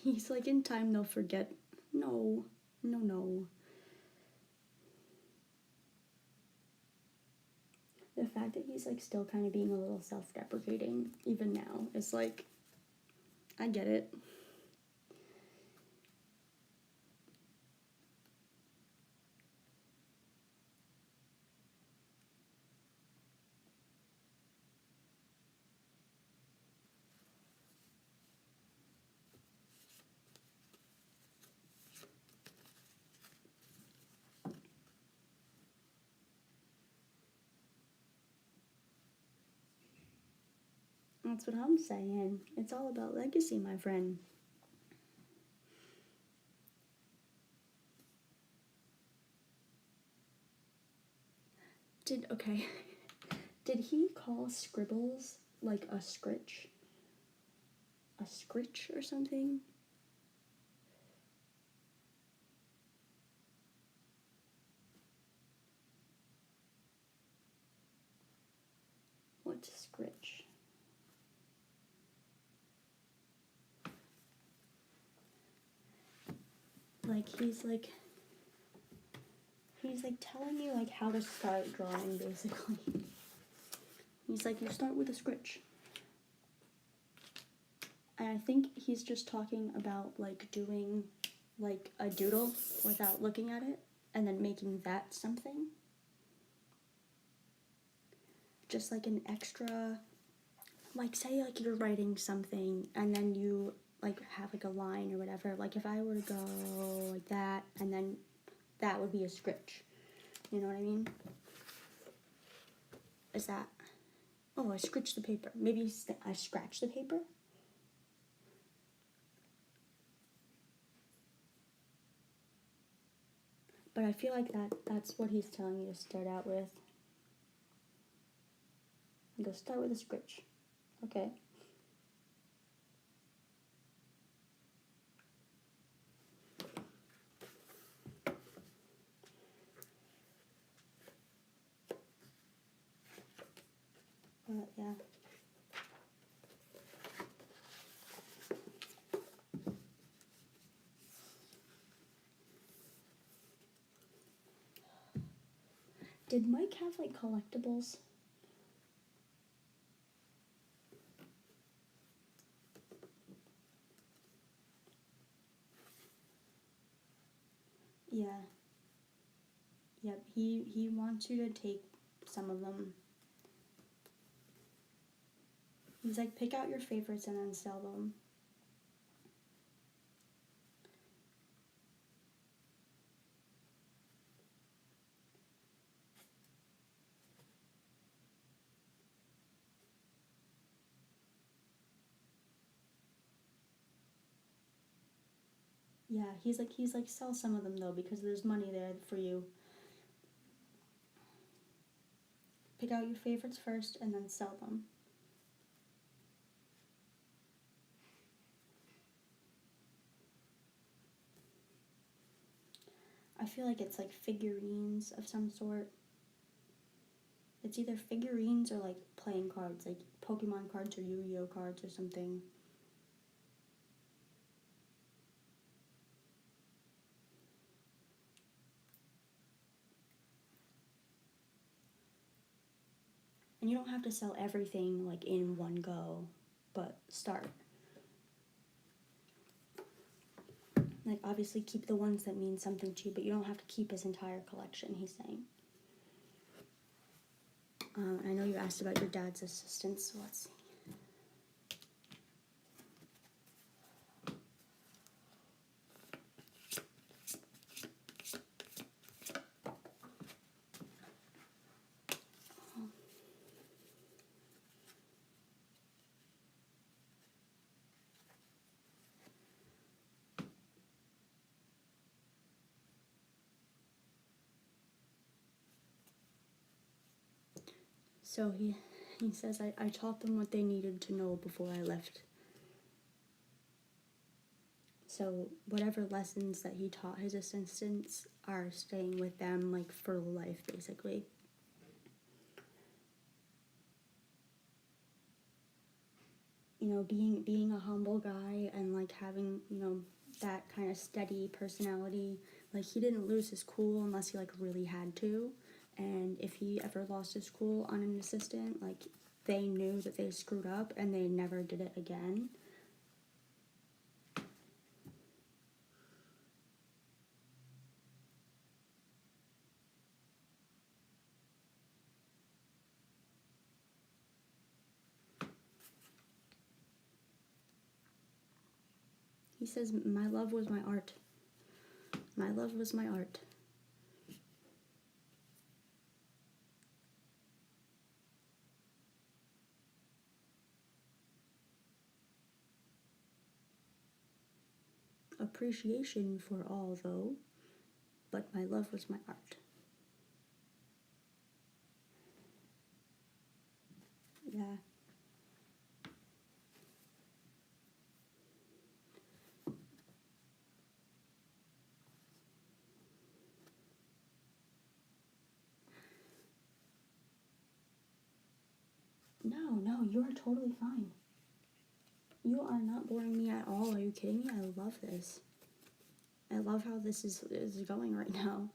He's like, in time they'll forget. No. The fact that he's like still kind of being a little self-deprecating even now is like, I get it. That's what I'm saying. It's all about legacy, my friend. Okay. Did he call scribbles like a scritch? A scritch or something? What's scritch? Like he's like telling you like how to start drawing, basically. He's like, you start with a scritch. And I think he's just talking about like doing like a doodle without looking at it and then making that something. Just like an extra, like say like you're writing something and then you like have like a line or whatever. Like if I were to go like that and then that would be a scritch. You know what I mean? Is that, oh, I scritched the paper. Maybe I scratched the paper? But I feel like that's what he's telling you to start out with. Go start with a scritch. Okay. But yeah. Did Mike have like collectibles? Yeah. Yep, he wants you to take some of them. He's like, pick out your favorites and then sell them. Yeah, he's like, sell some of them though, because there's money there for you. Pick out your favorites first and then sell them. I feel like it's like figurines of some sort. It's either figurines or like playing cards, like Pokemon cards or Yu-Gi-Oh cards or something. And you don't have to sell everything like in one go, but start. Like obviously keep the ones that mean something to you, but you don't have to keep his entire collection, he's saying. I know you asked about your dad's assistants, so let's see. So he says, I taught them what they needed to know before I left. So whatever lessons that he taught his assistants are staying with them like for life, basically. You know, being a humble guy and like having, you know, that kind of steady personality. Like he didn't lose his cool unless he like really had to. And if he ever lost his cool on an assistant, like they knew that they screwed up and they never did it again. He says, my love was my art. My love was my art. appreciation for all, though, but my love was my art. Yeah. No, you are totally fine. You are not boring me at all. Are you kidding me? I love this. I love how this is going right now.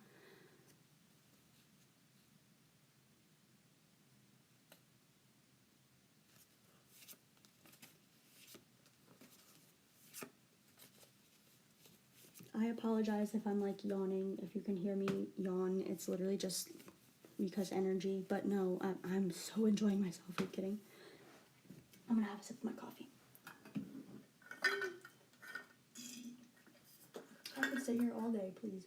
I apologize if I'm like yawning. If you can hear me yawn, it's literally just because energy. But no, I'm so enjoying myself. Are you kidding? I'm gonna have a sip of my coffee. I could stay here all day, please.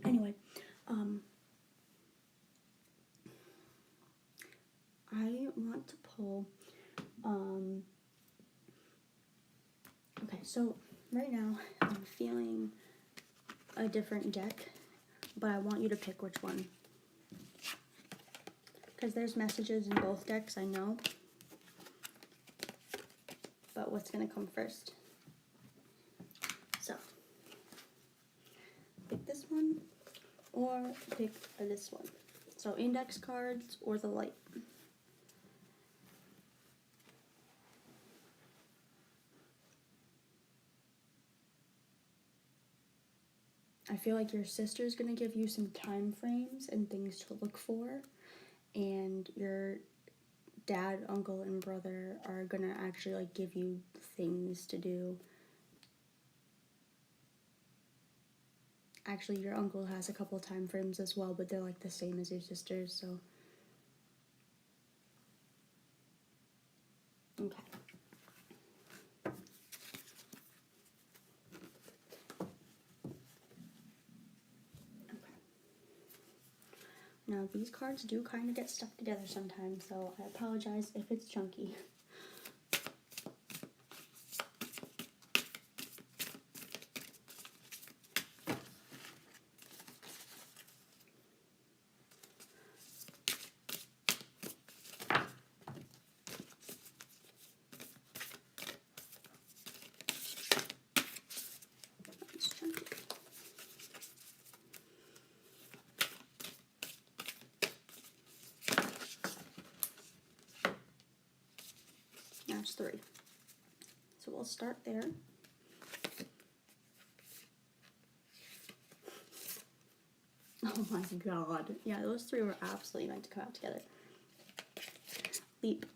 Anyway, I want to pull, okay, so right now I'm feeling a different deck, but I want you to pick which one. Because there's messages in both decks, I know. But what's gonna come first? So, pick this one, or pick this one. So index cards or the light. I feel like your sister's gonna give you some time frames and things to look for, and your dad, uncle, and brother are gonna actually like give you things to do. Actually, your uncle has a couple time frames as well, but they're like the same as your sister's, so. Okay. Now, these cards do kind of get stuck together sometimes, so I apologize if it's chunky. It's chunky. That's 3. So we'll start there. Oh my god. Yeah, those 3 were absolutely meant to come out together. Leap.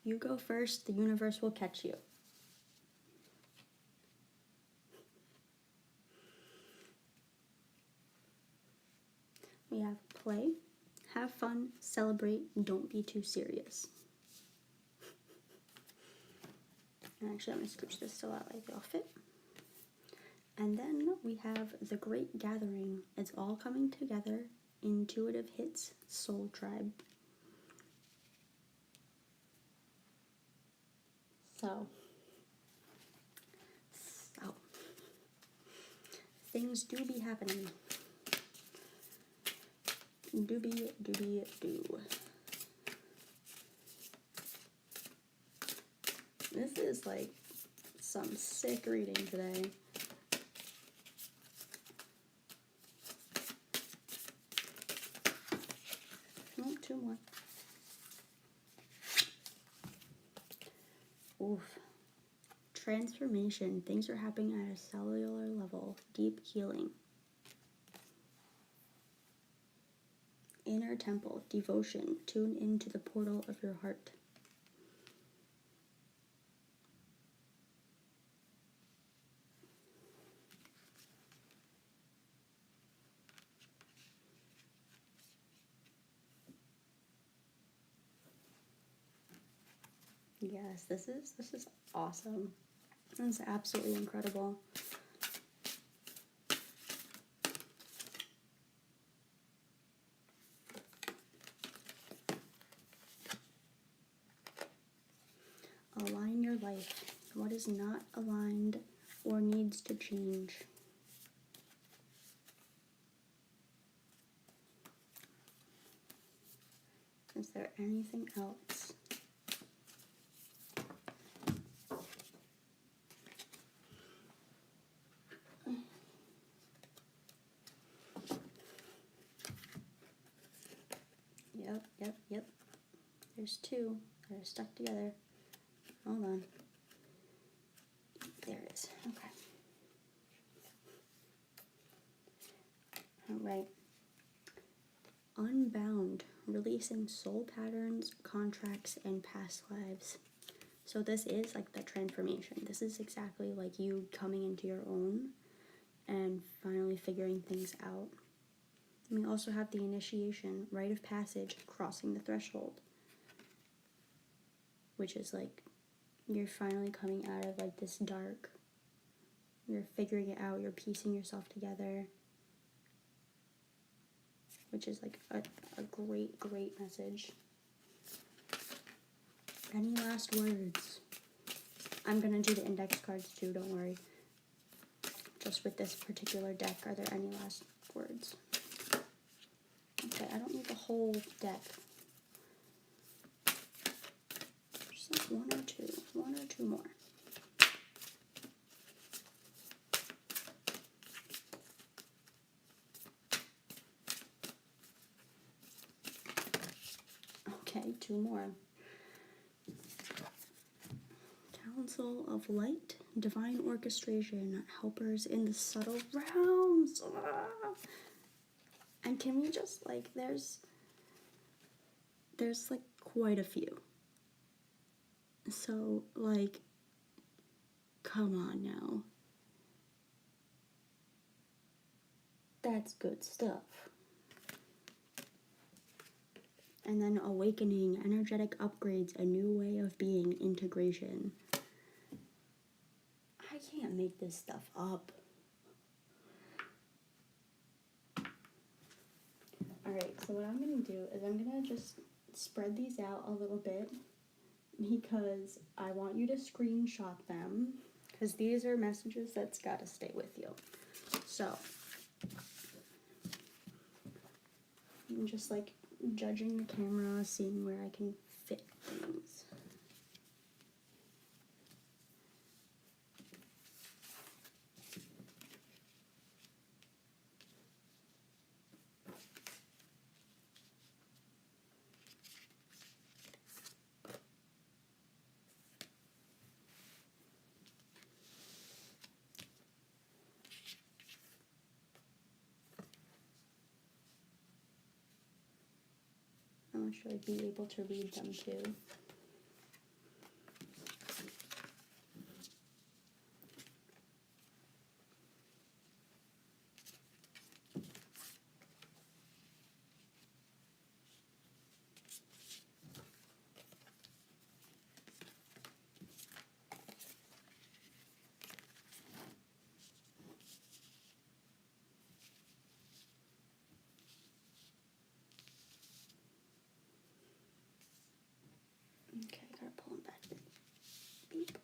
You go first, the universe will catch you. We have play, have fun, celebrate, don't be too serious. And actually, I'm going to scooch this so that way they'll fit. And then we have The Great Gathering. It's all coming together. Intuitive Hits, Soul Tribe. So, things do be happening. Doobie do. This is like some sick reading today. No, 2 more. Oof. Transformation. Things are happening at a cellular level. Deep healing. Inner temple. Devotion. Tune into the portal of your heart. Yes, this is awesome. This is absolutely incredible. Align your life. What is not aligned or needs to change? Is there anything else? Yep. There's two that are stuck together. Hold on. There it is. Okay. Alright. Unbound, releasing soul patterns, contracts, and past lives. So this is like the transformation. This is exactly like you coming into your own and finally figuring things out. And we also have the initiation, rite of passage, crossing the threshold, which is like you're finally coming out of like this dark. You're figuring it out. You're piecing yourself together, which is like a great message. Any last words? I'm gonna do the index cards too, don't worry. Just with this particular deck, are there any last words? Okay, I don't need the whole deck. Just like one or two more. Okay, two more. Council of Light, Divine Orchestration, Helpers in the Subtle Realms. And can we just, like, there's like quite a few. So, like, come on now. That's good stuff. And then awakening, energetic upgrades, a new way of being, integration. I can't make this stuff up. Alright, so what I'm going to do is I'm going to just spread these out a little bit because I want you to screenshot them because these are messages that's got to stay with you. So, I'm just like judging the camera, seeing where I can fit things. I should I be able to read them too. Okay, gotta pull them back. Beep.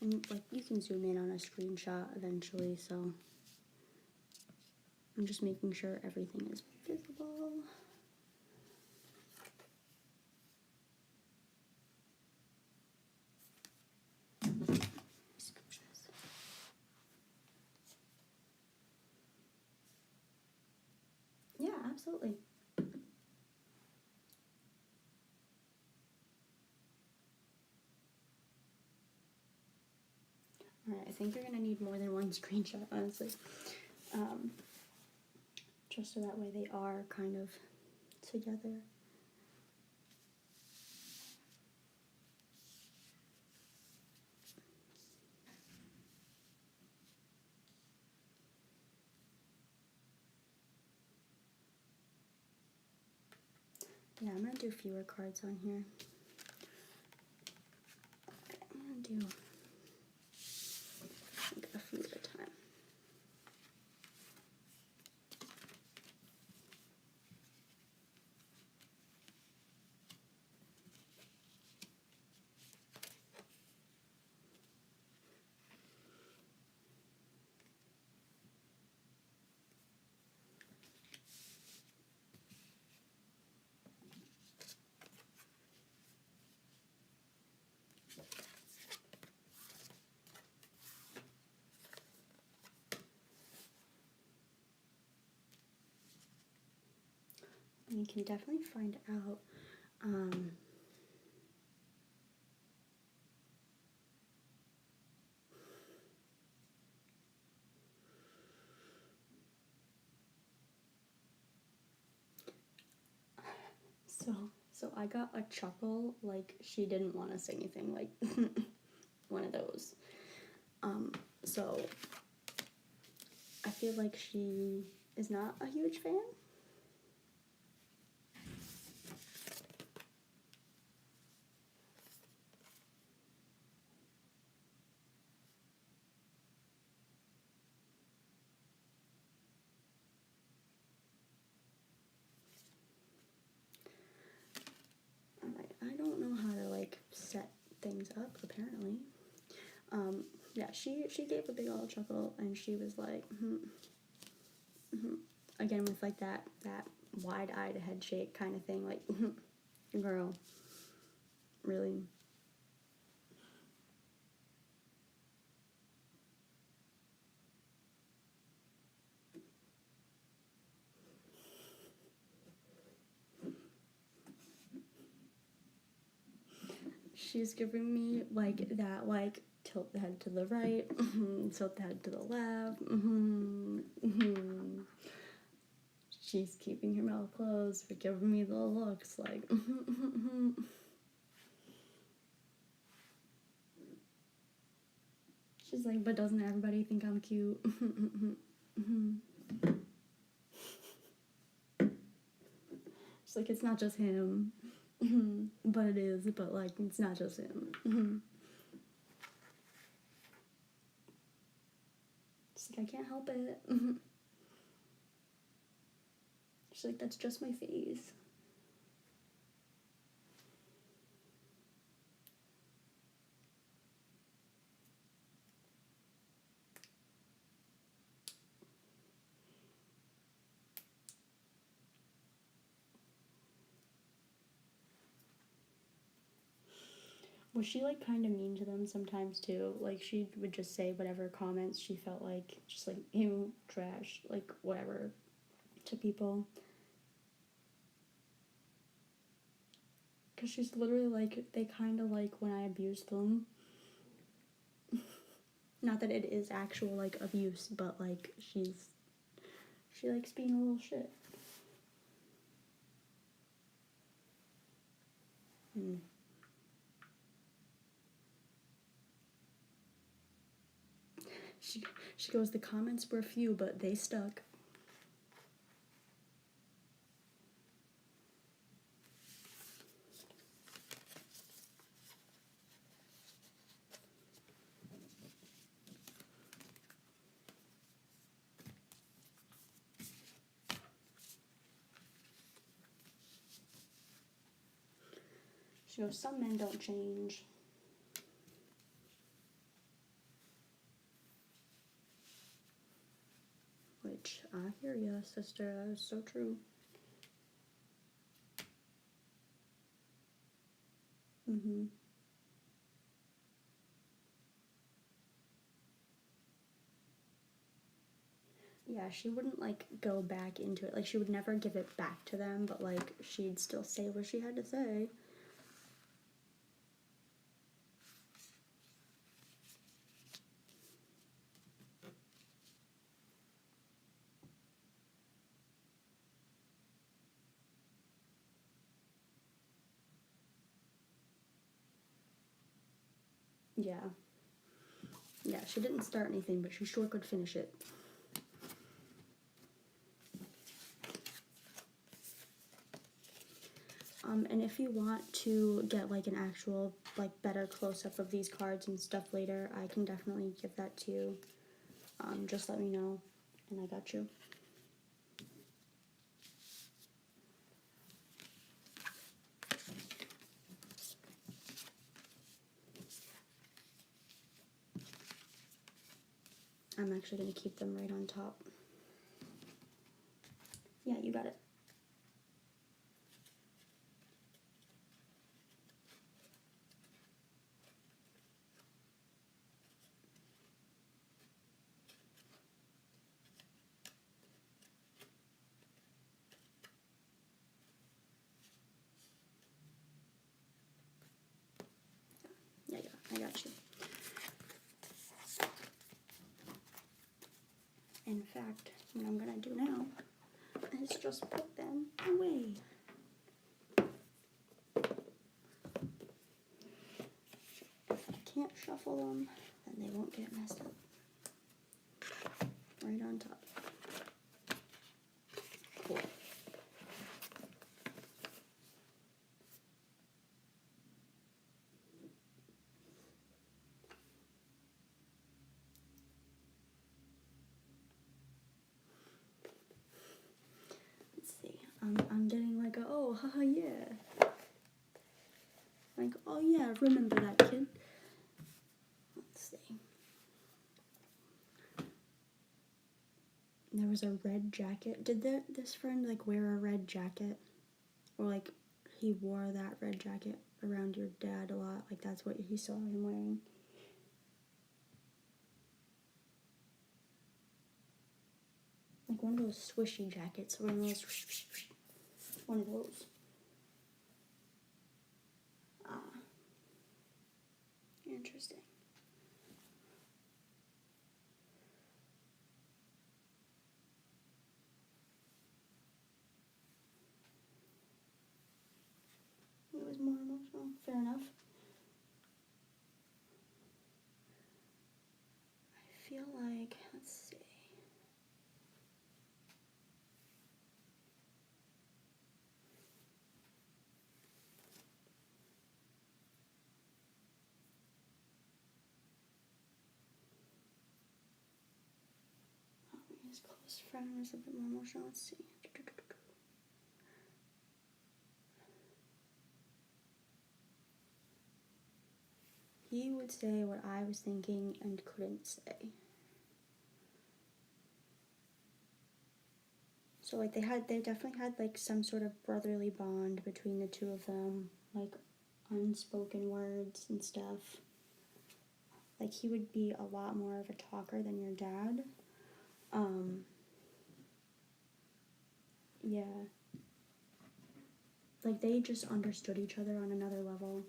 And like you can zoom in on a screenshot eventually, so I'm just making sure everything is visible. Yeah, absolutely. Alright, I think you're gonna need more than one screenshot, honestly. Just so that way they are kind of together. Yeah, I'm gonna do fewer cards on here. Okay, I'm gonna do like a few at a time. we can definitely find out. So I got a chuckle, like she didn't want to say anything, like one of those. So I feel like she is not a huge fan. Alright, I don't know how to like set things up apparently. Yeah, she gave a big old chuckle and she was like, again with like that wide-eyed head shake kind of thing, like, girl, really? She's giving me like that, like tilt the head to the right, tilt the head to the left. She's keeping her mouth closed but giving me the looks like. She's like, but doesn't everybody think I'm cute? She's like, it's not just him. But it is, but like, it's not just him. She's like, I can't help it. She's like, that's just my face. Was she like kind of mean to them sometimes too? Like she would just say whatever comments she felt like, just like, ew, trash, like whatever, to people. Because she's literally like, they kind of like when I abuse them. Not that it is actual like abuse, but like she likes being a little shit. She goes, the comments were few, but they stuck. She goes, some men don't change. Which, I hear ya, sister, that is so true. Yeah, she wouldn't like go back into it. Like she would never give it back to them, but like she'd still say what she had to say. Yeah. Yeah, she didn't start anything, but she sure could finish it. And if you want to get like an actual like better close-up of these cards and stuff later, I can definitely give that to you. Just let me know and I got you. I'm actually going to keep them right on top. Yeah, you got it. got you. In fact, what I'm gonna do now is just put them away. If I can't shuffle them, then they won't get messed up. Right on top. Cool. Let's see. I'm getting like a, oh, haha, yeah. Like, oh yeah, remember that kid. Let's see. There was a red jacket. Did this friend like wear a red jacket? Or like he wore that red jacket around your dad a lot? Like that's what he saw him wearing? Like one of those swishy jackets. One of those. One of those. Interesting. It was more emotional. Fair enough. I feel like, let's see. His close friend was a bit more emotional. Let's see. He would say what I was thinking and couldn't say. So like they definitely had like some sort of brotherly bond between the two of them, like unspoken words and stuff. Like he would be a lot more of a talker than your dad. Yeah. Like they just understood each other on another level.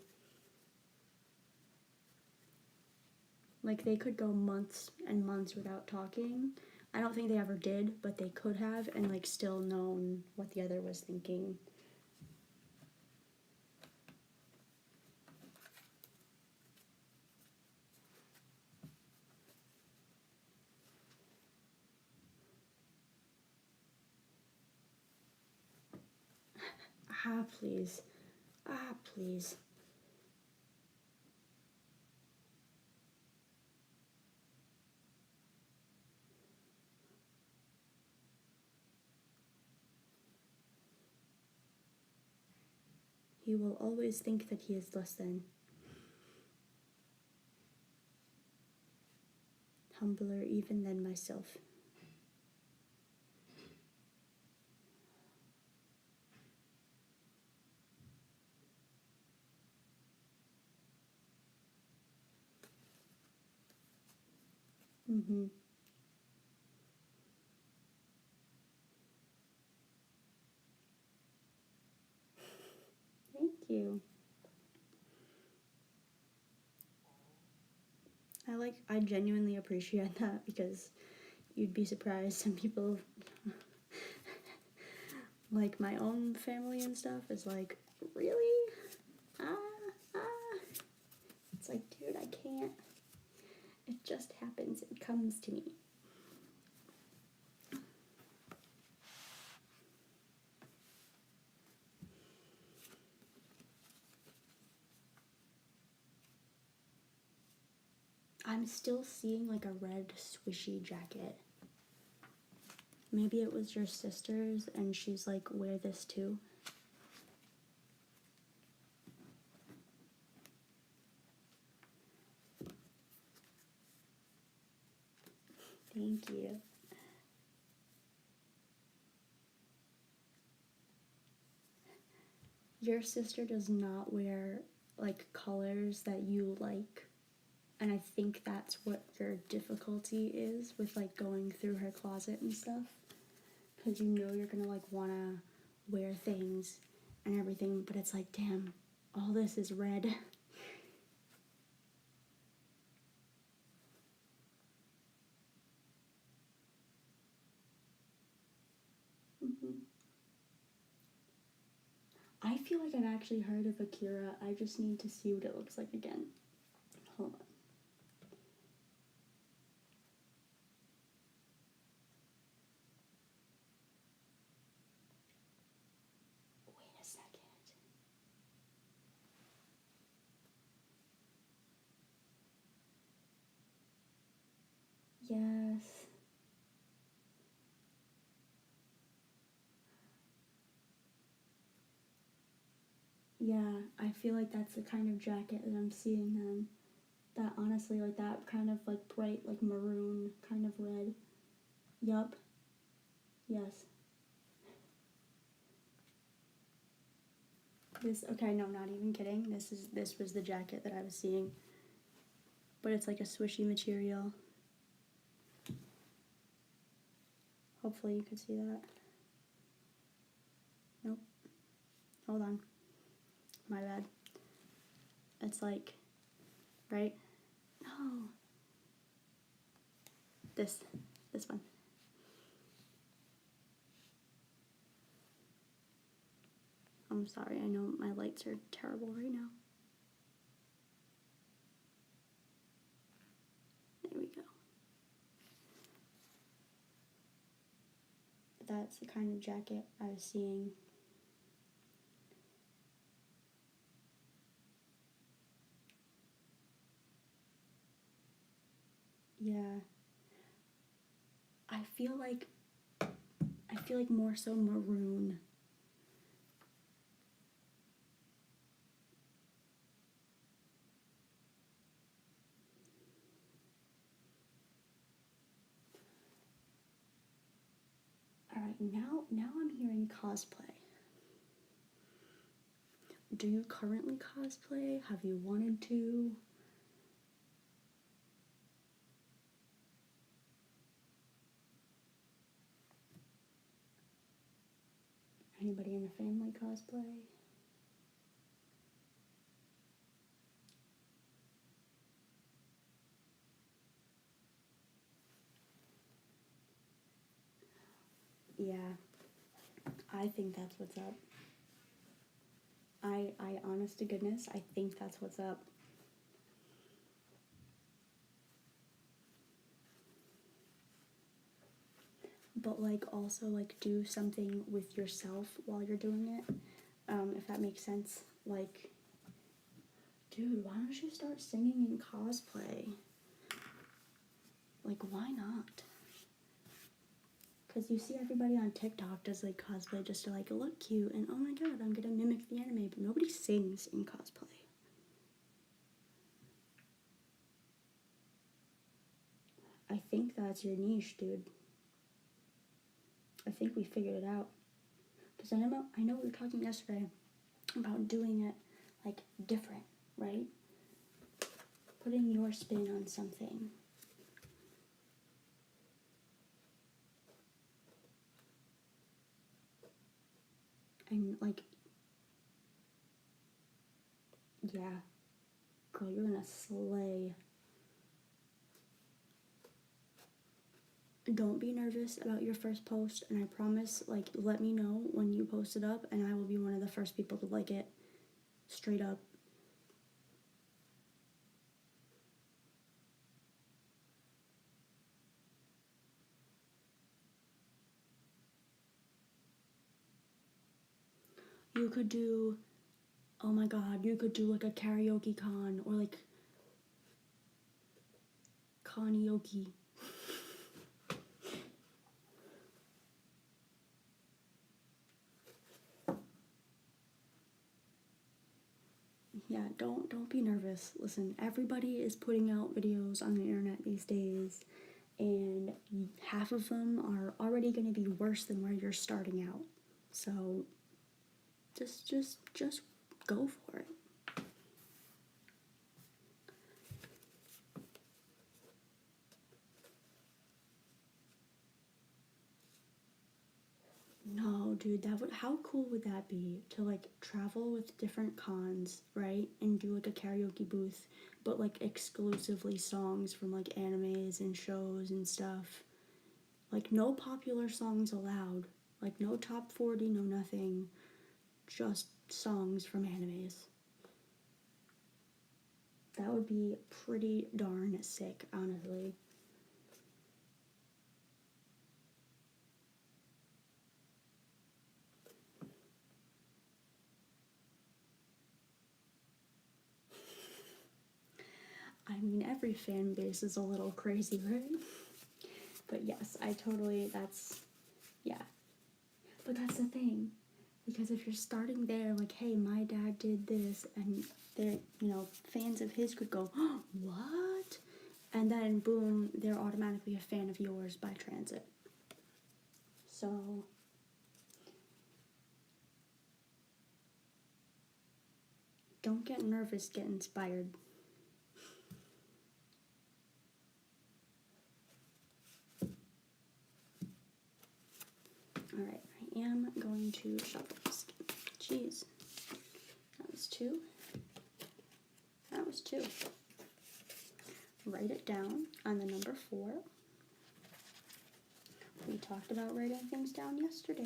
Like they could go months and months without talking. I don't think they ever did, but they could have, and like still known what the other was thinking. Ah, please. Ah, please. He will always think that he is less than. Humbler even than myself. Mm-hmm. Thank you. I genuinely appreciate that because you'd be surprised some people like my own family and stuff is like, really? It's like, dude, I can't. It just happens. It comes to me. I'm still seeing like a red swishy jacket. Maybe it was your sister's and she's like, wear this too. Thank you. Your sister does not wear like colors that you like. And I think that's what your difficulty is with like going through her closet and stuff. Because you know you're gonna like wanna wear things and everything, but it's like, damn, all this is red. feel like I've actually heard of Akira. I just need to see what it looks like again. Hold on. Wait a second. Yes. Yeah, I feel like that's the kind of jacket that I'm seeing then. That honestly, like that kind of like bright, like maroon kind of red. Yup. Yes. Okay, no, not even kidding. This was the jacket that I was seeing. But it's like a swishy material. Hopefully you could see that. Nope. Hold on. My bad. It's like, right? No. This one. I'm sorry, I know my lights are terrible right now. There we go. But that's the kind of jacket I was seeing. Yeah. I feel like more so maroon. Alright, now I'm hearing cosplay. Do you currently cosplay? Have you wanted to? Anybody in the family cosplay? Yeah, I think that's what's up. I honest to goodness, I think that's what's up. But like also like do something with yourself while you're doing it, if that makes sense. Like, dude, why don't you start singing in cosplay? Like, why not? Because you see everybody on TikTok does like cosplay just to like look cute and oh my god, I'm gonna mimic the anime, but nobody sings in cosplay. I think that's your niche, dude. I think we figured it out. Because I know we were talking yesterday about doing it like different, right? Putting your spin on something. And like, yeah, girl, you're gonna slay. Don't be nervous about your first post, and I promise, like, let me know when you post it up, and I will be one of the first people to like it. Straight up. You could do, oh my god, you could do like a karaoke con, or like karaoke. Yeah, don't be nervous. Listen, everybody is putting out videos on the internet these days, and half of them are already going to be worse than where you're starting out. So just go for it. No, dude, how cool would that be to like travel with different cons, right? And do like a karaoke booth, but like exclusively songs from like animes and shows and stuff. Like no popular songs allowed. Like no top 40, no nothing. just songs from animes. That would be pretty darn sick, honestly. I mean, every fan base is a little crazy, right? But yes, yeah. But that's the thing, because if you're starting there, like, hey, my dad did this, and they're, fans of his could go, oh, what? And then, boom, they're automatically a fan of yours by transit. So, don't get nervous, get inspired. Alright, I am going to shuffle this. Jeez. That was 2. That was 2. Write it down on the number 4. We talked about writing things down yesterday.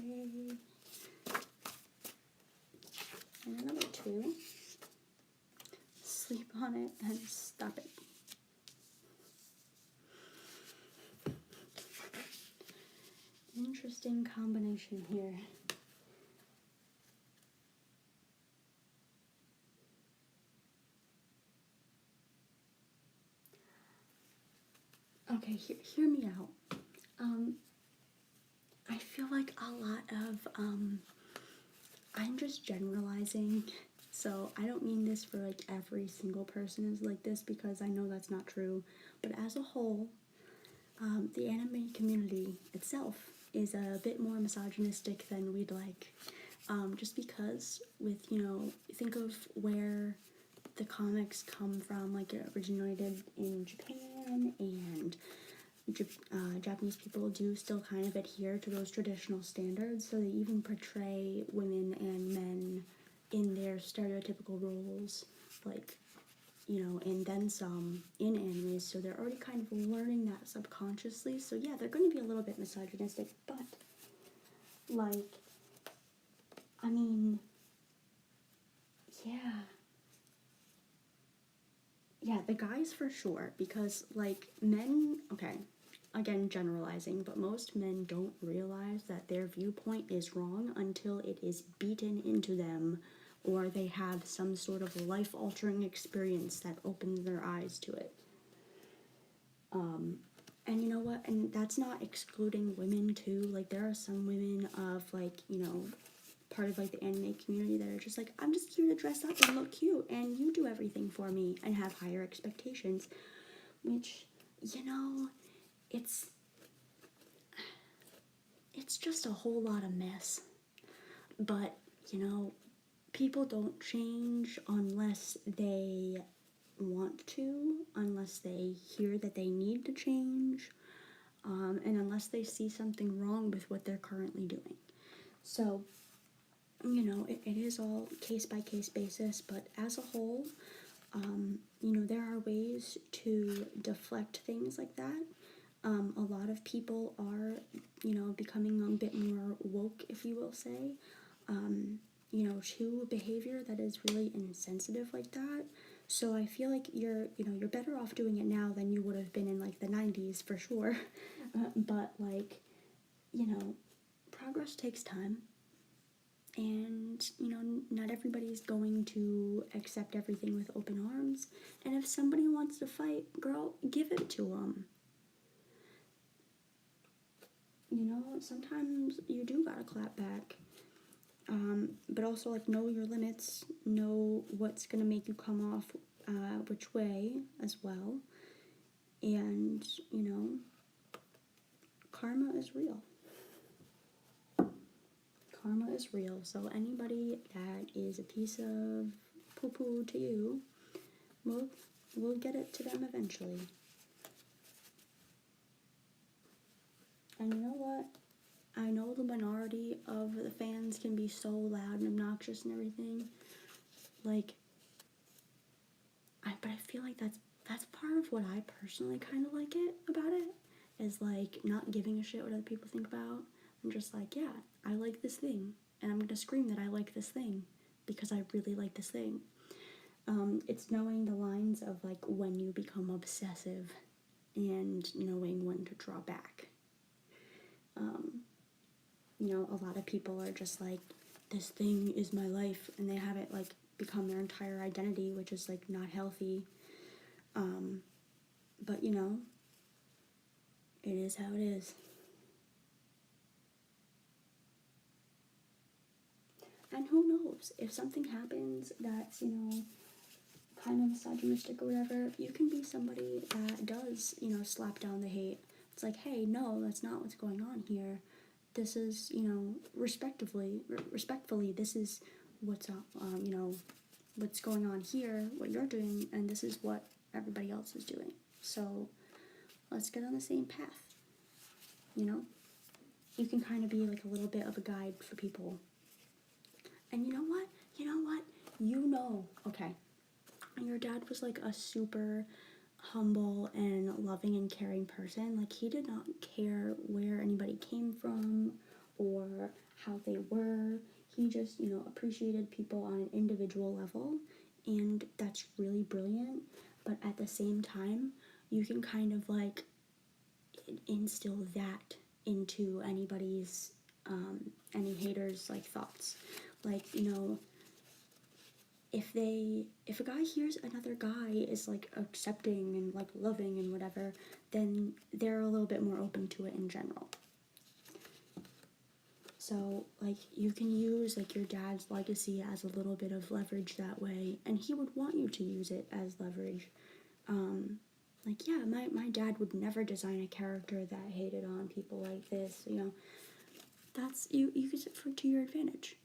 And the number 2. Sleep on it and stop it. Interesting combination here. Okay, hear me out. I feel like a lot of, I'm just generalizing, so I don't mean this for like every single person is like this, because I know that's not true, but as a whole, the anime community itself is a bit more misogynistic than we'd like, just because with, think of where the comics come from, like it originated in Japan, and Japanese people do still kind of adhere to those traditional standards, so they even portray women and men in their stereotypical roles, like, and then some in animes, so they're already kind of learning that subconsciously, so yeah, they're going to be a little bit misogynistic, but, like, I mean, yeah, the guys for sure, because, like, men, okay, again, generalizing, but most men don't realize that their viewpoint is wrong until it is beaten into them, or they have some sort of life-altering experience that opens their eyes to it. And you know what, and that's not excluding women too, like, there are some women of, like, part of, like, the anime community that are just like, I'm just here to dress up and look cute, and you do everything for me, and have higher expectations, which, it's just a whole lot of mess. But, people don't change unless they want to, unless they hear that they need to change, and unless they see something wrong with what they're currently doing. So, it is all case-by-case basis, but as a whole, there are ways to deflect things like that. A lot of people are, becoming a bit more woke, if you will say, to behavior that is really insensitive like that. So I feel like you're better off doing it now than you would have been in, like, the 90s for sure. But, like, progress takes time. And, not everybody's going to accept everything with open arms. And if somebody wants to fight, girl, give it to them. Sometimes you do gotta clap back. But also, like, know your limits, know what's gonna make you come off which way as well. And, karma is real. Karma is real, so anybody that is a piece of poo-poo to you, we'll get it to them eventually. And you know what? I know the minority of the fans can be so loud and obnoxious and everything, like, but I feel like that's part of what I personally kind of like it about it, is, like, not giving a shit what other people think about. I'm just like, yeah, I like this thing, and I'm gonna scream that I like this thing because I really like this thing. It's knowing the lines of like when you become obsessive and knowing when to draw back. A lot of people are just like, this thing is my life, and they have it like become their entire identity, which is like not healthy. But it is how it is. And who knows, if something happens that's, kind of misogynistic or whatever, you can be somebody that does, slap down the hate. It's like, hey, no, that's not what's going on here. This is, respectfully, this is what's what's going on here, what you're doing, and this is what everybody else is doing. So let's get on the same path. You can kind of be like a little bit of a guide for people. And you know what? Okay, your dad was like a super humble and loving and caring person. Like, he did not care where anybody came from or how they were. He just, appreciated people on an individual level, and that's really brilliant. But at the same time, you can kind of like instill that into anybody's, any haters' like thoughts. Like, if a guy hears another guy is like accepting and like loving and whatever, then they're a little bit more open to it in general. So like, you can use like your dad's legacy as a little bit of leverage that way, and he would want you to use it as leverage. Like, yeah, my dad would never design a character that hated on people like this. That's you use it to your advantage.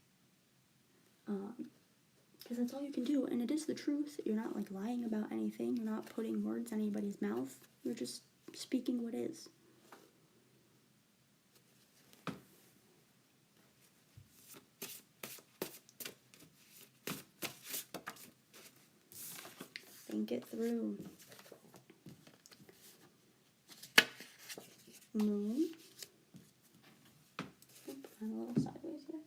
Because that's all you can do, and it is the truth. You're not like lying about anything. You're not putting words in anybody's mouth. You're just speaking what is. Think it through. Moon. Oop, I'm a little sideways here.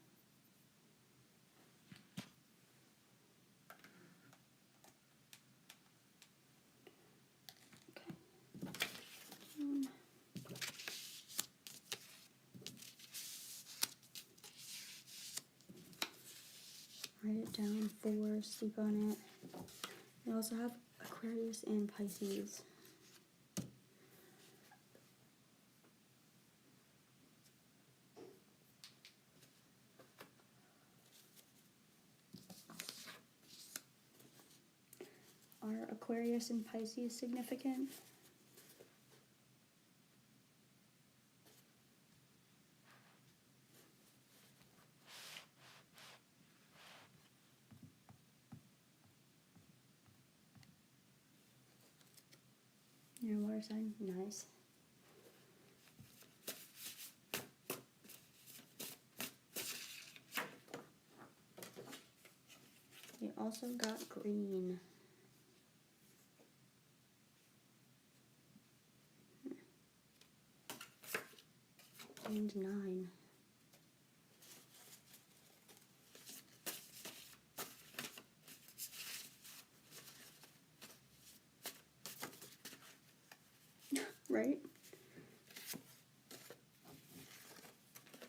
Write it down, 4, sleep on it. We also have Aquarius and Pisces. Are Aquarius and Pisces significant? Your water sign? Nice. You also got green. And 9. Right?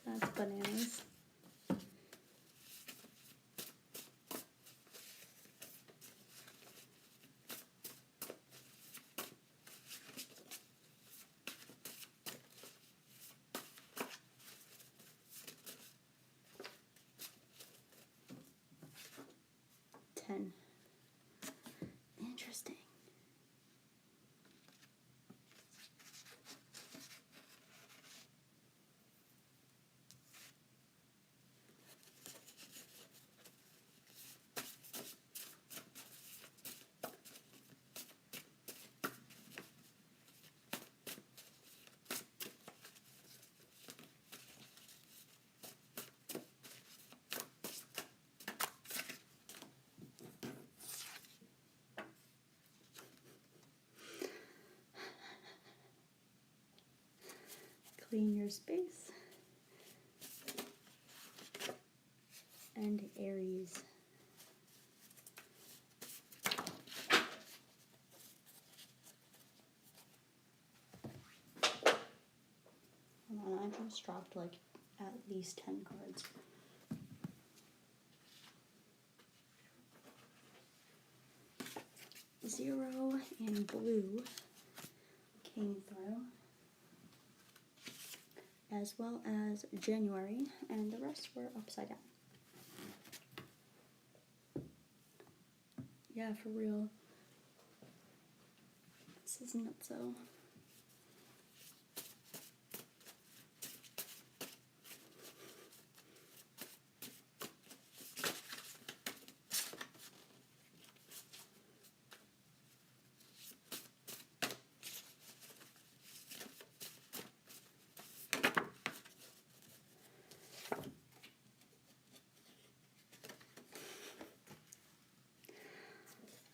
That's bananas. Interesting. Clean your space. and Aries. Hold on, I just dropped like at least 10 cards. Zero and blue came through, as well as January, and the rest were upside down. Yeah, for real. This is nutso.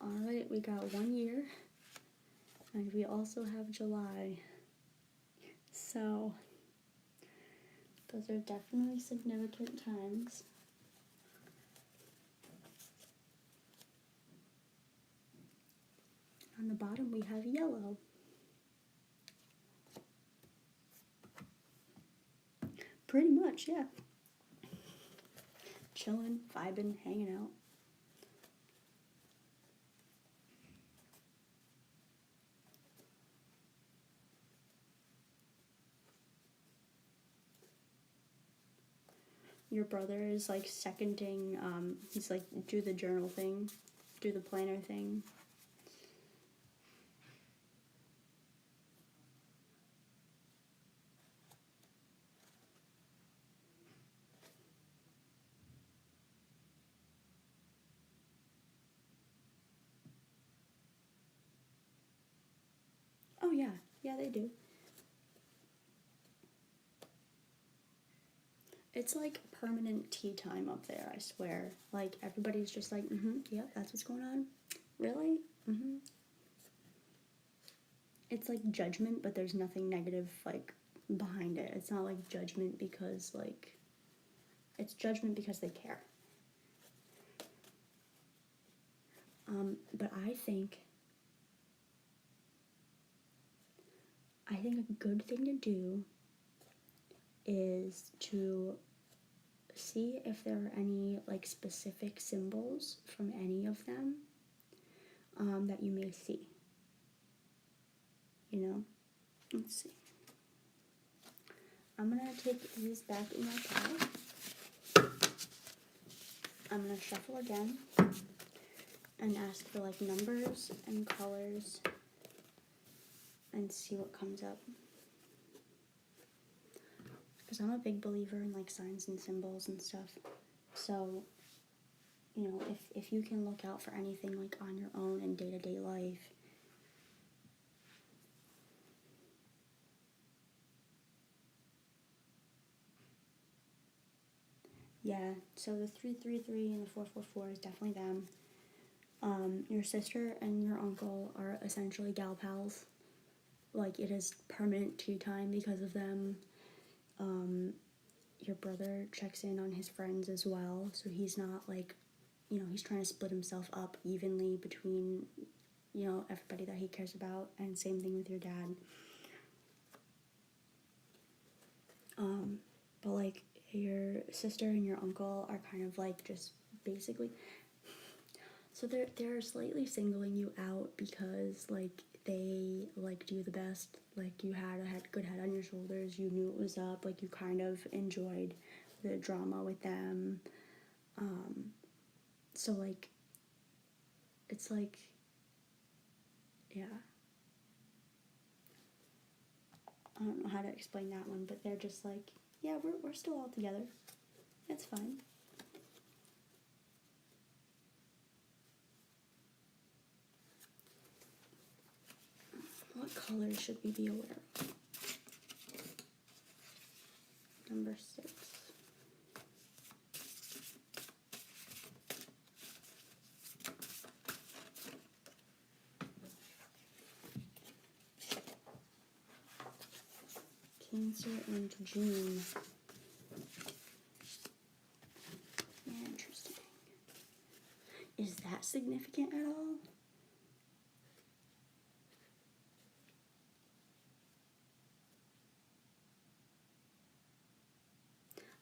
Alright, we got 1 year, and we also have July. So, those are definitely significant times. On the bottom, we have yellow. Pretty much, yeah. Chilling, vibing, hanging out. Your brother is like seconding, he's like, do the journal thing, do the planner thing. Oh yeah, yeah they do. It's like permanent tea time up there, I swear. Like, everybody's just like, yep, that's what's going on. Really? It's like judgment, but there's nothing negative, like, behind it. It's not like judgment because, like, it's judgment because they care. But I think a good thing to do is to see if there are any like specific symbols from any of them that you may see. You know? Let's see. I'm gonna take these back in my pile. I'm gonna shuffle again and ask for like numbers and colors and see what comes up. Because I'm a big believer in like signs and symbols and stuff. So, you know, if you can look out for anything like on your own in day-to-day life, yeah, so the 333 and the 444 is definitely them. Your sister and your uncle are essentially gal pals. Like, it is permanent tea time because of them. Your brother checks in on his friends as well, so he's not like, you know, he's trying to split himself up evenly between, you know, everybody that he cares about, and same thing with your dad. But like, your sister and your uncle are kind of like just basically, so they're slightly singling you out because like they liked you the best. Like, you had a good head on your shoulders, you knew it was up, like you kind of enjoyed the drama with them. So like, it's like, yeah, I don't know how to explain that one, but they're just like, yeah, we're still all together. It's fine. What colors should we be aware of? Number 6. Cancer and June. And significant at all.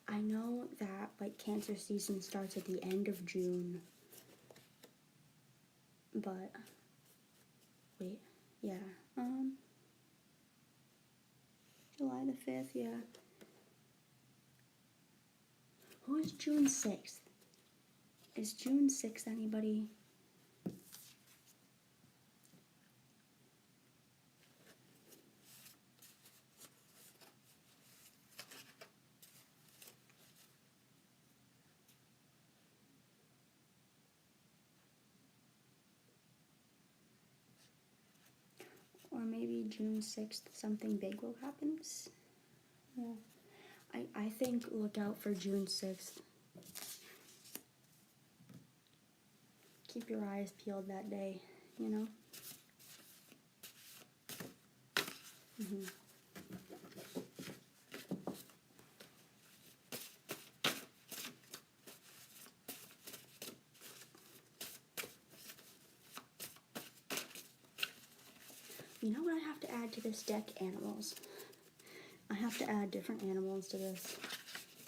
I know that like Cancer season starts at the end of June, but wait, yeah, July the 5th, yeah. Who is June 6th? Is June 6th anybody? Or maybe June 6th, something big will happen. Yeah. I think look out for June 6th. Keep your eyes peeled that day, you know? You know what I have to add to this deck? Animals. I have to add different animals to this.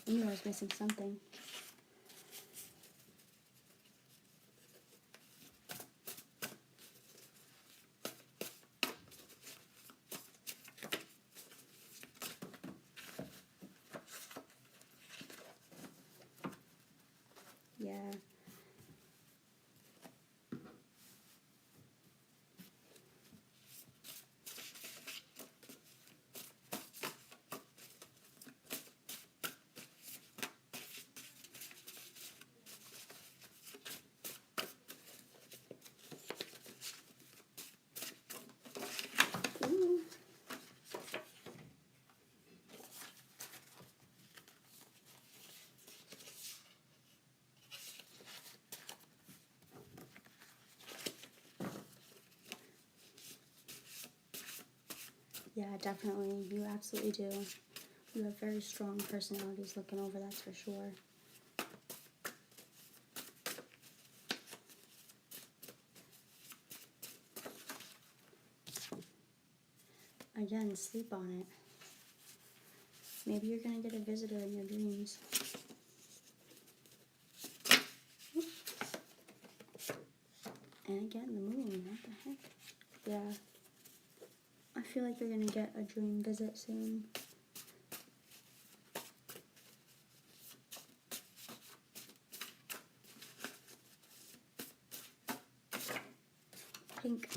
I knew I was missing something. Yeah. Ooh. Yeah, definitely. You absolutely do. You have very strong personalities looking over, that's for sure. Again, sleep on it. Maybe you're going to get a visitor in your dreams. And again, the moon. What the heck? Yeah. I feel like you're going to get a dream visit soon. Pink.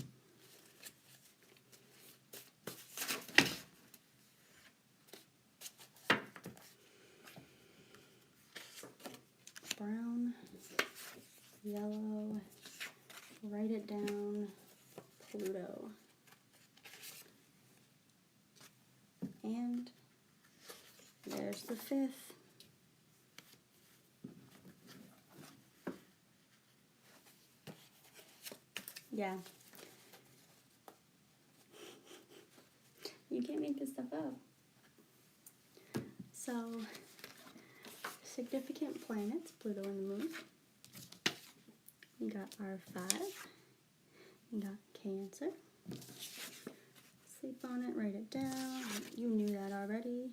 Brown. Yellow. Write it down. Pluto. And there's the 5th. Yeah. You can't make this stuff up. So, significant planets, Pluto and the moon. We got our 5. We got Cancer. Sleep on it, write it down. You knew that already.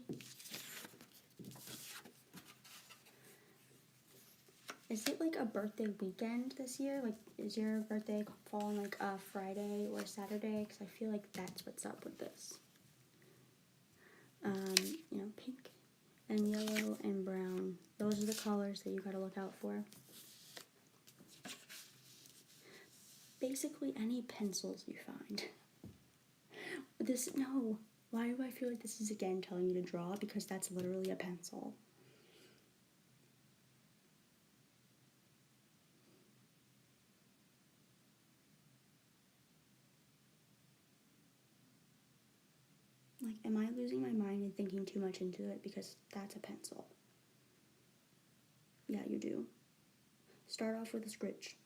Is it like a birthday weekend this year? Like, is your birthday fall on like a Friday or Saturday? Because I feel like that's what's up with this. You know, pink and yellow and brown. Those are the colors that you gotta look out for. Basically any pencils you find. No. Why do I feel like this is again telling you to draw? Because that's literally a pencil. Like, am I losing my mind and thinking too much into it? Because that's a pencil. Yeah, you do. Start off with a scritch.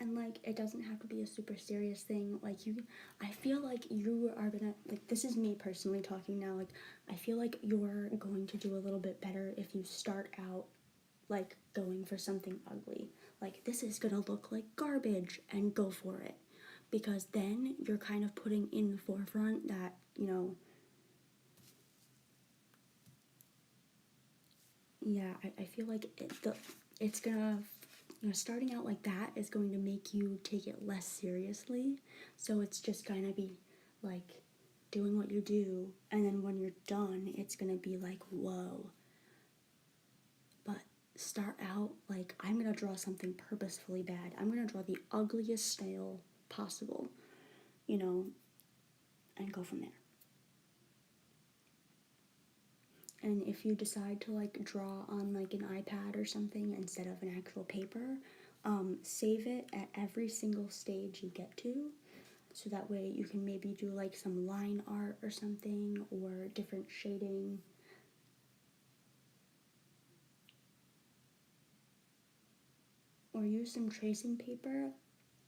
And, like, it doesn't have to be a super serious thing. Like, I feel like you are gonna, like, this is me personally talking now, like, I feel like you're going to do a little bit better if you start out, like, going for something ugly. Like, this is gonna look like garbage, and go for it. Because then you're kind of putting in the forefront that, you know, yeah, I feel like it's gonna, you know, starting out like that is going to make you take it less seriously. So it's just gonna be like doing what you do, and then when you're done, it's gonna be like, whoa. But start out like, I'm gonna draw something purposefully bad. I'm gonna draw the ugliest snail possible, you know, and go from there. And if you decide to like draw on like an iPad or something instead of an actual paper, save it at every single stage you get to, so that way you can maybe do like some line art or something, or different shading. Or use some tracing paper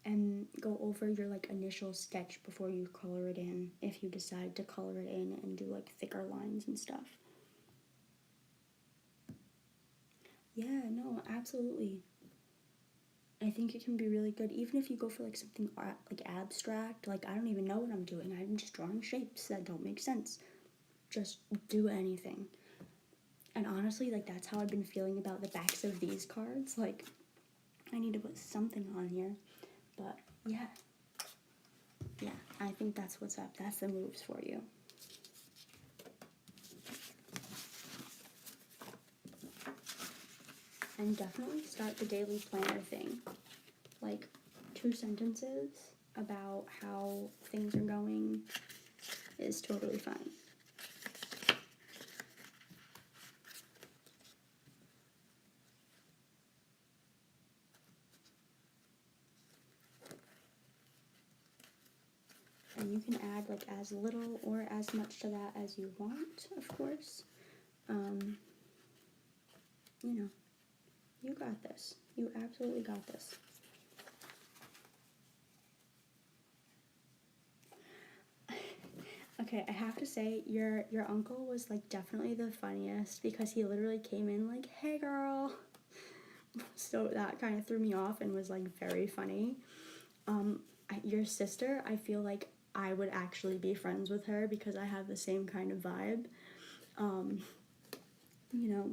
and go over your like initial sketch before you color it in, if you decide to color it in and do like thicker lines and stuff. Yeah, no, absolutely. I think it can be really good, even if you go for like something like abstract. Like, I don't even know what I'm doing. I'm just drawing shapes that don't make sense. Just do anything. And honestly, like, that's how I've been feeling about the backs of these cards. Like, I need to put something on here. But yeah, I think that's what's up. That's the moves for you. And definitely start the daily planner thing. Like, 2 sentences about how things are going is totally fine. And you can add like as little or as much to that as you want, of course. You know, you got this. You absolutely got this. Okay, I have to say, your uncle was like definitely the funniest, because he literally came in like, "Hey girl." So that kind of threw me off and was like very funny. Your sister, I feel like I would actually be friends with her because I have the same kind of vibe. You know,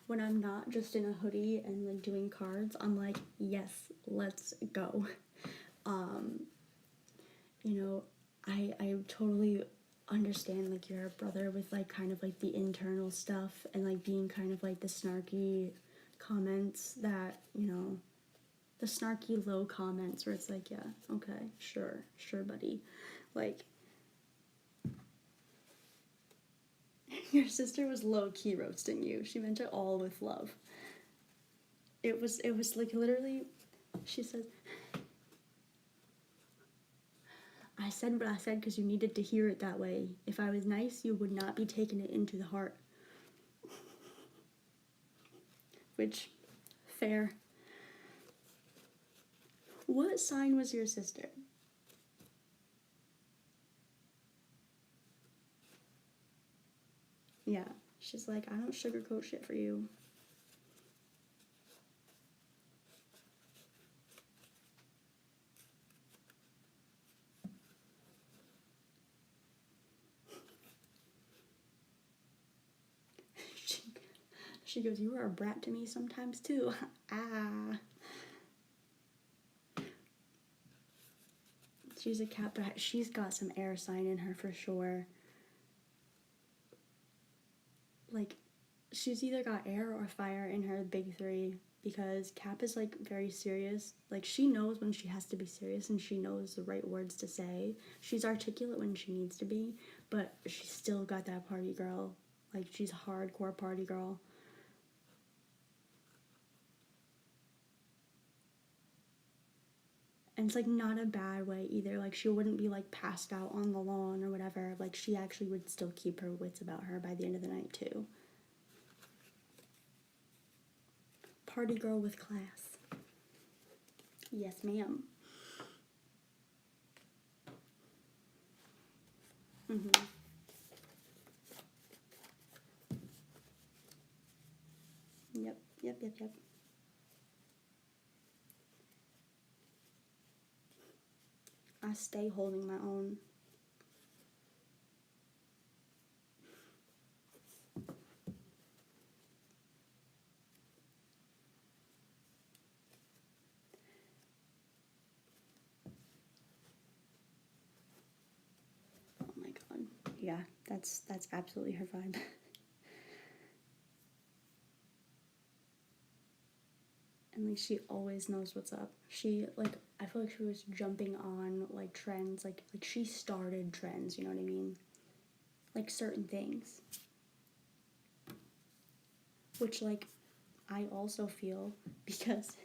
when I'm not just in a hoodie and like doing cards, I'm like, yes, let's go. You know, I totally understand like your brother with like kind of like the internal stuff, and like being kind of like the snarky comments that, you know, the snarky low comments where it's like, yeah, okay, sure, buddy. Like, your sister was low-key roasting you. She meant it all with love. It was like literally, she says, "I said what I said because you needed to hear it that way. If I was nice, you would not be taking it into the heart." Which, fair. What sign was your sister? Yeah, she's like, "I don't sugarcoat shit for you." She goes, "You are a brat to me sometimes too." Ah. She's a cat, but she's got some air sign in her for sure. Like, she's either got air or fire in her big 3, because Cap is like very serious. Like, she knows when she has to be serious, and she knows the right words to say. She's articulate when she needs to be, but she's still got that party girl. Like, she's a hardcore party girl. And it's like not a bad way either. Like, she wouldn't be like passed out on the lawn or whatever. Like, she actually would still keep her wits about her by the end of the night too. Party girl with class. Yes, ma'am. Mm-hmm. Yep, yep, yep, yep. I stay holding my own. Oh my god. Yeah, that's absolutely her vibe. And like she always knows what's up. She like I feel like she was jumping on like trends, like she started trends, you know what I mean? Like certain things. Which like I also feel because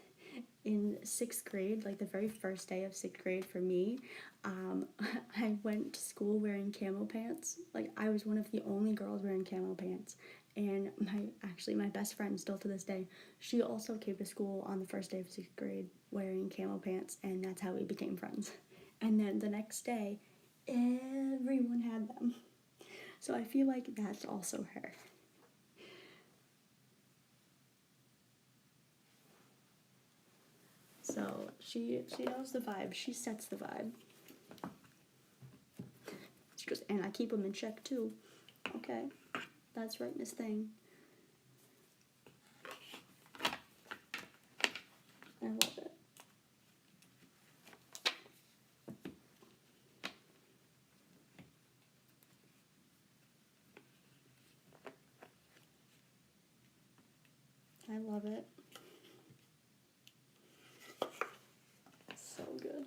in 6th grade, like the very first day of 6th grade for me, I went to school wearing camo pants. Like I was one of the only girls wearing camo pants. And my best friend still to this day, she also came to school on the first day of 6th grade wearing camo pants, and that's how we became friends. And then the next day, everyone had them. So I feel like that's also her. So she knows the vibe. She sets the vibe. She goes, and I keep them in check too. Okay, that's right, Miss Thing. I love it. I love it. So good.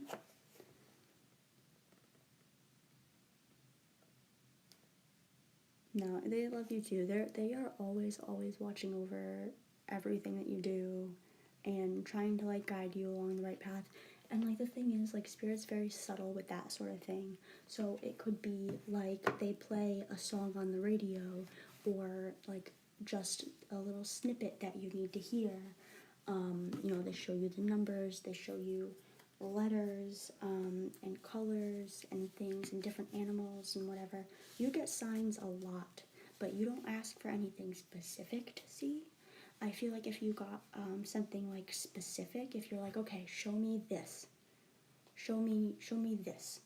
No, they love you too. They are always watching over everything that you do and trying to like guide you along the right path. And like the thing is, like spirit's very subtle with that sort of thing. So it could be like they play a song on the radio, or like just a little snippet that you need to hear. They show you the numbers, they show you letters, and colors and things and different animals and whatever. You get signs a lot, but you don't ask for anything specific to see. I feel like if you got something like specific, if you're like, okay, show me this, show me this,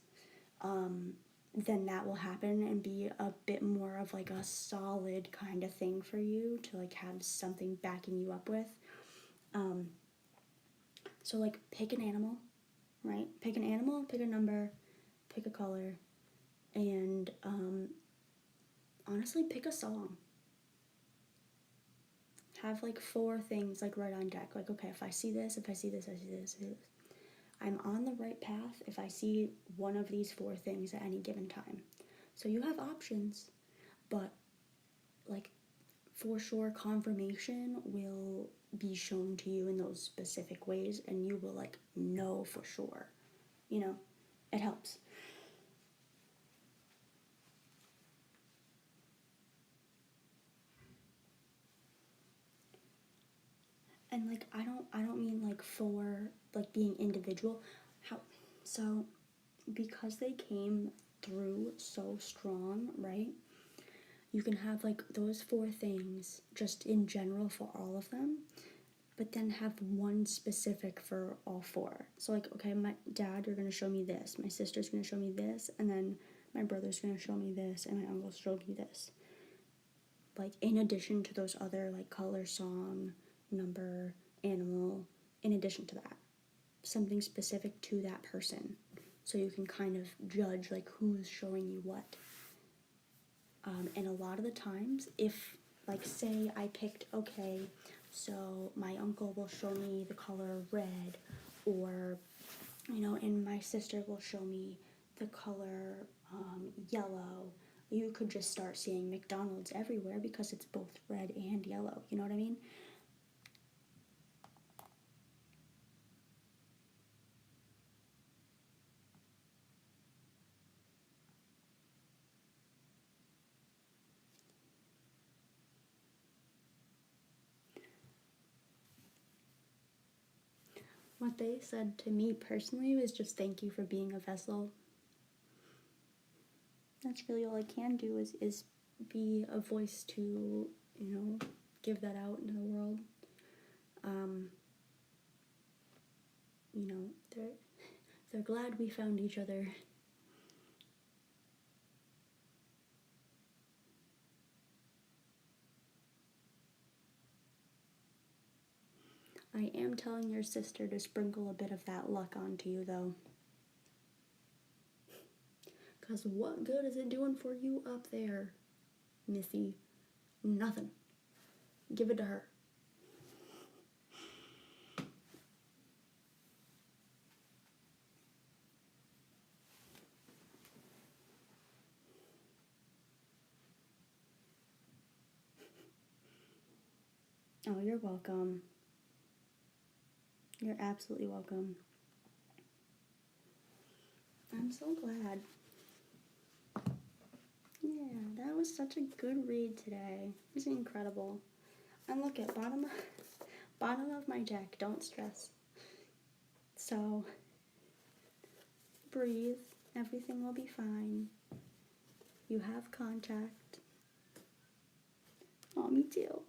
then that will happen and be a bit more of like a solid kind of thing for you to like have something backing you up with. So like pick an animal, right? Pick an animal, pick a number, pick a color, and honestly pick a song. Have like 4 things like right on deck. Like, okay, if I see this, if I see this, I see this, I see this. I'm on the right path if I see one of these 4 things at any given time. So you have options, but like for sure confirmation will be shown to you in those specific ways, and you will like know for sure. It helps. And like I don't mean like for like being individual. How so because they came through so strong, right? You can have like those 4 things just in general for all of them, but then have one specific for all 4. So like, okay, my dad, you're gonna show me this, my sister's gonna show me this, and then my brother's gonna show me this, and my uncle's show me this. Like in addition to those other like color, song, number, animal, in addition to that, something specific to that person, so you can kind of judge like who's showing you what. And a lot of the times, if like say I picked, okay, so my uncle will show me the color red, or and my sister will show me the color yellow. You could just start seeing McDonald's everywhere because it's both red and yellow. You know what I mean? What they said to me personally was just thank you for being a vessel. That's really all I can do is be a voice to, give that out into the world. They're glad we found each other. I am telling your sister to sprinkle a bit of that luck onto you, though. Because what good is it doing for you up there, Missy? Nothing. Give it to her. Oh, you're welcome. You're absolutely welcome. I'm so glad. Yeah, that was such a good read today. It was incredible. And look at bottom of my deck. Don't stress. So, breathe. Everything will be fine. You have contact. Oh, me too.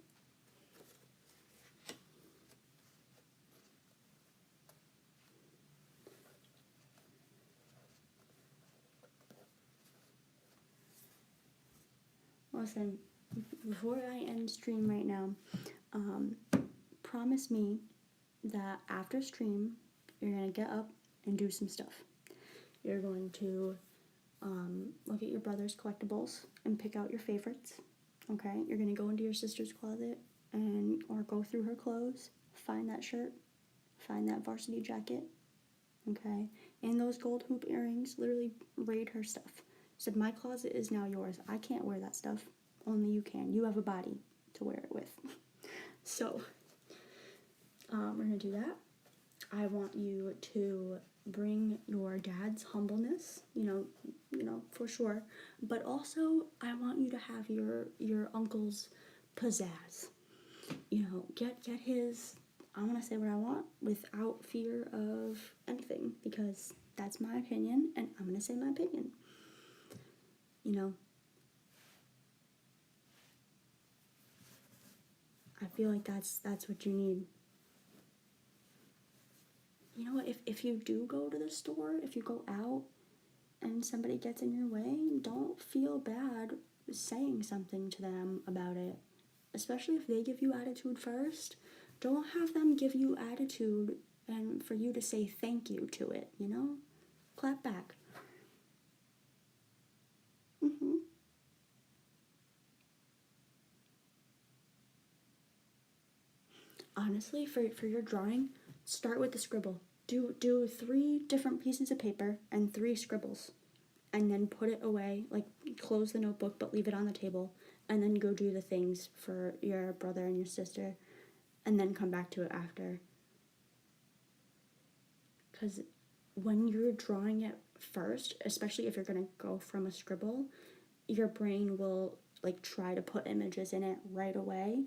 Listen, before I end stream right now, promise me that after stream, you're going to get up and do some stuff. You're going to look at your brother's collectibles and pick out your favorites. Okay? You're going to go into your sister's closet or go through her clothes, find that shirt, find that varsity jacket. Okay? And those gold hoop earrings, literally raid her stuff. Said, my closet is now yours. I can't wear that stuff. Only you can. You have a body to wear it with. So, we're going to do that. I want you to bring your dad's humbleness, for sure. But also, I want you to have your uncle's pizzazz. Get his, I want to say what I want without fear of anything, because that's my opinion, and I'm going to say my opinion. I feel like that's what you need. If you do go to the store, if you go out and somebody gets in your way, don't feel bad saying something to them about it. Especially if they give you attitude first. Don't have them give you attitude and for you to say thank you to it, Clap back. Honestly, for your drawing, start with the scribble. Do 3 different pieces of paper and 3 scribbles. And then put it away, like close the notebook but leave it on the table. And then go do the things for your brother and your sister. And then come back to it after. Because when you're drawing it first, especially if you're going to go from a scribble, your brain will try to put images in it right away.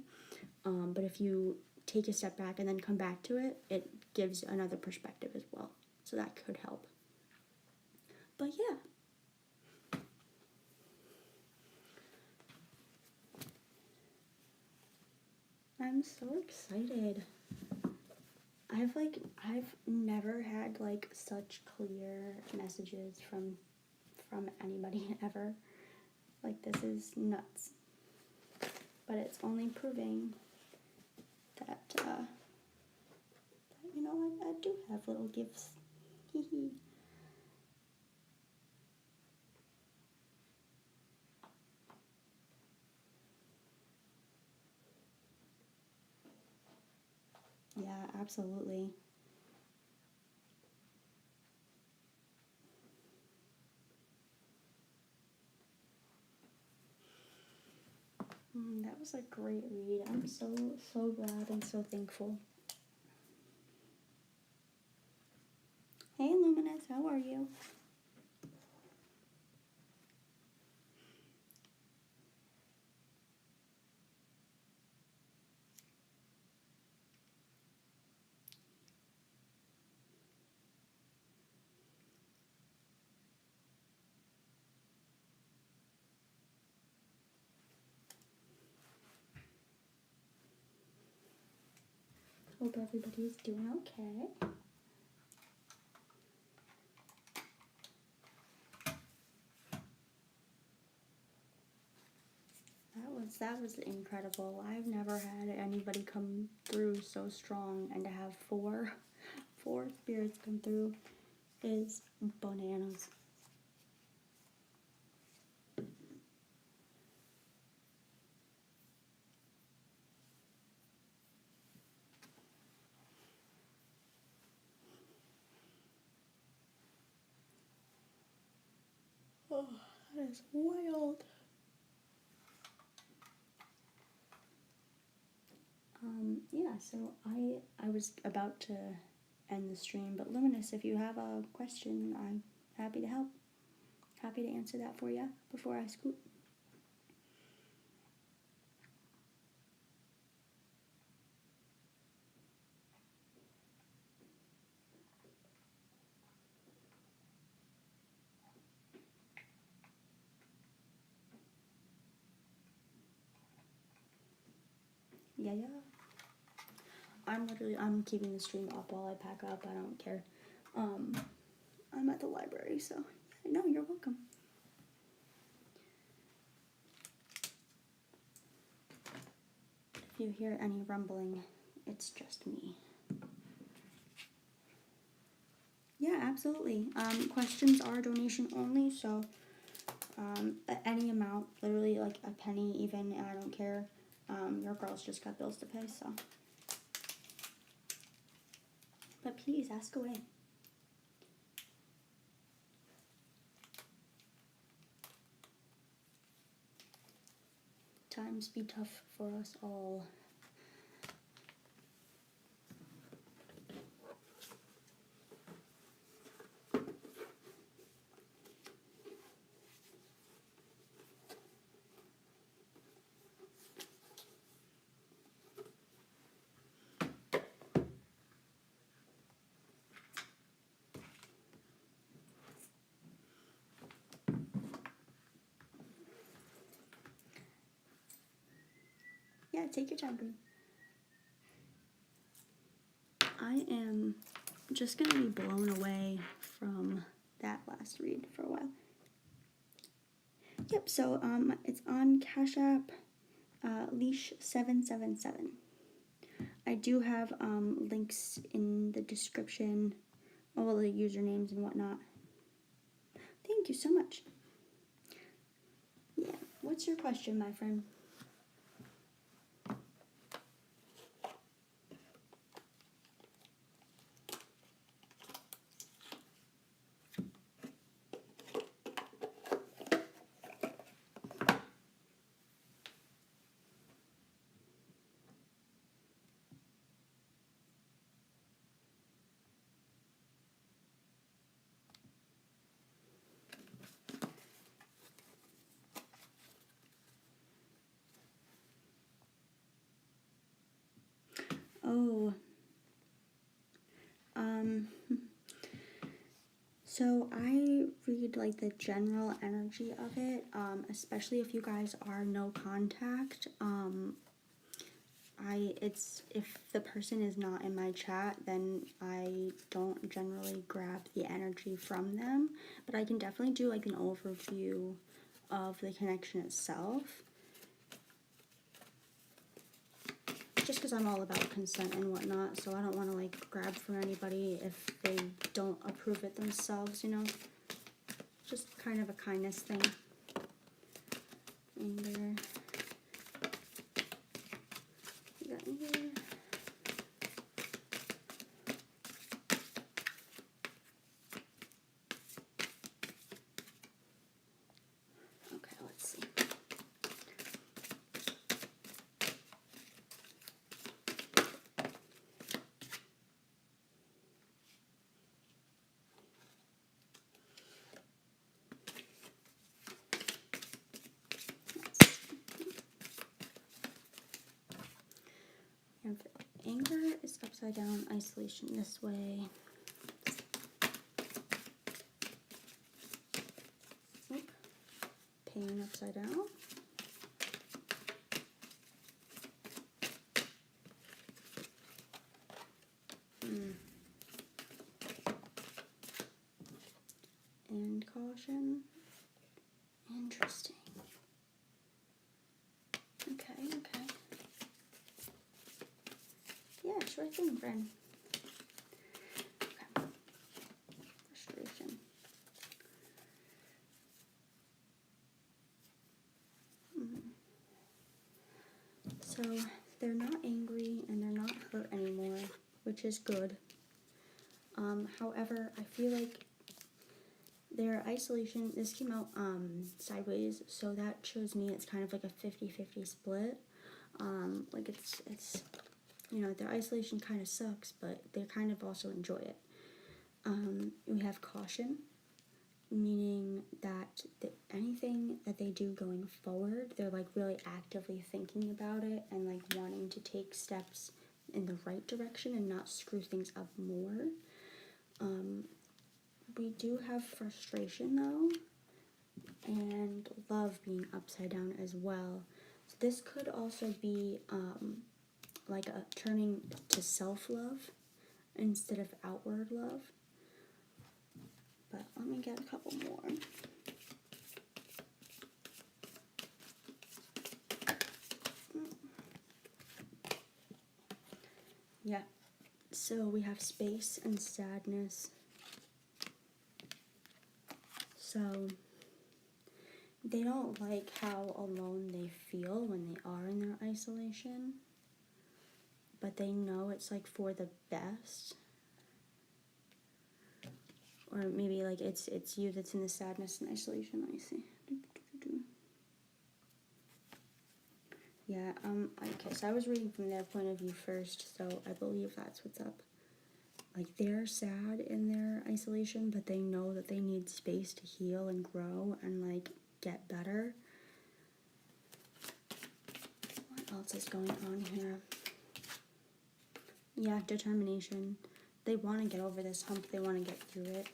But if you take a step back and then come back to it, it gives another perspective as well. So that could help. But yeah. I'm so excited. I've never had such clear messages from anybody ever. This is nuts. But it's only proving that I do have little gifts. Hee hee. Yeah, absolutely. That was a great read. I'm so glad and so thankful. Hey, Luminous, how are you? Hope everybody is doing okay. That was incredible. I've never had anybody come through so strong, and to have four spirits come through is bananas. Oh, that is wild. Yeah, so I was about to end the stream, but Luminous, if you have a question, I'm happy to help. Happy to answer that for you before I scoot. Yeah. I'm keeping the stream up while I pack up. I don't care. I'm at the library, so yeah, no, you're welcome. If you hear any rumbling, it's just me. Yeah, absolutely. Questions are donation only, so any amount, literally like a penny even, I don't care. Your girls just got bills to pay, so. But please, ask away. Times be tough for us all. Yeah, take your time, Green. I am just gonna be blown away from that last read for a while. Yep, so it's on Cashapp, leash777. I do have links in the description, all the usernames and whatnot. Thank you so much. Yeah, what's your question, my friend? Oh, so I read like the general energy of it, especially if you guys are no contact. If the person is not in my chat, then I don't generally grab the energy from them, but I can definitely do like an overview of the connection itself. Just because I'm all about consent and whatnot, so I don't want to like grab from anybody if they don't approve it themselves, you know? Just kind of a kindness thing. Anger. We got anger. Okay, let's see. Anger is upside down, isolation this way. Oop. Pain upside down. and caution. Interesting. Okay. Yeah, sure thing, friend. Okay. Frustration. So they're not angry and they're not hurt anymore, which is good. However, I feel like their isolation, this came out sideways, so that shows me it's kind of like a 50-50 split. Like it's their isolation kind of sucks, but they kind of also enjoy it. We have caution, meaning that anything that they do going forward, they're like really actively thinking about it and like wanting to take steps in the right direction and not screw things up more. We do have frustration though, and love being upside down as well. So this could also be like a turning to self-love instead of outward love. But let me get a couple more. Yeah, so we have space and sadness. So they don't like how alone they feel when they are in their isolation, but they know it's like for the best. Or maybe like it's you that's in the sadness and isolation. Let me see. Yeah, okay, so I was reading from their point of view first, so I believe that's what's up. Like, they're sad in their isolation, but they know that they need space to heal and grow and, like, get better. What else is going on here? Yeah, determination. They want to get over this hump. They want to get through it.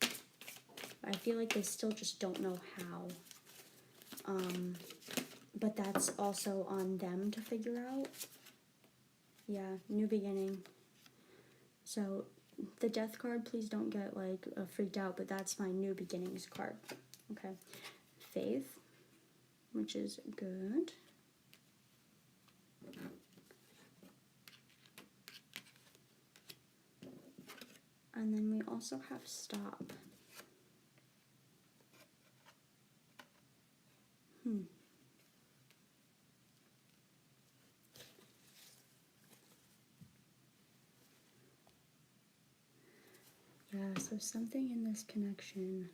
But I feel like they still just don't know how. But that's also on them to figure out. Yeah, new beginning. So, the death card, please don't get, like, freaked out, but that's my new beginnings card. Okay. Faith, which is good. And then we also have stop. Yeah, so something in this connection,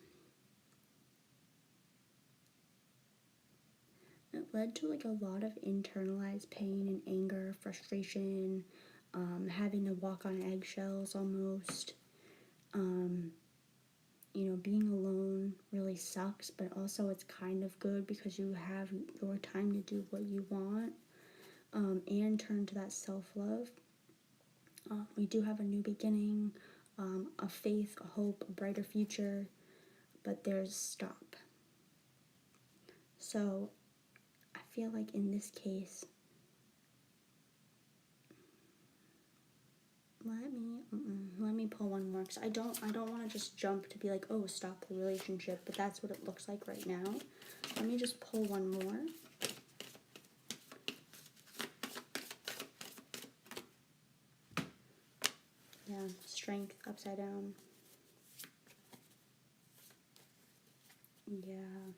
it led to like a lot of internalized pain and anger, frustration, having to walk on eggshells almost. Being alone really sucks, but also it's kind of good because you have your time to do what you want, and turn to that self-love. We do have a new beginning, a faith, a hope, a brighter future, but there's stop. So I feel like in this case, let me pull one more, because I don't want to just jump to be like, oh, stop the relationship, but that's what it looks like right now. Let me just pull one more. Yeah, strength upside down. Yeah.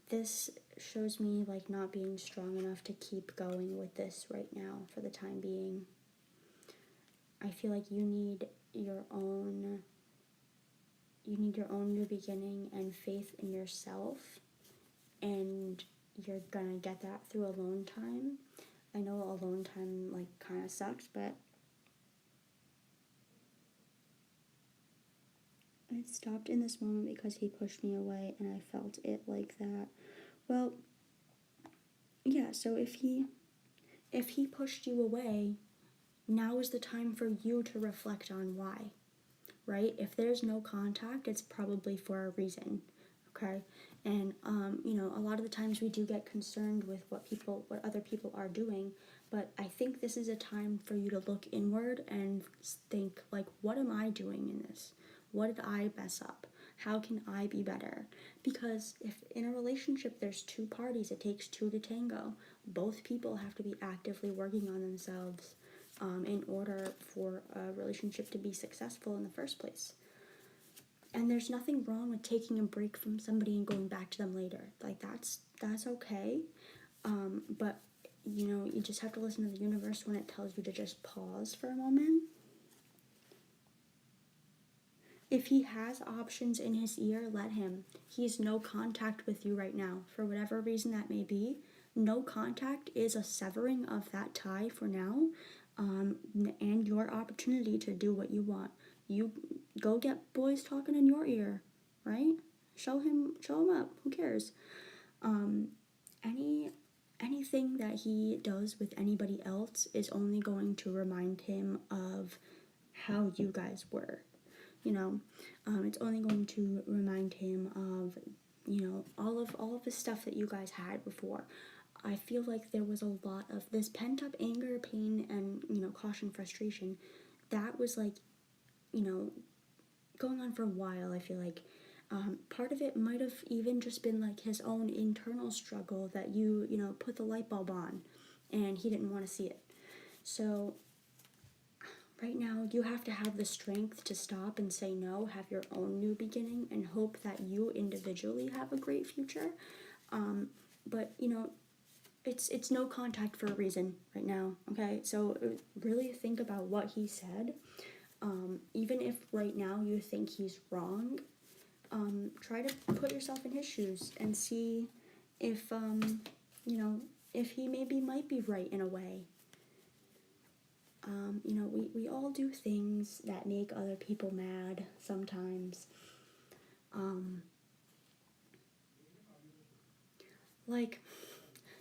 This shows me like not being strong enough to keep going with this right now for the time being. I feel like you need your own new beginning and faith in yourself, and you're gonna get that through alone time. I know alone time like kind of sucks, but it stopped in this moment because he pushed me away and I felt it like that. Well, yeah, so if he pushed you away, now is the time for you to reflect on why, right? If there's no contact, it's probably for a reason, okay? And, a lot of the times we do get concerned with what other people are doing, but I think this is a time for you to look inward and think, like, what am I doing in this? What did I mess up? How can I be better? Because if in a relationship there's two parties, it takes two to tango. Both people have to be actively working on themselves in order for a relationship to be successful in the first place. And there's nothing wrong with taking a break from somebody and going back to them later. Like, that's okay. But, you know, you just have to listen to the universe when it tells you to just pause for a moment. If he has options in his ear, let him. He's no contact with you right now. For whatever reason that may be, no contact is a severing of that tie for now, and your opportunity to do what you want. You go get boys talking in your ear, right? Show him up. Who cares? Anything that he does with anybody else is only going to remind him of how you guys were. You know, it's only going to remind him of, you know, all of the stuff that you guys had before. I feel like there was a lot of this pent-up anger, pain, and, you know, caution, frustration. That was, like, you know, going on for a while, I feel like. Part of it might have even just been, like, his own internal struggle that you know, put the light bulb on, and he didn't want to see it. So right now, you have to have the strength to stop and say no, have your own new beginning, and hope that you individually have a great future. But, you know, it's no contact for a reason right now, okay? So really think about what he said. Even if right now you think he's wrong, try to put yourself in his shoes and see if, you know, if he maybe might be right in a way. You know, we all do things that make other people mad sometimes. Like,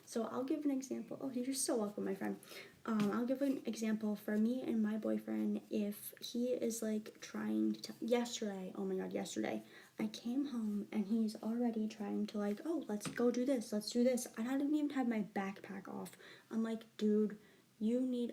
so I'll give an example. Oh, you're so welcome, my friend. I'll give an example for me and my boyfriend. If he is, like, trying to yesterday, oh my god, yesterday, I came home and he's already trying to, like, oh, let's go do this, let's do this. And I didn't even have my backpack off. I'm like, dude, you need,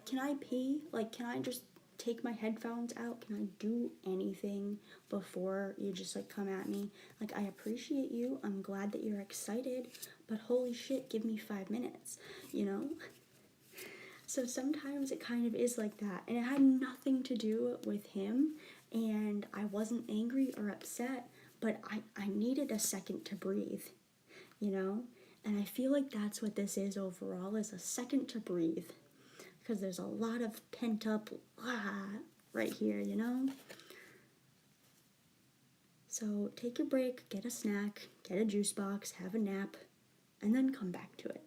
can I pee? Like, can I just take my headphones out? Can I do anything before you just, like, come at me? Like, I appreciate you. I'm glad that you're excited, but holy shit, give me 5 minutes, you know? So sometimes it kind of is like that, and it had nothing to do with him, and I wasn't angry or upset, but I needed a second to breathe, you know? And I feel like that's what this is overall, is a second to breathe. Because there's a lot of pent up right here, you know? So take your break, get a snack, get a juice box, have a nap, and then come back to it.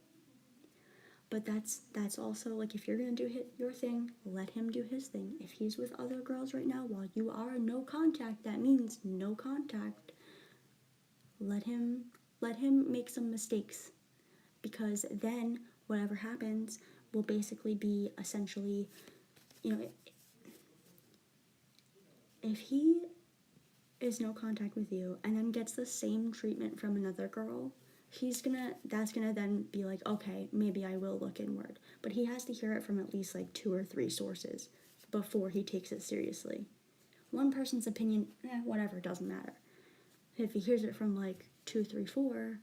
But that's also, like, if you're going to do your thing, let him do his thing. If he's with other girls right now while you are in no contact, that means no contact. Let him make some mistakes. Because then whatever happens will basically be essentially, you know, if he is no contact with you and then gets the same treatment from another girl, that's gonna then be like, okay, maybe I will look inward. But he has to hear it from at least, like, 2 or 3 sources before he takes it seriously. One person's opinion, whatever, doesn't matter. If he hears it from, like, 2, 3, 4,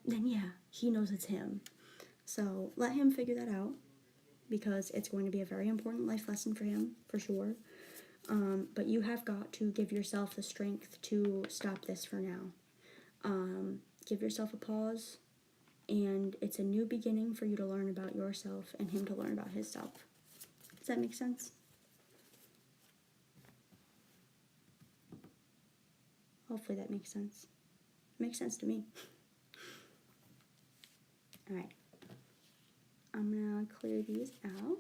then yeah, he knows it's him. So let him figure that out, because it's going to be a very important life lesson for him, for sure. But you have got to give yourself the strength to stop this for now. Give yourself a pause, and it's a new beginning for you to learn about yourself and him to learn about himself. Does that make sense? Hopefully that makes sense. It makes sense to me. Alright. I'm gonna clear these out.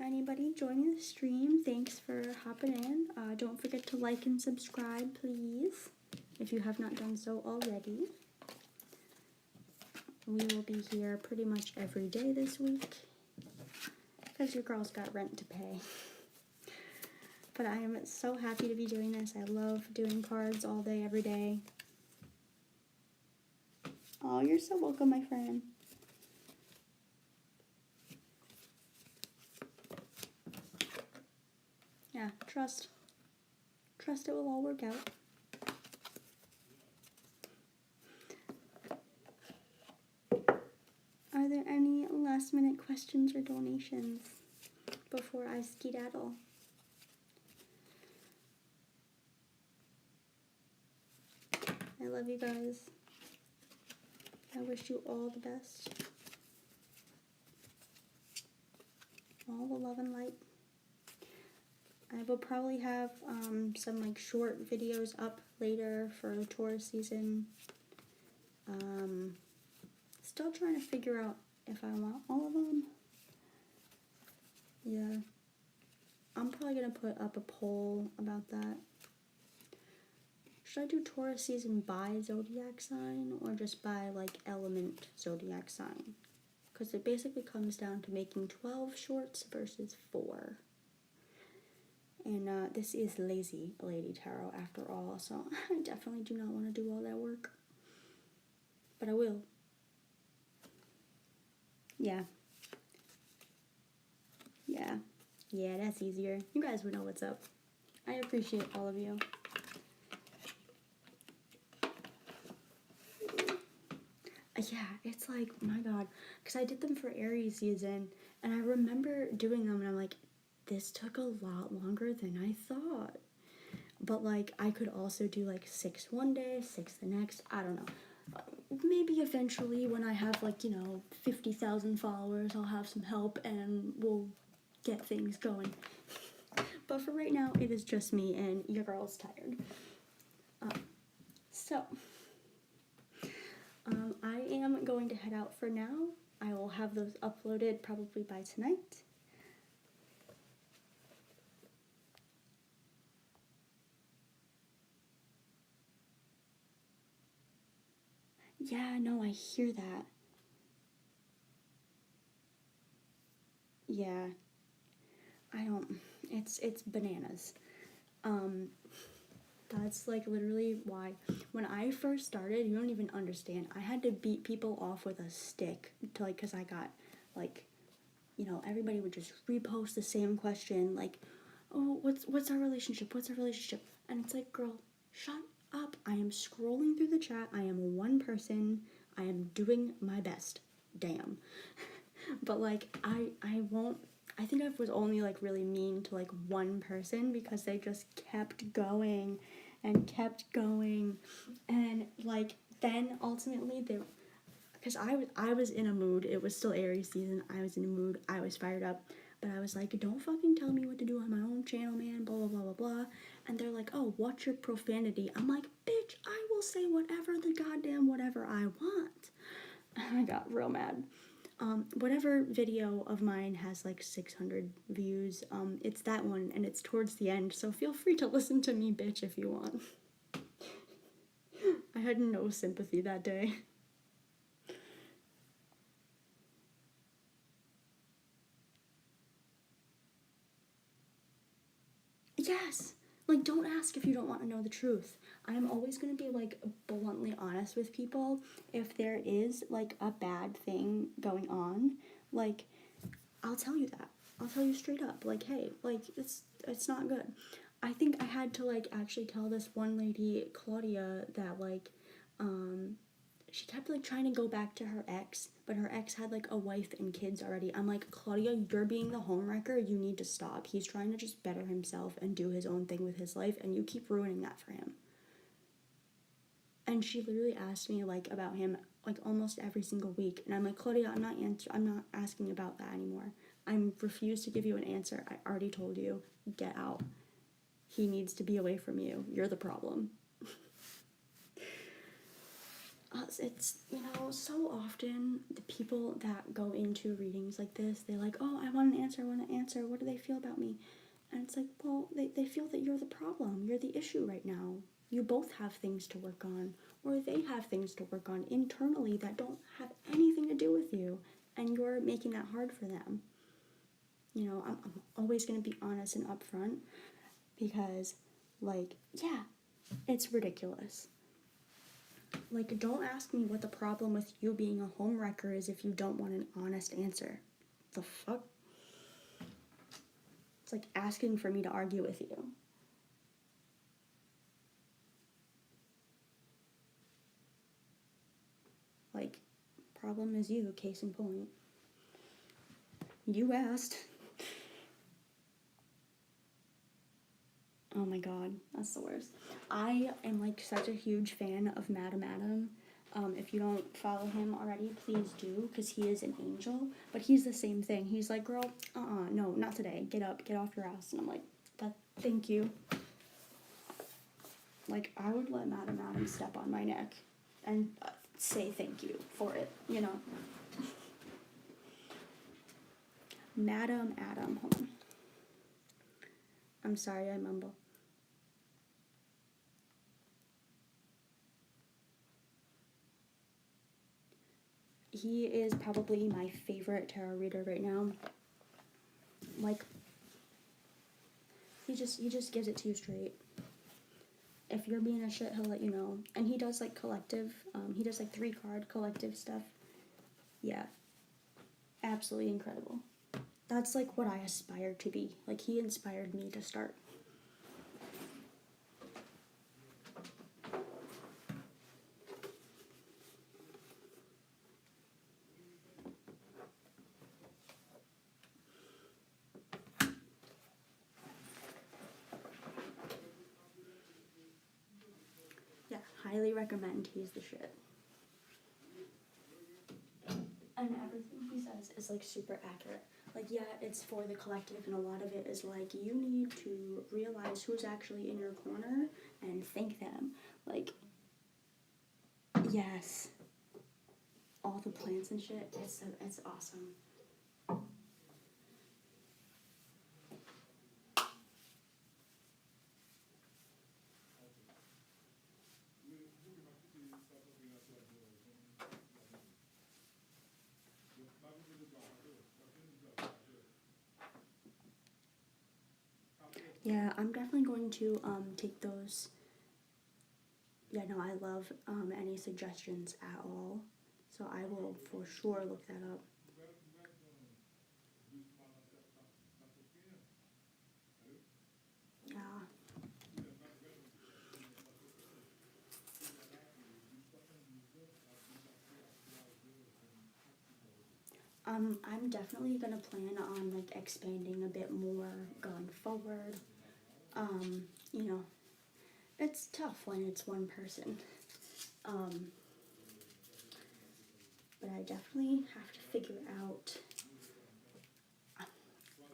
Anybody joining the stream, thanks for hopping in. Don't forget to like and subscribe, please, if you have not done so already. We will be here pretty much every day this week, because your girl's got rent to pay. But I am so happy to be doing this. I love doing cards all day, every day. Oh, you're so welcome, my friend. Yeah, trust it will all work out. Are there any last minute questions or donations before I skedaddle? I love you guys. I wish you all the best. All the love and light. I will probably have some like short videos up later for the tourist season. Still trying to figure out if I want all of them. Yeah. I'm probably going to put up a poll about that. Should I do tourist season by zodiac sign or just by like element zodiac sign? Because it basically comes down to making 12 shorts versus 4. And this is lazy lady tarot after all, so I definitely do not want to do all that work. But I will. Yeah. Yeah, that's easier. You guys would know what's up. I appreciate all of you. Yeah, it's like, my god, because I did them for Aries season, and I remember doing them, and I'm like, this took a lot longer than I thought. But, like, I could also do, like, 6 one day, 6 the next, I don't know. Maybe eventually when I have, like, 50,000 followers, I'll have some help, and we'll get things going. But for right now, it is just me, and your girl's tired. I am going to head out for now. I will have those uploaded probably by tonight. Yeah, no, I hear that. Yeah. It's bananas. That's like literally why when I first started, you don't even understand. I had to beat people off with a stick to like, cause I got like, everybody would just repost the same question like, oh, what's our relationship? What's our relationship? And it's like, girl, shut up. I am scrolling through the chat. I am one person. I am doing my best. Damn. But like, I won't. I think I was only like really mean to like one person because they just kept going and kept going, and like then ultimately they, because I was in a mood. It was still Aries season. I was in a mood. I was fired up, but I was like, don't fucking tell me what to do on my own channel, man. Blah blah blah blah blah. And they're like, oh, watch your profanity. I'm like, bitch, I will say whatever the goddamn whatever I want. And I got real mad. Whatever video of mine has like 600 views, it's that one, and it's towards the end, so feel free to listen to me, bitch, if you want. I had no sympathy that day. Yes! Like, don't ask if you don't want to know the truth. I'm always going to be, like, bluntly honest with people. If there is, like, a bad thing going on, like, I'll tell you that. I'll tell you straight up. Like, hey, like, it's not good. I think I had to, like, actually tell this one lady, Claudia, that, like, she kept, like, trying to go back to her ex, but her ex had, like, a wife and kids already. I'm like, Claudia, you're being the homewrecker. You need to stop. He's trying to just better himself and do his own thing with his life, and you keep ruining that for him. And she literally asked me, like, about him, like, almost every single week. And I'm like, Claudia, I'm not asking about that anymore. I refuse to give you an answer. I already told you. Get out. He needs to be away from you. You're the problem. It's, so often the people that go into readings like this, they're like, oh, I want an answer, what do they feel about me? And it's like, well, they feel that you're the problem, you're the issue right now. You both have things to work on, or they have things to work on internally that don't have anything to do with you, and you're making that hard for them. I'm always going to be honest and upfront, because, like, yeah, it's ridiculous. Like, don't ask me what the problem with you being a homewrecker is if you don't want an honest answer. The fuck? It's like asking for me to argue with you. Like, problem is you, case in point. You asked. Oh my god, that's the worst. I am like such a huge fan of Madam Adam. If you don't follow him already, please do, because he is an angel. But he's the same thing. He's like, girl, no, not today. Get up, get off your ass. And I'm like, thank you. Like, I would let Madam Adam step on my neck and say thank you for it, you know. Madam Adam, hold on. I'm sorry, I mumble. He is probably my favorite tarot reader right now. Like, he just gives it to you straight. If you're being a shit, he'll let you know. And he does like collective, he does like 3-card collective stuff. Yeah. Absolutely incredible. That's like what I aspire to be. Like, he inspired me to start. Yeah, highly recommend. He's the shit. And everything he says is like super accurate. Like, yeah, it's for the collective, and a lot of it is like, you need to realize who's actually in your corner and thank them. Like, yes, all the plants and shit, it's awesome. Yeah, I'm definitely going to take those. Yeah, no, I love any suggestions at all, so I will for sure look that up. Yeah. I'm definitely gonna plan on like expanding a bit more going forward. You know, it's tough when it's one person. But I definitely have to figure out.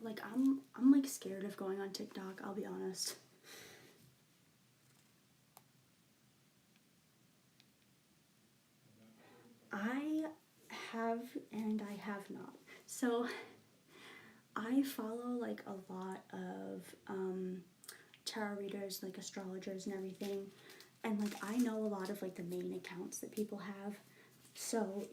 Like, I'm like scared of going on TikTok, I'll be honest. I have and I have not. So I follow like a lot of tarot readers, like astrologers and everything. And like, I know a lot of like the main accounts that people have. So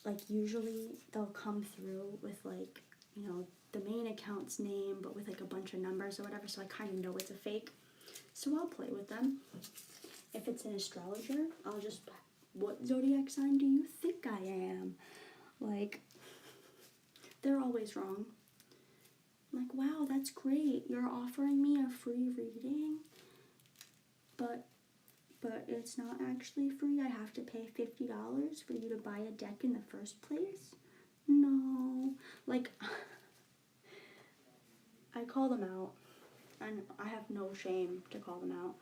like, usually they'll come through with like, you know, the main account's name, but with like a bunch of numbers or whatever. So I kind of know it's a fake. So I'll play with them. If it's an astrologer, I'll just, what zodiac sign do you think I am? Like, they're always wrong. I'm like, wow, that's great. You're offering me a free reading, but it's not actually free. I have to pay $50 for you to buy a deck in the first place? No. Like, I call them out, and I have no shame to call them out.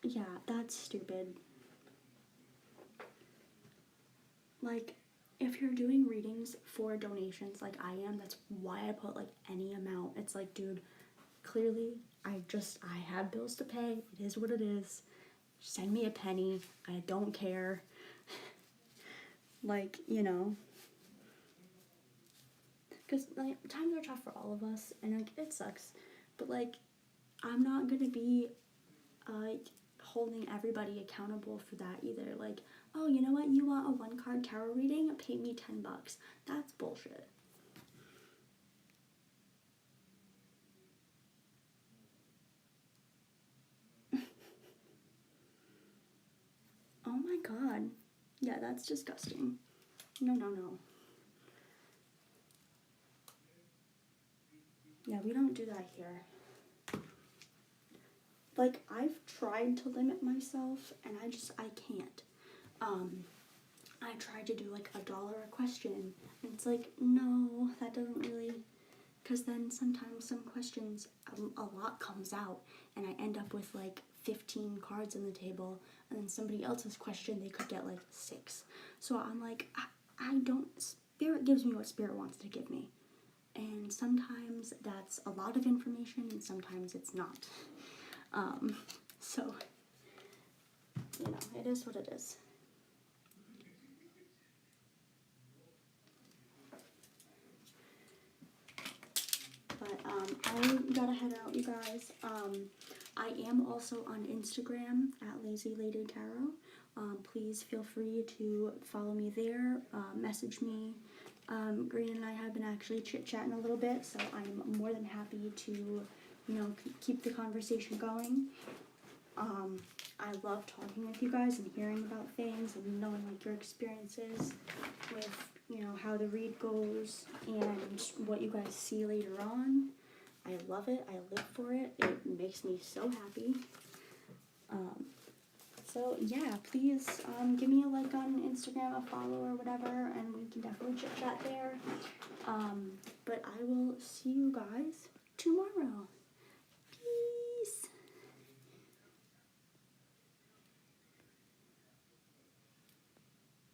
Yeah, that's stupid. Like, if you're doing readings for donations like I am, that's why I put like any amount. It's like, dude, clearly I have bills to pay. It is what it is. Send me a penny. I don't care. Like, you know, because like, times are tough for all of us, and like, it sucks, but like, I'm not gonna be holding everybody accountable for that either. Like, oh, you know what, you want a 1-card tarot reading, pay me $10. That's bullshit. Oh my god, yeah, that's disgusting. No. Yeah, we don't do that here. Like, I've tried to limit myself, and I can't. I tried to do like $1 a question, and it's like, no, that doesn't really, because then sometimes some questions, a lot comes out, and I end up with like 15 cards on the table, and then somebody else's question, they could get like 6. So I'm like, I don't, Spirit gives me what Spirit wants to give me. And sometimes that's a lot of information, and sometimes it's not. So, you know, it is what it is. But I gotta head out, you guys. I am also on Instagram at Lazy Lady Tarot. Please feel free to follow me there, message me. Green and I have been actually chit-chatting a little bit, so I'm more than happy to, you know, keep the conversation going. I love talking with you guys and hearing about things and knowing like your experiences with, you know, how the read goes and what you guys see later on. I love it. I live for it. It makes me so happy. So yeah, please give me a like on Instagram, a follow or whatever, and we can definitely chit chat there. But I will see you guys tomorrow.